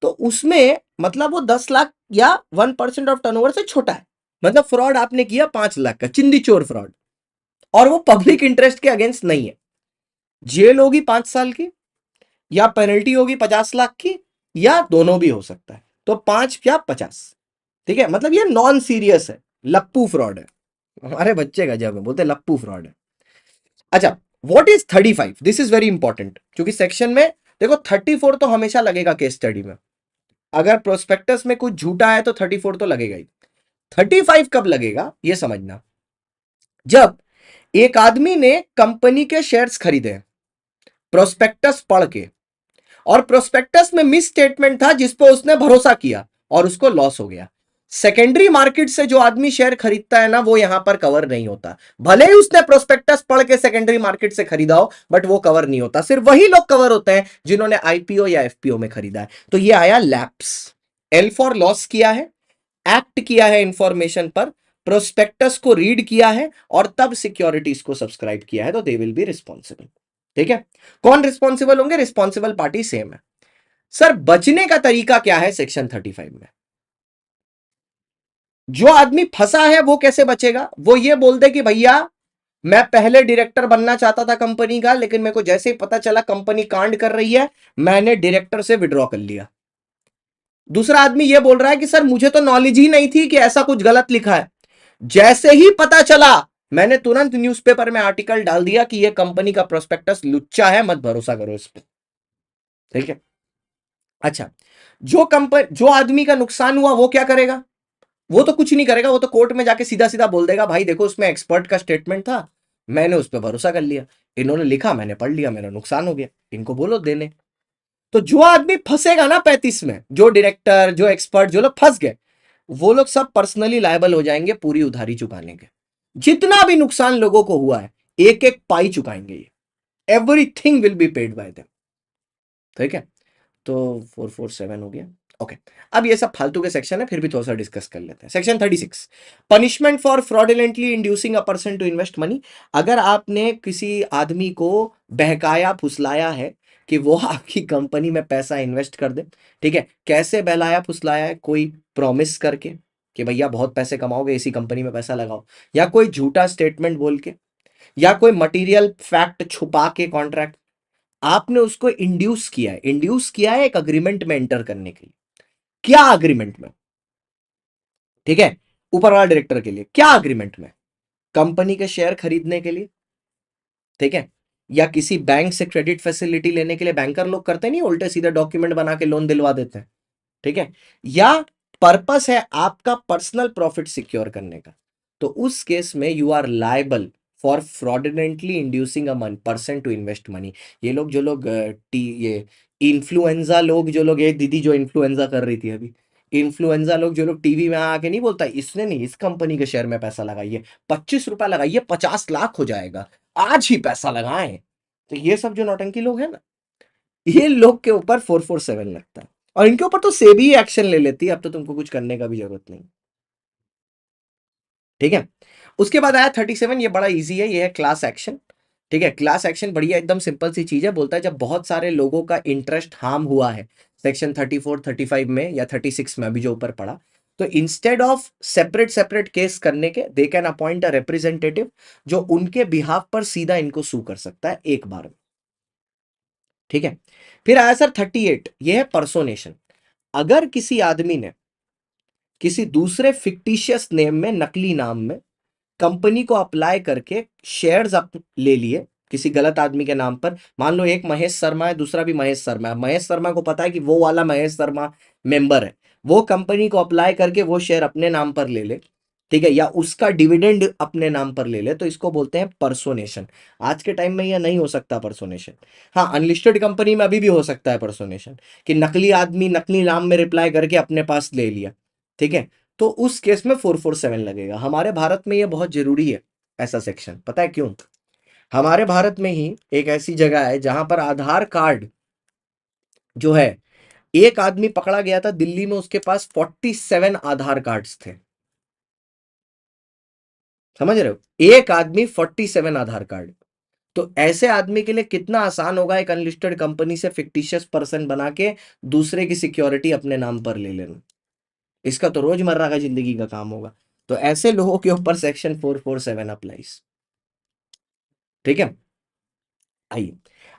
तो उसमें मतलब वो 10 लाख या 1% ऑफ टर्नओवर से छोटा है, मतलब फ्रॉड आपने किया 5 लाख का, चिंदी चोर फ्रॉड, और वो पब्लिक इंटरेस्ट के अगेंस्ट नहीं है, जेल होगी 5 साल की, या पेनल्टी होगी 50 लाख की, या दोनों भी हो सकता है, तो 5 या 50। ठीक है, मतलब ये नॉन सीरियस है, लप्पू फ्रॉड है, हमारे बच्चे का जब बोलते हैं लप्पू फ्रॉड है। अच्छा, what is 35? This is very important, क्योंकि सेक्शन में देखो 34 तो हमेशा लगेगा केस स्टडी में, अगर प्रोस्पेक्टस में कुछ झूठा है तो 34 तो लगेगा ही। 35 कब लगेगा ये समझना, जब एक आदमी ने कंपनी के शेयर्स खरीदे प्रोस्पेक्टस पढ़ के, और प्रोस्पेक्टस में मिस स्टेटमेंट था जिस पर उसने भरोसा किया और उसको लॉस हो गया। सेकेंडरी मार्केट से जो आदमी शेयर खरीदता है ना, वो यहां पर कवर नहीं होता, भले ही उसने प्रोस्पेक्टस पढ़ के सेकेंडरी मार्केट से खरीदा हो, बट वो कवर नहीं होता। सिर्फ वही लोग कवर होते हैं जिन्होंने आईपीओ या एफपीओ में खरीदा है। तो ये आया लैप्स। एल फॉर लॉस किया है, एक्ट किया है इंफॉर्मेशन पर, प्रोस्पेक्टस को रीड किया है और तब सिक्योरिटीज को सब्सक्राइब किया है, तो दे विल बी रिस्पॉन्सिबल। ठीक है, कौन रिस्पॉन्सिबल होंगे? रिस्पॉन्सिबल पार्टी सेम है। सर बचने का तरीका क्या है सेक्शन 35 में? जो आदमी फंसा है वो कैसे बचेगा? वो ये बोल दे कि भैया मैं पहले डायरेक्टर बनना चाहता था कंपनी का, लेकिन मेरे को जैसे ही पता चला कंपनी कांड कर रही है, मैंने डायरेक्टर से विड्रॉ कर लिया। दूसरा आदमी ये बोल रहा है कि सर मुझे तो नॉलेज ही नहीं थी कि ऐसा कुछ गलत लिखा है, जैसे ही पता चला मैंने तुरंत न्यूज़पेपर में आर्टिकल डाल दिया कि यह कंपनी का प्रोस्पेक्टस लुच्चा है, मत भरोसा करो इस पर। ठीक है, अच्छा, जो आदमी का नुकसान हुआ वो क्या करेगा? वो तो कुछ नहीं करेगा, वो तो कोर्ट में जाके सीधा सीधा बोल देगा भाई देखो उसमें एक्सपर्ट का स्टेटमेंट था, मैंने उस पर भरोसा कर लिया, इन्होंने लिखा मैंने पढ़ लिया, मेरा नुकसान हो गया, इनको बोलो देने। तो जो आदमी फंसेगा ना 35 में, जो डायरेक्टर, जो एक्सपर्ट, जो लोग फंस गए, वो लोग सब पर्सनली लायबल हो जाएंगे पूरी उधारी चुकाने के। जितना भी नुकसान लोगों को हुआ है एक एक पाई चुकाएंगे ये, everything will be paid by them. ठीक है, तो 447 हो गया। ओके, अब ये सब फालतू के सेक्शन है, फिर भी थोड़ा सा डिस्कस कर लेते हैं। Section 36, punishment for fraudulently inducing a person to invest money. अगर आपने किसी आदमी को बहकाया फुसलाया है कि वो आपकी कंपनी में पैसा इन्वेस्ट कर दे, ठीक है, कैसे बहलाया फुसलाया है? कोई प्रॉमिस करके कि भैया बहुत पैसे कमाओगे इसी कंपनी में पैसा लगाओ, या कोई झूठा स्टेटमेंट बोल के, या कोई मटेरियल फैक्ट छुपा के कॉन्ट्रैक्ट, आपने उसको इंड्यूस किया है एक अग्रीमेंट में एंटर करने के लिए। क्या अग्रीमेंट में? ठीक है, ऊपर वाला डायरेक्टर के लिए क्या अग्रीमेंट में? कंपनी के शेयर खरीदने के लिए, ठीक है, या किसी बैंक से क्रेडिट फैसिलिटी लेने के लिए, बैंकर लोग करते नहीं उल्टे सीधे डॉक्यूमेंट बना के लोन दिलवा देते हैं। ठीक है, या पर्पस है आपका पर्सनल प्रॉफिट सिक्योर करने का, तो उस केस में you are liable for fraudulently inducing a person to invest money. ये लोग जो लोग ये इन्फ्लुएंजा लोग, जो लोग, ये दीदी जो इन्फ्लुएंजा कर रही थी अभी, इन्फ्लुएंजा लोग जो लोग टीवी में आके नहीं बोलता इसने नहीं इस कंपनी के शेयर में पैसा लगाइए, 25 रुपया लगाइए 50 लाख हो जाएगा, आज ही पैसा लगाएं, तो ये सब जो नौटंकी लोग हैं ना, ये लोग के ऊपर 447 लगता है, और इनके ऊपर तो सेबी एक्शन ले लेती है, अब तो तुमको कुछ करने का भी जरूरत नहीं। ठीक है, उसके बाद आया 37, ये बड़ा इजी है, ये है क्लास एक्शन। ठीक है, क्लास एक्शन बढ़िया एकदम सिंपल सी चीज है, बोलता है जब बहुत सारे लोगों का इंटरेस्ट हार्म हुआ है, सेक्शन 34 35 में या 36 में अभी जो ऊपर पड़ा, तो instead of separate separate case करने के, they can appoint a representative जो उनके बिहाफ पर सीधा इनको सू कर सकता है एक बार में। ठीक है, फिर आया सर 38, ये है पर्सोनेशन। अगर किसी आदमी ने किसी दूसरे फिक्टिशियस नेम में, नकली नाम में कंपनी को अप्लाई करके शेयर्स ले लिए किसी गलत आदमी के नाम पर, मान लो एक महेश शर्मा है दूसरा भी महेश शर्मा है, महेश शर्मा को पता है कि वो वाला महेश शर्मा मेंबर है, वो कंपनी को अप्लाई करके वो शेयर अपने नाम पर ले ले, ठीक है, या उसका डिविडेंड अपने नाम पर ले ले, तो इसको बोलते हैं पर्सोनेशन। आज के टाइम में यह नहीं हो सकता पर्सोनेशन, हाँ अनलिस्टेड कंपनी में अभी भी हो सकता है पर्सोनेशन, कि नकली आदमी नकली नाम में रिप्लाई करके अपने पास ले लिया, ठीक है, तो उस केस में 447 लगेगा। हमारे भारत में यह बहुत जरूरी है ऐसा सेक्शन, पता है क्यों? हमारे भारत में ही एक ऐसी जगह है जहां पर आधार कार्ड जो है, एक आदमी पकड़ा गया था दिल्ली में, उसके पास 47 आधार कार्ड्स थे, समझ रहे हो, एक आदमी 47 आधार कार्ड। तो ऐसे आदमी के लिए कितना आसान होगा एक अनलिस्टेड कंपनी से फिक्टिशियस पर्सन बना के दूसरे की सिक्योरिटी अपने नाम पर ले लेना, इसका तो रोजमर्रा का जिंदगी का काम होगा। तो ऐसे लोगों के ऊपर सेक्शन 447 अप्लाइज। ठीक है, आइए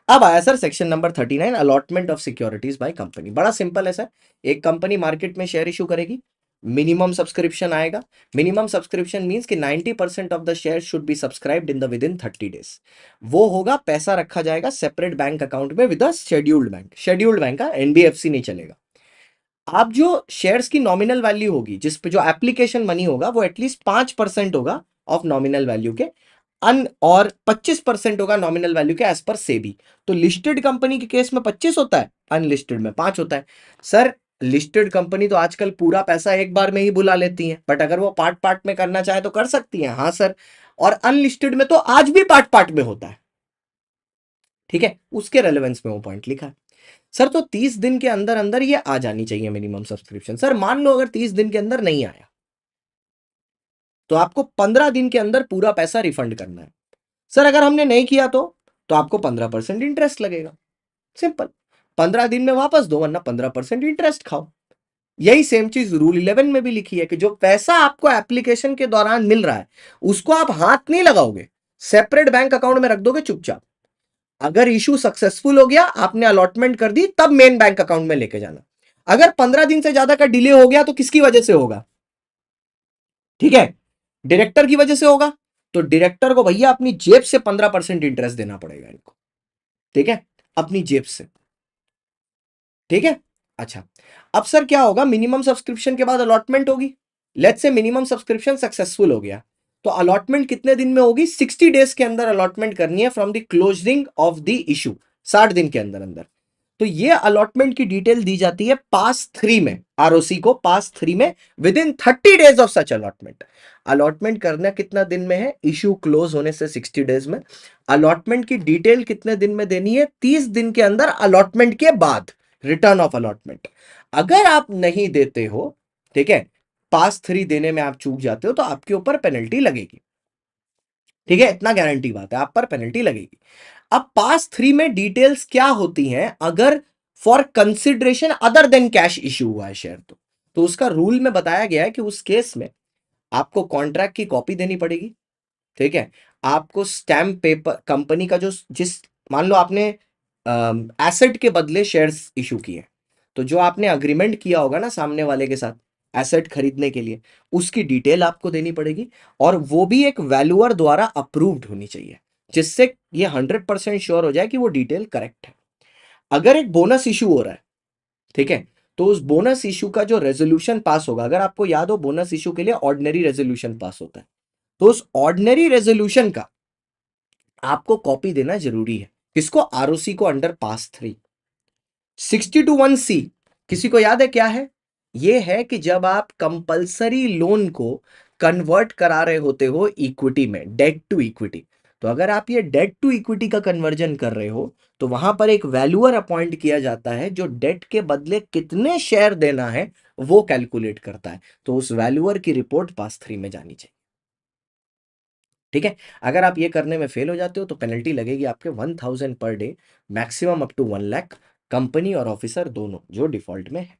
अब आया sir section number 39, allotment of securities by company. बड़ा सिंपल है सर, एक कंपनी मार्केट में शेयर इशू करेगी, मिनिमम सब्सक्रिप्शन आएगा। मिनिमम सब्सक्रिप्शन मींस कि 90% of the share should be subscribed in the with in 30 days. वो होगा, पैसा रखा जाएगा सेपरेट बैंक अकाउंट में with a scheduled bank. Scheduled bank का एनबीएफसी नहीं चलेगा। आप जो शेयर्स की नॉमिनल वैल्यू होगी, जिस पे जो एप्लीकेशन मनी होगा, वो एटलीस्ट 5% होगा ऑफ नॉमिनल वैल्यू के, और 25% होगा नॉमिनल वैल्यू के एज पर सेबी। तो लिस्टेड कंपनी के केस में 25 होता है, अनलिस्टेड में 5 होता है। सर लिस्टेड कंपनी तो आजकल पूरा पैसा एक बार में ही बुला लेती है, बट अगर वो पार्ट पार्ट में करना चाहे तो कर सकती है, हाँ सर। और अनलिस्टेड में तो आज भी पार्ट पार्ट में होता है, ठीक है, उसके रेलेवेंस में वो पॉइंट लिखा है। सर तो 30 दिन के अंदर अंदर ये आ जानी चाहिए मिनिमम सब्सक्रिप्शन। सर मान लो अगर 30 दिन के अंदर नहीं आया, तो आपको 15 दिन के अंदर पूरा पैसा रिफंड करना है। सर अगर हमने नहीं किया तो आपको 15% इंटरेस्ट लगेगा। सिंपल, 15 दिन में वापस दो, वरना 15% इंटरेस्ट खाओ। यही सेम चीज रूल 11 में भी लिखी है कि जो पैसा आपको एप्लीकेशन के दौरान मिल रहा है, उसको आप हाथ नहीं लगाओगे, सेपरेट बैंक अकाउंट में रख दोगे चुपचाप। अगर इशू सक्सेसफुल हो गया, आपने अलॉटमेंट कर दी, तब मेन बैंक अकाउंट में लेके जाना। अगर 15 दिन से ज्यादा का डिले हो गया तो किसकी वजह से होगा? ठीक है, डायरेक्टर की वजह से होगा, तो डायरेक्टर को भैया अपनी जेब से 15% इंटरेस्ट देना पड़ेगा इनको, ठीक है, अपनी जेब से, ठीक है। अच्छा, अब सर क्या होगा, मिनिमम सब्सक्रिप्शन के बाद अलॉटमेंट होगी। Let's say minimum subscription successful हो गया, तो अलॉटमेंट कितने दिन में होगी? 60 डेज के अंदर अलॉटमेंट करनी है from the closing of the issue, 60 दिन के अंदर अंदर। तो ये अलॉटमेंट की डिटेल दी जाती है पास 3 में, आरओसी को पास 3 में, with in 30 days of such allotment. Allotment करना कितना दिन में है? इशू क्लोज होने से 60 डेज में। अलॉटमेंट की डिटेल कितने दिन में देनी है? 30 दिन के अंदर अलॉटमेंट के बाद, रिटर्न ऑफ अलॉटमेंट। अगर आप नहीं देते हो, ठीक है, पास 3 देने में आप चूक जाते हो, तो आपके ऊपर पेनल्टी लगेगी, ठीक है, इतना गारंटी बात है, आप पर पेनल्टी लगेगी। अब पास 3 में डिटेल्स क्या होती हैं? अगर for consideration other than cash issue हुआ है शेयर, तो उसका रूल में बताया गया है कि उस केस में आपको कॉन्ट्रैक्ट की कॉपी देनी पड़ेगी, ठीक है, आपको स्टैम्प पेपर, कंपनी का जो, जिस, मान लो आपने एसेट के बदले शेयर्स इशू किए, तो जो आपने अग्रीमेंट किया होगा ना सामने वाले के साथ एसेट खरीदने के लिए, उसकी डिटेल आपको देनी पड़ेगी, और वो भी एक वैल्यूअर द्वारा अप्रूव्ड होनी चाहिए, जिससे ये 100% श्योर हो जाए कि वो डिटेल करेक्ट है। अगर एक बोनस इशू हो रहा है, ठीक है, तो उस बोनस इशू का जो रेजोल्यूशन पास होगा, अगर आपको याद हो बोनस इशू के लिए ऑर्डिनरी रेजोल्यूशन पास होता है, तो उस ऑर्डिनरी रेजोल्यूशन का आपको कॉपी देना जरूरी है। किसको? आरओसी को, अंडर पास 3। 62(1)(c) किसी को याद है क्या है? ये है कि जब आप कंपल्सरी लोन को कन्वर्ट करा रहे होते हो इक्विटी में, डेट टू इक्विटी, तो अगर आप ये डेट टू इक्विटी का कन्वर्जन कर रहे हो, तो वहां पर एक वैल्यूअर अपॉइंट किया जाता है, जो डेट के बदले कितने शेयर देना है वो कैलकुलेट करता है। तो उस वैल्यूअर की रिपोर्ट पास 3 में जानी चाहिए, ठीक है। अगर आप ये करने में फेल हो जाते हो तो पेनल्टी लगेगी आपके 1000 per day, maximum up to 1 lakh, company और ऑफिसर दोनों जो डिफॉल्ट में है,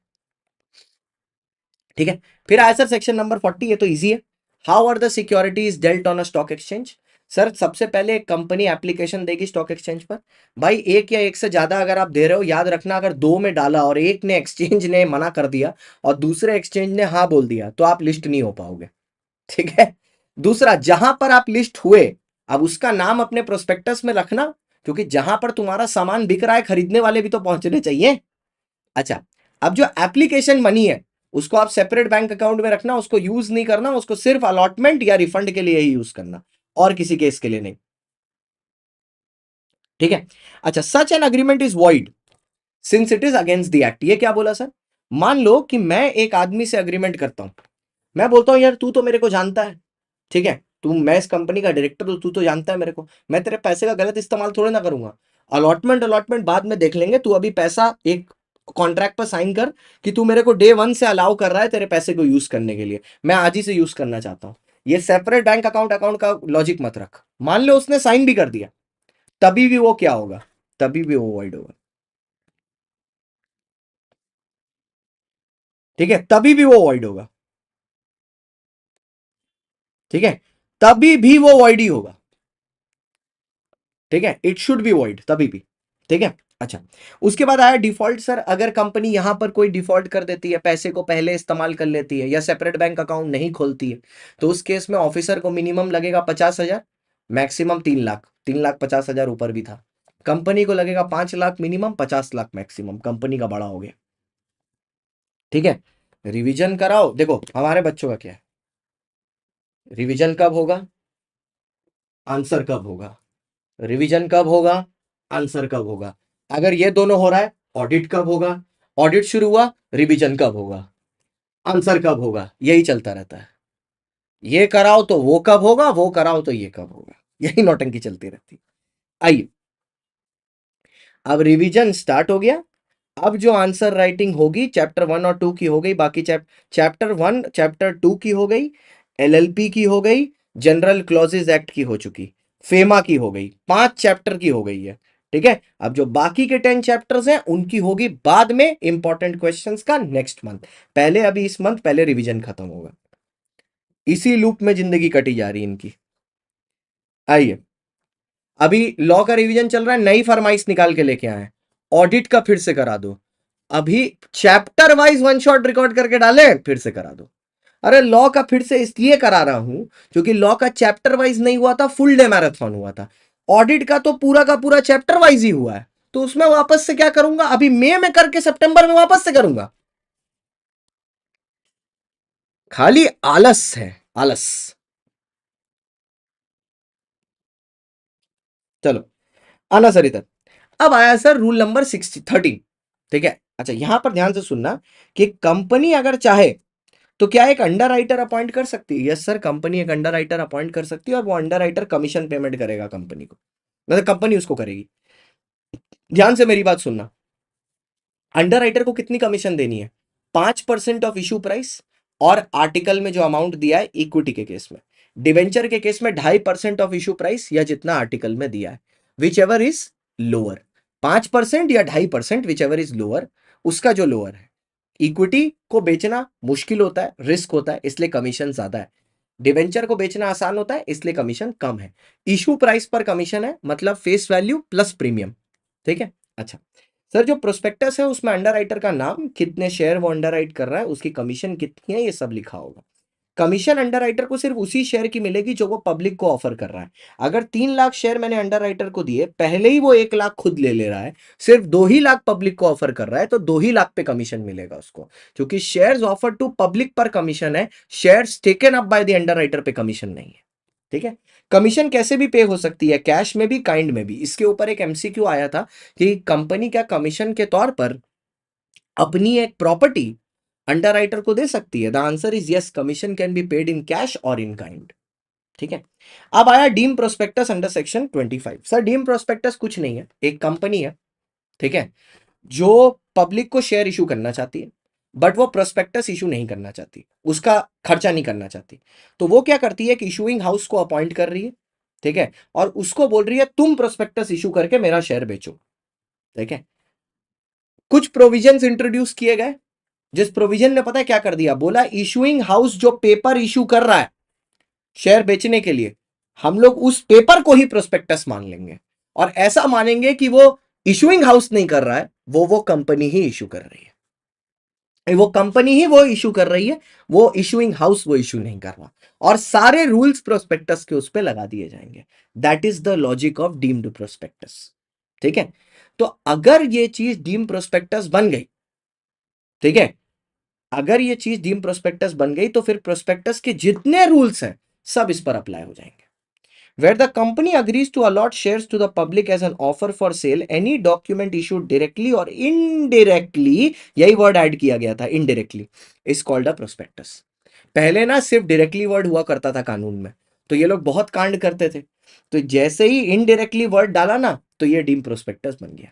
ठीक है। फिर आया सर सेक्शन नंबर 40, ये तो इजी है। How are the securities dealt on a stock exchange? Sir सबसे पहले एक कंपनी एप्लीकेशन देगी स्टॉक एक्सचेंज पर, भाई एक या एक से ज्यादा अगर आप दे रहे हो, याद रखना अगर 2 में डाला और एक ने, एक्सचेंज ने मना कर दिया और दूसरे एक्सचेंज ने हाँ बोल दिया, तो आप लिस्ट नहीं हो पाओगे, ठीक है। दूसरा, जहां पर आप लिस्ट हुए, अब उसका नाम अपने प्रोस्पेक्टस में रखना, क्योंकि जहां पर तुम्हारा सामान बिक रहा है, खरीदने वाले भी तो पहुंचने चाहिए। अच्छा, अब जो एप्लीकेशन मनी है, उसको आप सेपरेट बैंक अकाउंट में रखना, उसको यूज नहीं करना, उसको सिर्फ अलॉटमेंट या रिफंड के लिए ही यूज करना, और किसी केस के लिए नहीं, ठीक है। अच्छा, such an agreement is void since it is against the act. ये क्या बोला सर? मान लो कि मैं एक आदमी से अग्रीमेंट करता हूं, मैं बोलता हूं यार तू तो मेरे को जानता है, ठीक है, तू, मैं इस कंपनी का डायरेक्टर हूं, तू तो जानता है मेरे को, मैं तेरे पैसे का गलत इस्तेमाल थोड़े ना करूंगा, अलॉटमेंट अलॉटमेंट बाद में देख लेंगे, तू अभी पैसा एक कॉन्ट्रैक्ट पर साइन कर कि तू मेरे को डे 1 से अलाउ कर रहा है तेरे पैसे को यूज करने के लिए, मैं आज ही से यूज करना चाहता हूं। ये सेपरेट बैंक अकाउंट अकाउंट का लॉजिक मत रख। मान लो उसने साइन भी कर दिया, तभी भी वो क्या होगा? तभी भी वो वॉइड होगा, ठीक है, तभी भी वो वॉइड होगा, ठीक है, तभी भी वो वॉइड ही होगा, ठीक है, इट शुड बी वॉइड तभी भी। ठीक है। अच्छा, उसके बाद आया डिफॉल्ट। सर अगर कंपनी यहां पर कोई डिफॉल्ट कर देती है, पैसे को पहले इस्तेमाल कर लेती है या सेपरेट बैंक अकाउंट नहीं खोलती है, तो उस केस में ऑफिसर को मिनिमम लगेगा 50,000, मैक्सिमम 3 लाख, 3,50,000 ऊपर भी था। कंपनी को लगेगा 5 lakh minimum, 50 lakh maximum, company का बड़ा हो गया। ठीक है, रिवीजन कराओ। देखो हमारे बच्चों का क्या है, रिवीजन कब होगा, आंसर कब होगा, रिवीजन कब होगा, आंसर कब होगा। अगर ये दोनों हो रहा है, ऑडिट कब होगा, ऑडिट शुरू हुआ, रिवीजन कब होगा, आंसर कब होगा, यही चलता रहता है। ये कराओ तो वो कब होगा, वो कराओ तो ये कब होगा, यही नौटंकी चलती रहती है। आइए, अब रिवीजन स्टार्ट हो गया। अब जो आंसर राइटिंग होगी चैप्टर 1 और 2 की हो गई, बाकी चैप्टर 1 चैप्टर 2 की हो गई, एलएलपी की हो गई, जनरल क्लॉजेज एक्ट की हो चुकी, फेमा की हो गई, 5 चैप्टर की हो गई है। ठीक है, अब जो बाकी के 10 चैप्टर्स हैं उनकी होगी बाद में, इंपॉर्टेंट क्वेश्चंस का नेक्स्ट मंथ। पहले अभी इस मंथ पहले रिवीजन खत्म होगा। इसी लूप में जिंदगी कटी जा रही है इनकी। आइए, अभी लॉ का रिवीजन चल रहा है, नई फरमाइश निकाल के लेके आए, ऑडिट का फिर से करा दो। अभी chapter wise one shot record करके डाले, फिर से करा दो। अरे लॉ का फिर से इसलिए करा रहा हूं क्योंकि लॉ का चैप्टर वाइज नहीं हुआ था, फुल डे मैराथन हुआ था। ऑडिट का तो पूरा का पूरा चैप्टर वाइज ही हुआ है, तो उसमें वापस से क्या करूंगा, अभी मई में करके सितंबर में वापस से करूंगा। खाली आलस है, आलस। चलो आना सर इधर। अब आया सर रूल नंबर 13। ठीक है, अच्छा यहां पर ध्यान से सुनना कि कंपनी अगर चाहे तो क्या एक अंडर राइटर अपॉइंट कर सकती है। यस सर, कंपनी एक अंडर राइटर अपॉइंट कर सकती है और वो अंडर राइटर कमीशन पेमेंट करेगा कंपनी को, मतलब कंपनी उसको करेगी। ध्यान से मेरी बात सुनना, अंडर राइटर को कितनी कमीशन देनी है, 5% ऑफ इशू प्राइस, और आर्टिकल में जो अमाउंट दिया है इक्विटी के केस में, डिवेंचर के केस में 2.5% ऑफ इशू प्राइस या जितना आर्टिकल में दिया है, विच एवर इज लोअर, 5% या 2.5%, विच एवर इज लोअर, उसका जो लोअर है। इक्विटी को बेचना मुश्किल होता है, रिस्क होता है, इसलिए कमीशन ज्यादा है। डिवेंचर को बेचना आसान होता है, इसलिए कमीशन कम है। इशू प्राइस पर कमीशन है, मतलब फेस वैल्यू प्लस प्रीमियम। ठीक है, अच्छा सर जो प्रोस्पेक्टस है उसमें अंडरराइटर का नाम, कितने शेयर वो अंडरराइट कर रहा है, उसकी कमीशन कितनी है, ये सब लिखा होगा। कमीशन अंडरराइटर को सिर्फ उसी शेयर की मिलेगी जो वो पब्लिक को ऑफर कर रहा है। अगर 3 लाख शेयर मैंने अंडरराइटर को दिए, पहले ही वो 1 लाख खुद ले ले रहा है, सिर्फ 2 ही लाख पब्लिक को ऑफर कर रहा है, तो 2 ही लाख पे कमीशन मिलेगा उसको, क्योंकि शेयर्स ऑफर टू पब्लिक पर कमीशन है, shares taken up by the underwriter पे कमीशन नहीं है। ठीक है, कमीशन कैसे भी पे हो सकती है, कैश में भी, काइंड में भी। इसके ऊपर एक एमसीक्यू आया था कि कंपनी क्या कमीशन के तौर पर अपनी एक प्रॉपर्टी अंडरराइटर को दे सकती है। The answer is yes, commission can be paid in cash और इन काइंड। ठीक है, अब आया deemed prospectus under section 25। Sir deem prospectus कुछ नहीं है, एक कंपनी है, ठीक है, जो पब्लिक को शेयर इशू करना चाहती है, बट वो प्रोस्पेक्टस इशू नहीं करना चाहती, उसका खर्चा नहीं करना चाहती। तो वो क्या करती है कि इशूइंग हाउस को अपॉइंट कर रही है, ठीक है, और उसको बोल रही है तुम प्रोस्पेक्टस इशू करके मेरा शेयर बेचो। ठीक है, कुछ प्रोविजंस इंट्रोड्यूस किए गए, जिस प्रोविजन ने पता है क्या कर दिया, बोला इशूइंग हाउस जो पेपर इशू कर रहा है शेयर बेचने के लिए, हम लोग उस पेपर को ही प्रोस्पेक्टस मान लेंगे, और ऐसा मानेंगे कि वो इशूइंग हाउस नहीं कर रहा है, वो कंपनी ही इशू कर रही है, वो कंपनी ही वो इशू कर रही है, वो इशूइंग हाउस वो इशू नहीं कर रहा, और सारे रूल्स प्रोस्पेक्टस के उस पर लगा दिए जाएंगे। That is the logic of deemed prospectus. ठीक है, तो अगर ये चीज डीम प्रोस्पेक्टस बन गई, ठीक है, अगर ये चीज डीम प्रोस्पेक्टस बन गई तो फिर प्रोस्पेक्टस के जितने रूल्स हैं सब इस पर अप्लाई हो जाएंगे। Where the company agrees to allot shares to the public as an offer for sale, any document issued directly or indirectly, यही वर्ड ऐड किया गया था indirectly, is called a prospectus। पहले ना सिर्फ डायरेक्टली वर्ड हुआ करता था कानून में, तो ये लोग बहुत कांड करते थे, तो जैसे ही इनडायरेक्टली वर्ड डाला ना तो ये डीम प्रोस्पेक्टस बन गया।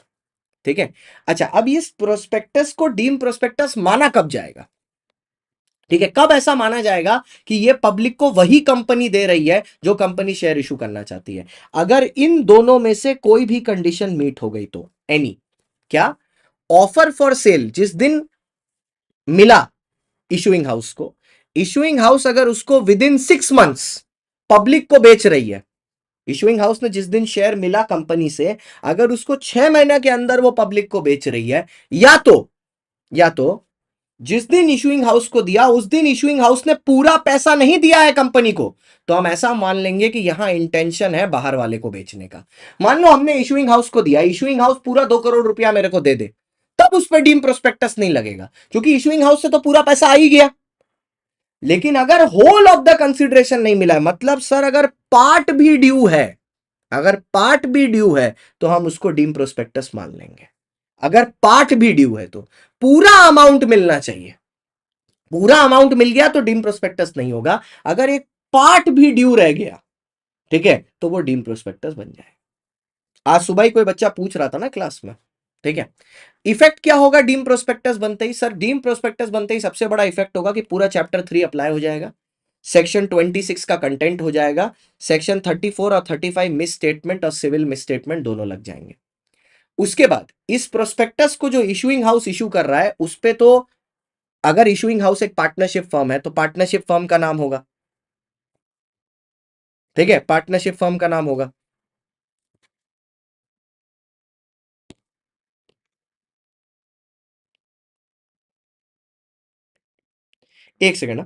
ठीक है, अच्छा अब इस प्रोस्पेक्टस को डीम प्रोस्पेक्टस माना कब जाएगा, ठीक है, कब ऐसा माना जाएगा कि ये पब्लिक को वही कंपनी दे रही है जो कंपनी शेयर इशू करना चाहती है, अगर इन दोनों में से कोई भी कंडीशन मीट हो गई तो। एनी क्या, ऑफर फॉर सेल जिस दिन मिला इशूइंग हाउस को, इशूइंग हाउस अगर उसको विद इन 6 मंथ्स पब्लिक को बेच रही है, इशुइंग हाउस ने जिस दिन शेयर मिला कंपनी से, अगर उसको 6 महीने के अंदर वो पब्लिक को बेच रही है, या तो जिस दिन इशुइंग हाउस को दिया उस दिन इशुइंग हाउस ने पूरा पैसा नहीं दिया है कंपनी को, तो हम ऐसा मान लेंगे कि यहां इंटेंशन है बाहर वाले को बेचने का। मान लो हमने इशुइंग हाउस को दिया, इशुइंग हाउस पूरा 2 करोड़ रुपया मेरे को दे दे, तब उस पर डीम प्रोस्पेक्टस नहीं लगेगा, क्योंकि इशुइंग हाउस से तो पूरा पैसा आ ही गया। लेकिन अगर होल ऑफ द कंसिडरेशन नहीं मिला है, मतलब सर अगर पार्ट भी ड्यू है, तो हम उसको डीम प्रोस्पेक्टस मान लेंगे। अगर पार्ट भी ड्यू है तो पूरा अमाउंट मिलना चाहिए, पूरा अमाउंट मिल गया तो डीम प्रोस्पेक्टस नहीं होगा। अगर एक पार्ट भी ड्यू रह गया, ठीक है, तो वो डीम प्रोस्पेक्टस बन जाए। आज सुबह ही कोई बच्चा पूछ रहा था ना क्लास में, ठीक है, इफेक्ट क्या होगा डीम प्रोस्पेक्टस बनते ही? सर डीम प्रोस्पेक्टस बनते ही सबसे बड़ा इफेक्ट होगा कि पूरा चैप्टर 3 अप्लाई हो जाएगा, सेक्शन 26 का कंटेंट हो जाएगा, सेक्शन 34 और 35 मिस स्टेटमेंट और सिविल मिस स्टेटमेंट दोनों लग जाएंगे। उसके बाद इस प्रोस्पेक्टस को जो इशुइंग हाउस इशू कर रहा है उस पे तो, अगर इशुइंग हाउस एक पार्टनरशिप फर्म है तो पार्टनरशिप फर्म का नाम होगा, ठीक है, पार्टनरशिप फर्म का नाम होगा। एक सेकेंड ना,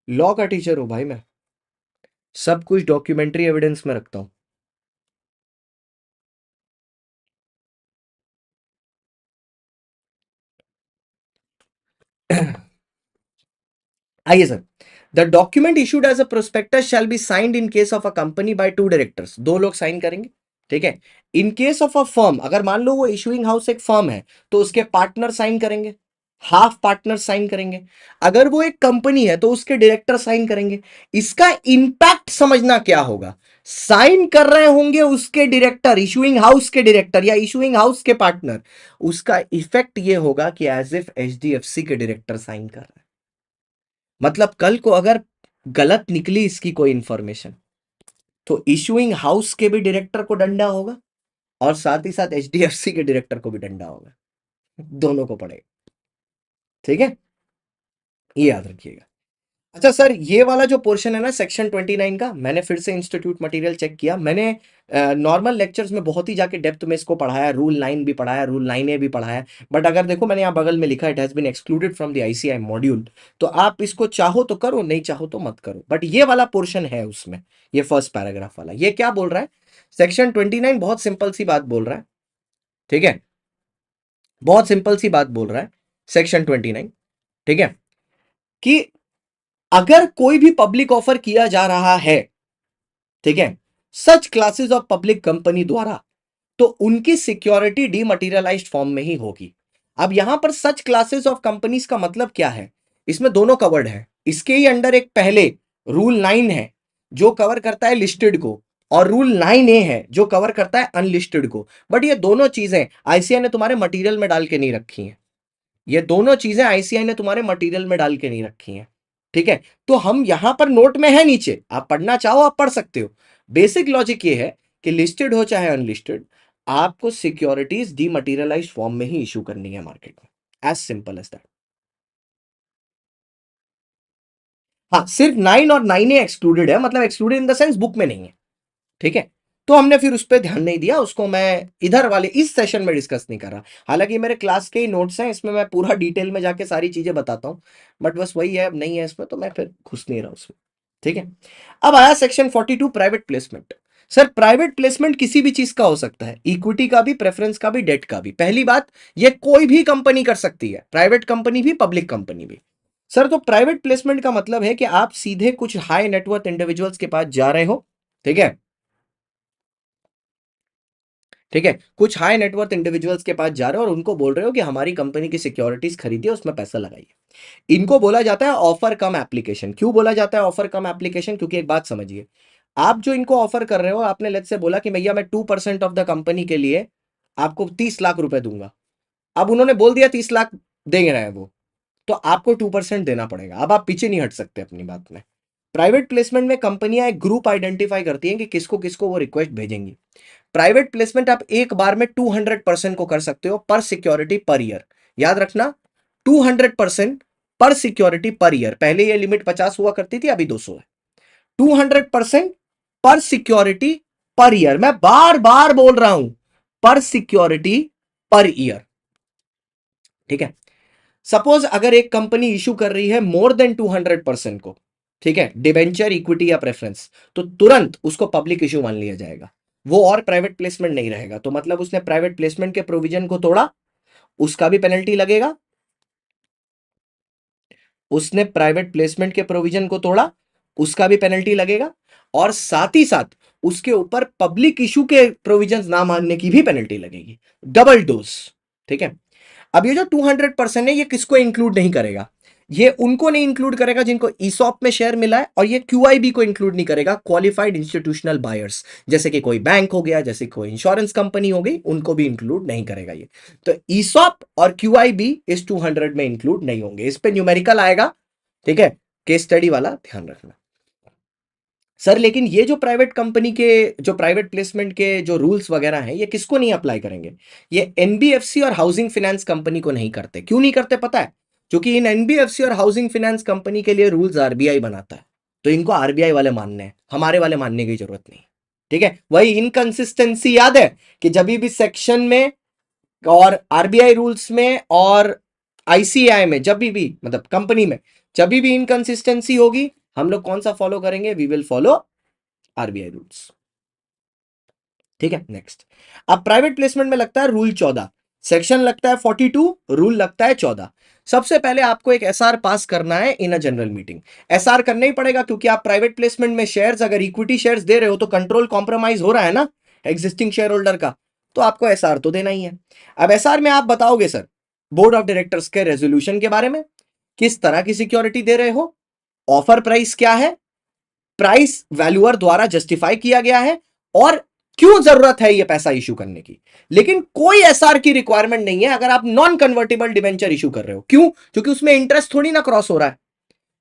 लॉ का टीचर हूं भाई मैं, सब कुछ डॉक्यूमेंट्री एविडेंस में रखता हूं। आइए sir, the document issued as a prospectus shall be signed in case of a company by 2 directors, 2 लोग साइन करेंगे, ठीक है। In case of a firm, अगर मान लो वो इशूइंग हाउस एक फर्म है तो उसके पार्टनर साइन करेंगे, हाफ पार्टनर साइन करेंगे। अगर वो एक कंपनी है तो उसके डायरेक्टर साइन करेंगे। इसका इंपैक्ट समझना क्या होगा, साइन कर रहे होंगे उसके डायरेक्टर, इशूइंग हाउस के डायरेक्टर या इशूइंग हाउस के पार्टनर, उसका इफेक्ट ये होगा कि एज इफ एचडीएफसी के डायरेक्टर साइन कर रहे हैं। मतलब कल को अगर गलत निकली इसकी कोई इंफॉर्मेशन, तो इशूइंग हाउस के भी डायरेक्टर को डंडा होगा और साथ ही साथ एचडीएफसी के डायरेक्टर को भी डंडा होगा, दोनों को पड़ेगा, ठीक है, ये याद रखिएगा। अच्छा सर, ये वाला जो पोर्शन है ना सेक्शन 29 का, मैंने फिर से इंस्टीट्यूट मटेरियल चेक किया, मैंने नॉर्मल लेक्चर्स में बहुत ही जाके डेप्थ में इसको पढ़ाया, रूल 9 भी पढ़ाया, रूल 9A भी पढ़ाया, बट अगर देखो मैंने यहाँ बगल में लिखा it has been excluded from the ICI module, तो आप इसको चाहो तो करो, नहीं चाहो तो मत करो, बट ये वाला पोर्शन है उसमें, ये फर्स्ट पैराग्राफ वाला, ये क्या बोल रहा है, सेक्शन 29 बहुत सिंपल सी बात बोल रहा है, ठीक है, बहुत सिंपल सी बात बोल रहा है सेक्शन 29, ठीक है, कि अगर कोई भी पब्लिक ऑफर किया जा रहा है, ठीक है, सच क्लासेस ऑफ पब्लिक कंपनी द्वारा, तो उनकी सिक्योरिटी डीमटेरियलाइज्ड फॉर्म में ही होगी। अब यहां पर सच क्लासेस ऑफ कंपनीज का मतलब क्या है, इसमें दोनों कवर्ड है, इसके ही अंडर एक पहले रूल 9 है जो कवर करता है लिस्टेड को, और रूल 9A है जो कवर करता है अनलिस्टेड को, बट ये दोनों चीजें आईसीआई ने तुम्हारे मटेरियल में डाल के नहीं रखी हैं, ये दोनों चीजें आईसीआई ने तुम्हारे मटेरियल में डाल के नहीं रखी हैं, ठीक है। तो हम यहां पर नोट में है नीचे, आप पढ़ना चाहो आप पढ़ सकते हो। बेसिक लॉजिक ये है कि लिस्टेड हो चाहे अनलिस्टेड, आपको सिक्योरिटीज डीमटेरियलाइज्ड फॉर्म में ही इशू करनी है मार्केट में, एज सिंपल एज दैट। हाँ, सिर्फ 9 और 9A एक्सक्लूडेड है, मतलब excluded in the sense book में नहीं है, ठीक है। तो हमने फिर उस पर ध्यान नहीं दिया, उसको मैं इधर वाले इस सेशन में डिस्कस नहीं कर रहा, हालांकि मेरे क्लास के ही नोट्स हैं, इसमें मैं पूरा डिटेल में जाके सारी चीजें बताता हूं, बट बस वही है, अब नहीं है इसमें तो मैं फिर घुस नहीं रहा उसमें, ठीक है। अब आया section 42 private placement. Sir private placement किसी भी चीज का हो सकता है, इक्विटी का भी, प्रेफरेंस का भी, डेट का भी। पहली बात, ये कोई भी कंपनी कर सकती है, प्राइवेट कंपनी भी, पब्लिक कंपनी भी। सर तो प्राइवेट प्लेसमेंट का मतलब है कि आप सीधे कुछ हाई नेटवर्थ इंडिविजुअल्स के पास जा रहे हो, ठीक है, ठीक है, कुछ हाई नेटवर्थ इंडिविजुअल्स के पास जा रहे हो और उनको बोल रहे हो कि हमारी कंपनी की सिक्योरिटीज खरीदिए, उसमें पैसा लगाइए। इनको बोला जाता है ऑफर कम एप्लीकेशन। क्यों बोला जाता है ऑफर कम एप्लीकेशन? क्योंकि एक बात समझिए, आप जो इनको ऑफर कर रहे हो, आपने लेट्स से बोला कि भैया मैं 2% ऑफ द कंपनी के लिए आपको 30 लाख रुपए दूंगा। अब उन्होंने बोल दिया 30 लाख दे रहे हैं वो, तो आपको 2% देना पड़ेगा। अब आप पीछे नहीं हट सकते अपनी बात में। प्राइवेट प्लेसमेंट में कंपनियां एक ग्रुप आइडेंटिफाई करती हैं कि किसको किसको वो रिक्वेस्ट भेजेंगी। प्राइवेट प्लेसमेंट आप एक बार में 200% को कर सकते हो पर सिक्योरिटी पर ईयर। याद रखना 200% पर सिक्योरिटी पर ईयर। पहले ये लिमिट 50 हुआ करती थी, अभी 200 है। 200% पर सिक्योरिटी पर ईयर। मैं बार बार बोल रहा हूं, पर सिक्योरिटी पर ईयर। ठीक है। सपोज अगर एक कंपनी इशू कर रही है मोर देन 200% को, ठीक है, डिबेंचर, इक्विटी या प्रेफरेंस, तो तुरंत उसको पब्लिक इशू मान लिया जाएगा, वो और प्राइवेट प्लेसमेंट नहीं रहेगा। तो मतलब उसने प्राइवेट प्लेसमेंट के प्रोविजन को तोड़ा, उसका भी पेनल्टी लगेगा। उसने प्राइवेट प्लेसमेंट के प्रोविजन को तोड़ा, उसका भी पेनल्टी लगेगा, और साथ ही साथ उसके ऊपर पब्लिक इशू के प्रोविजंस ना मानने की भी पेनल्टी लगेगी। Double dose. ठीक है। अब ये जो 200% है, ये किसको इंक्लूड नहीं करेगा? ये उनको नहीं इंक्लूड करेगा जिनको ईसॉप में शेयर मिला है, और ये क्यूआईबी को इंक्लूड नहीं करेगा, क्वालिफाइड इंस्टीट्यूशनल बायर्स, जैसे कि कोई बैंक हो गया, जैसे कोई इंश्योरेंस कंपनी हो गई, उनको भी इंक्लूड नहीं करेगा ये। तो ईसॉप और क्यूआईबी इस 200 में इंक्लूड नहीं होंगे। इस पे न्यूमेरिकल आएगा, ठीक है, केस स्टडी वाला ध्यान रखना। सर लेकिन ये जो प्राइवेट कंपनी के, जो प्राइवेट प्लेसमेंट के जो रूल्स वगैरह हैं, ये किसको नहीं अप्लाई करेंगे? ये एनबीएफसी और हाउसिंग फाइनेंस कंपनी को नहीं करते। क्यों नहीं करते पता है? क्योंकि इन एनबीएफसी और हाउसिंग फाइनेंस कंपनी के लिए रूल्स आरबीआई बनाता है, तो इनको आरबीआई वाले मानने हैं, हमारे वाले मानने की जरूरत नहीं। ठीक है। वही इनकंसिस्टेंसी याद है कि जब भी सेक्शन में और आरबीआई रूल्स में और आईसीएआई में, जब भी मतलब कंपनी में जब भी इनकंसिस्टेंसी होगी, हम लोग कौन सा फॉलो करेंगे? We will follow RBI rules. ठीक है। नेक्स्ट, अब प्राइवेट प्लेसमेंट में लगता है रूल 14, सेक्शन लगता है 42, रूल लगता है 14। सबसे पहले आपको एक एसआर पास करना है इन अ जनरल मीटिंग। एसआर करना ही पड़ेगा, क्योंकि आप प्राइवेट प्लेसमेंट में शेयर्स, अगर इक्विटी शेयर्स दे रहे हो तो कंट्रोल कॉम्प्रोमाइज हो रहा है ना एग्जिस्टिंग शेयर होल्डर का, तो आपको एसआर तो देना ही है। अब एसआर में आप बताओगे सर बोर्ड ऑफ डायरेक्टर्स के रेजोल्यूशन के बारे में, किस तरह की सिक्योरिटी दे रहे हो, ऑफर प्राइस क्या है, प्राइस वैल्यूअर द्वारा जस्टिफाई किया गया है, और क्यों जरूरत है ये पैसा इशू करने की। लेकिन कोई एसआर की रिक्वायरमेंट नहीं है अगर आप नॉन कन्वर्टेबल डिबेंचर इशू कर रहे हो। क्यों? क्योंकि उसमें इंटरेस्ट थोड़ी ना क्रॉस हो रहा है।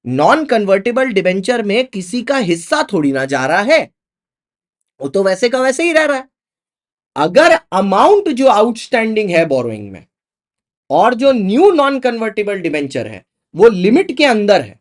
नॉन कन्वर्टेबल डिबेंचर में किसी का हिस्सा थोड़ी ना जा रहा है, वो तो वैसे का वैसे ही रह रहा है। अगर अमाउंट जो आउटस्टैंडिंग है बोरोइंग में, और जो न्यू नॉन कन्वर्टेबल डिबेंचर है, वो लिमिट के अंदर है,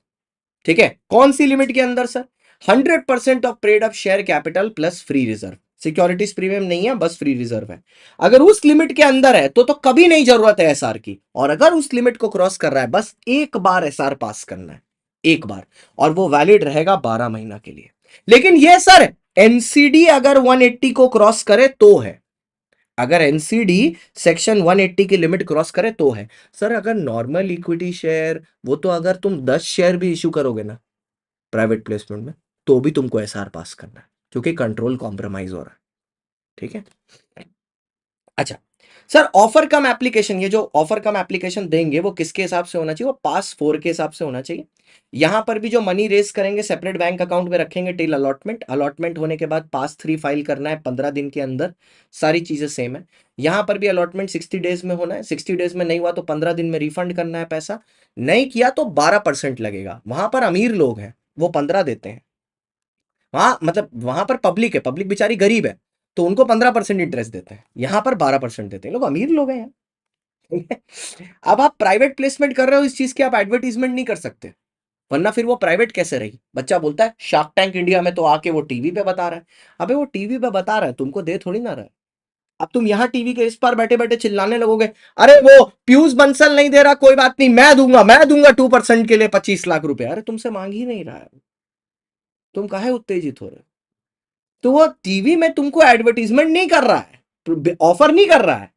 ठीक है, कौन सी लिमिट के अंदर sir? 100% of paid up share capital plus free reserve. Securities premium नहीं है, बस फ्री रिजर्व है। अगर उस लिमिट के अंदर है तो कभी नहीं जरूरत है एसआर की, और अगर उस लिमिट को क्रॉस कर रहा है, बस एक बार एसआर पास करना है, एक बार, और वो वैलिड रहेगा 12 महीना के लिए। लेकिन ये सर एनसीडी अगर 180 को क्रॉस करे तो है, अगर एनसीडी सेक्शन 180 की लिमिट क्रॉस करे तो है। सर अगर नॉर्मल इक्विटी शेयर, वो तो अगर तुम 10 शेयर भी इशू करोगे ना प्राइवेट प्लेसमेंट में, तो भी तुमको एसआर पास करना है, क्योंकि कंट्रोल कॉम्प्रोमाइज हो रहा है। ठीक है। अच्छा सर, ऑफर कम एप्लीकेशन, ये जो ऑफर कम एप्लीकेशन देंगे वो किसके हिसाब से होना चाहिए? वो पास 4 के हिसाब से होना चाहिए। यहां पर भी जो मनी रेस करेंगे सेपरेट बैंक अकाउंट में रखेंगे टिल अलॉटमेंट। अलॉटमेंट होने के बाद पास 3 फाइल करना है 15 दिन के अंदर। सारी चीजें सेम है। यहां पर भी अलॉटमेंट 60 डेज में होना है। 60 डेज में नहीं हुआ तो 15 दिन में रिफंड करना है पैसा। नहीं किया तो 12% लगेगा। वहां पर अमीर लोग हैं, वो 15 देते हैं। वहां मतलब वहां पर पब्लिक है, पब्लिक बेचारी गरीब है, तो उनको 15% इंटरेस्ट देते हैं। यहां पर 12% देते हैं। लोग अमीर लोग हैं यार। अब आप प्राइवेट प्लेसमेंट कर रहे हो, इस चीज की आप एडवर्टीजमेंट नहीं कर सकते, वरना फिर वो प्राइवेट कैसे रही? बच्चा बोलता है शार्क टैंक इंडिया में तो आके वो टीवी पे बता रहा है। अबे वो टीवी पे बता रहा है, तुमको दे थोड़ी ना रहा है। अब तुम यहां टीवी के इस पार बैठे बैठे चिल्लाने लगोगे, अरे वो पीयूष बंसल नहीं दे रहा, कोई बात नहीं, मैं दूंगा 2% के लिए 25 लाख रुपए। अरे तुमसे मांग ही नहीं रहा है, तुम काहे उत्तेजित हो रहे हो? तो वो टीवी में तुमको एडवर्टीजमेंट नहीं कर रहा है, ऑफर नहीं कर रहा है,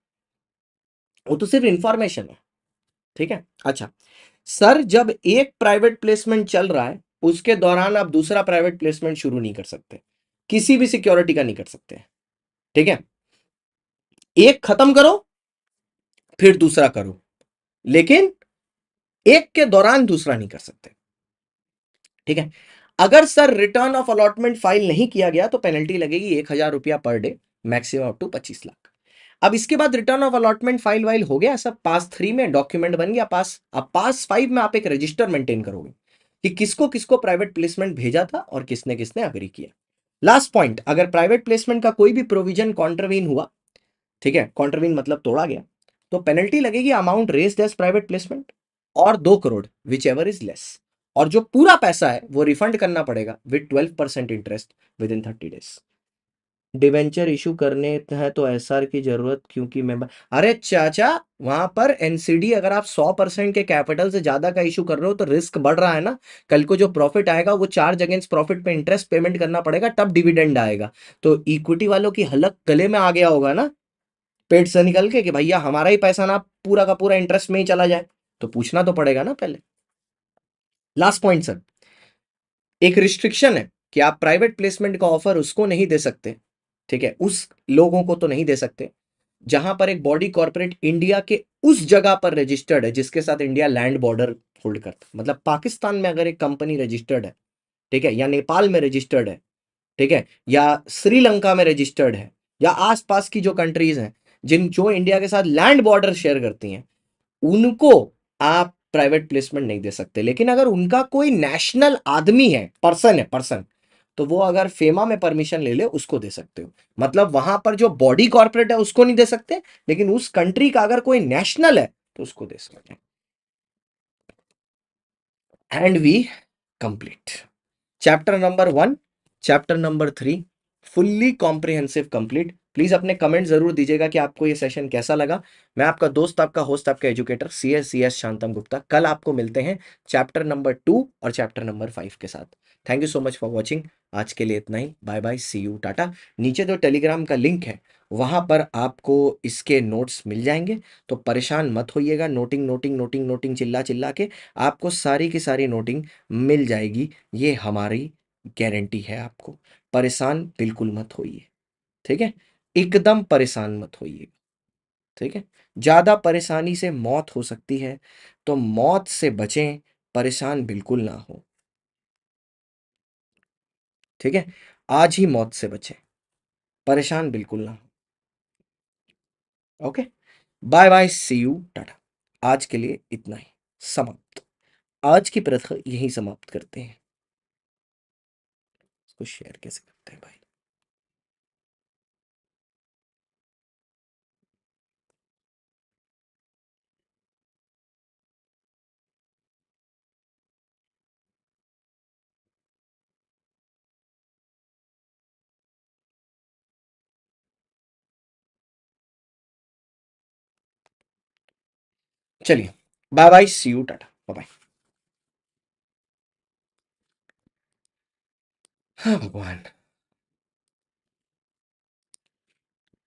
वो तो सिर्फ इंफॉर्मेशन है। ठीक है। अच्छा सर, जब एक प्राइवेट प्लेसमेंट चल रहा है उसके दौरान आप दूसरा प्राइवेट प्लेसमेंट शुरू नहीं कर सकते, किसी भी सिक्योरिटी का नहीं कर सकते। ठीक है। एक खत्म करो फिर दूसरा करो, लेकिन एक के दौरान दूसरा नहीं कर सकते। ठीक है। अगर sir return of allotment file नहीं किया गया तो पेनल्टी लगेगी 1000 रुपया per day, maximum up to 25 lakh. अब इसके बाद रिटर्न ऑफ अलॉटमेंट फाइल वाइल हो गया सब, पास 3 में डॉक्यूमेंट बन गया पास। अब पास 5 में आप एक रजिस्टर मेंटेन करोगे कि किसको किसको प्राइवेट प्लेसमेंट भेजा था और किसने किसने अग्री किया। लास्ट पॉइंट, अगर प्राइवेट प्लेसमेंट का कोई भी प्रोविजन कॉन्ट्रवीन हुआ, ठीक है, कॉन्ट्रवीन मतलब तोड़ा गया, तो पेनल्टी लगेगी amount raised as private placement और 2 crore whichever is less, और जो पूरा पैसा है वो रिफंड करना पड़ेगा with 12% interest within 30 days. Debenture issue करने हैं तो एसआर की जरूरत, क्योंकि मैं अरे चाचा, वहां पर एनसीडी अगर आप 100% के कैपिटल से ज्यादा का इशू कर रहे हो तो रिस्क बढ़ रहा है ना। कल को जो प्रॉफिट आएगा वो चार्ज अगेंस्ट प्रॉफिट पे इंटरेस्ट पेमेंट करना पड़ेगा, तब डिविडेंड आएगा। तो इक्विटी वालों की हलक गले में आ गया होगा ना पेट से निकल के कि भैया हमारा ही पैसा ना पूरा का पूरा इंटरेस्ट में ही चला जाए, तो पूछना तो पड़ेगा ना पहले। लास्ट पॉइंट सर, एक रिस्ट्रिक्शन है कि आप प्राइवेट प्लेसमेंट का ऑफर उसको नहीं दे सकते, ठीक है, उस लोगों को तो नहीं दे सकते जहां पर एक बॉडी कॉर्पोरेट इंडिया के उस जगह पर रजिस्टर्ड है जिसके साथ इंडिया लैंड बॉर्डर होल्ड करता है। मतलब पाकिस्तान में अगर एक कंपनी रजिस्टर्ड है, ठीक है, या नेपाल में रजिस्टर्ड है, ठीक है, या श्रीलंका में रजिस्टर्ड है, या आसपास की जो कंट्रीज हैं जिन जो इंडिया के साथ लैंड बॉर्डर शेयर करती हैं, उनको आप प्राइवेट प्लेसमेंट नहीं दे सकते। लेकिन अगर उनका कोई नेशनल आदमी है, पर्सन है, पर्सन, तो वो अगर फेमा में परमिशन ले ले उसको दे सकते हो। मतलब वहां पर जो बॉडी कॉर्पोरेट है उसको नहीं दे सकते, लेकिन उस कंट्री का अगर कोई नेशनल है तो उसको दे सकते हैं। And we complete chapter number 1, chapter number 3 fully comprehensive complete. Please अपने कमेंट जरूर दीजिएगा कि आपको ये सेशन कैसा लगा। मैं आपका दोस्त, आपका होस्ट, आपका एजुकेटर CS शांतम गुप्ता। कल आपको मिलते हैं चैप्टर नंबर 2 और चैप्टर नंबर 5 के साथ। Thank you so much for watching. आज के लिए इतना ही, bye bye, see you, tata. नीचे जो टेलीग्राम का लिंक है वहां पर आपको इसके नोट्स मिल जाएंगे, तो परेशान मत होइएगा। नोटिंग नोटिंग नोटिंग नोटिंग चिल्ला चिल्ला के आपको सारी की सारी नोटिंग मिल जाएगी, ये हमारी गारंटी है। आपको परेशान बिल्कुल मत होइए, ठीक है, एकदम परेशान मत होइए, ठीक है। ज्यादा परेशानी से मौत हो सकती है, तो मौत से बचें, परेशान बिल्कुल ना हो, ठीक है। आज ही मौत से बचें, परेशान बिल्कुल ना हो। Okay, bye bye, see you, tata. आज के लिए इतना ही, समाप्त। आज की प्रथा यही समाप्त करते हैं। इसको शेयर कैसे करते हैं भाई? चलिए, bye bye, see you, tata, bye bye. हाँ भगवान।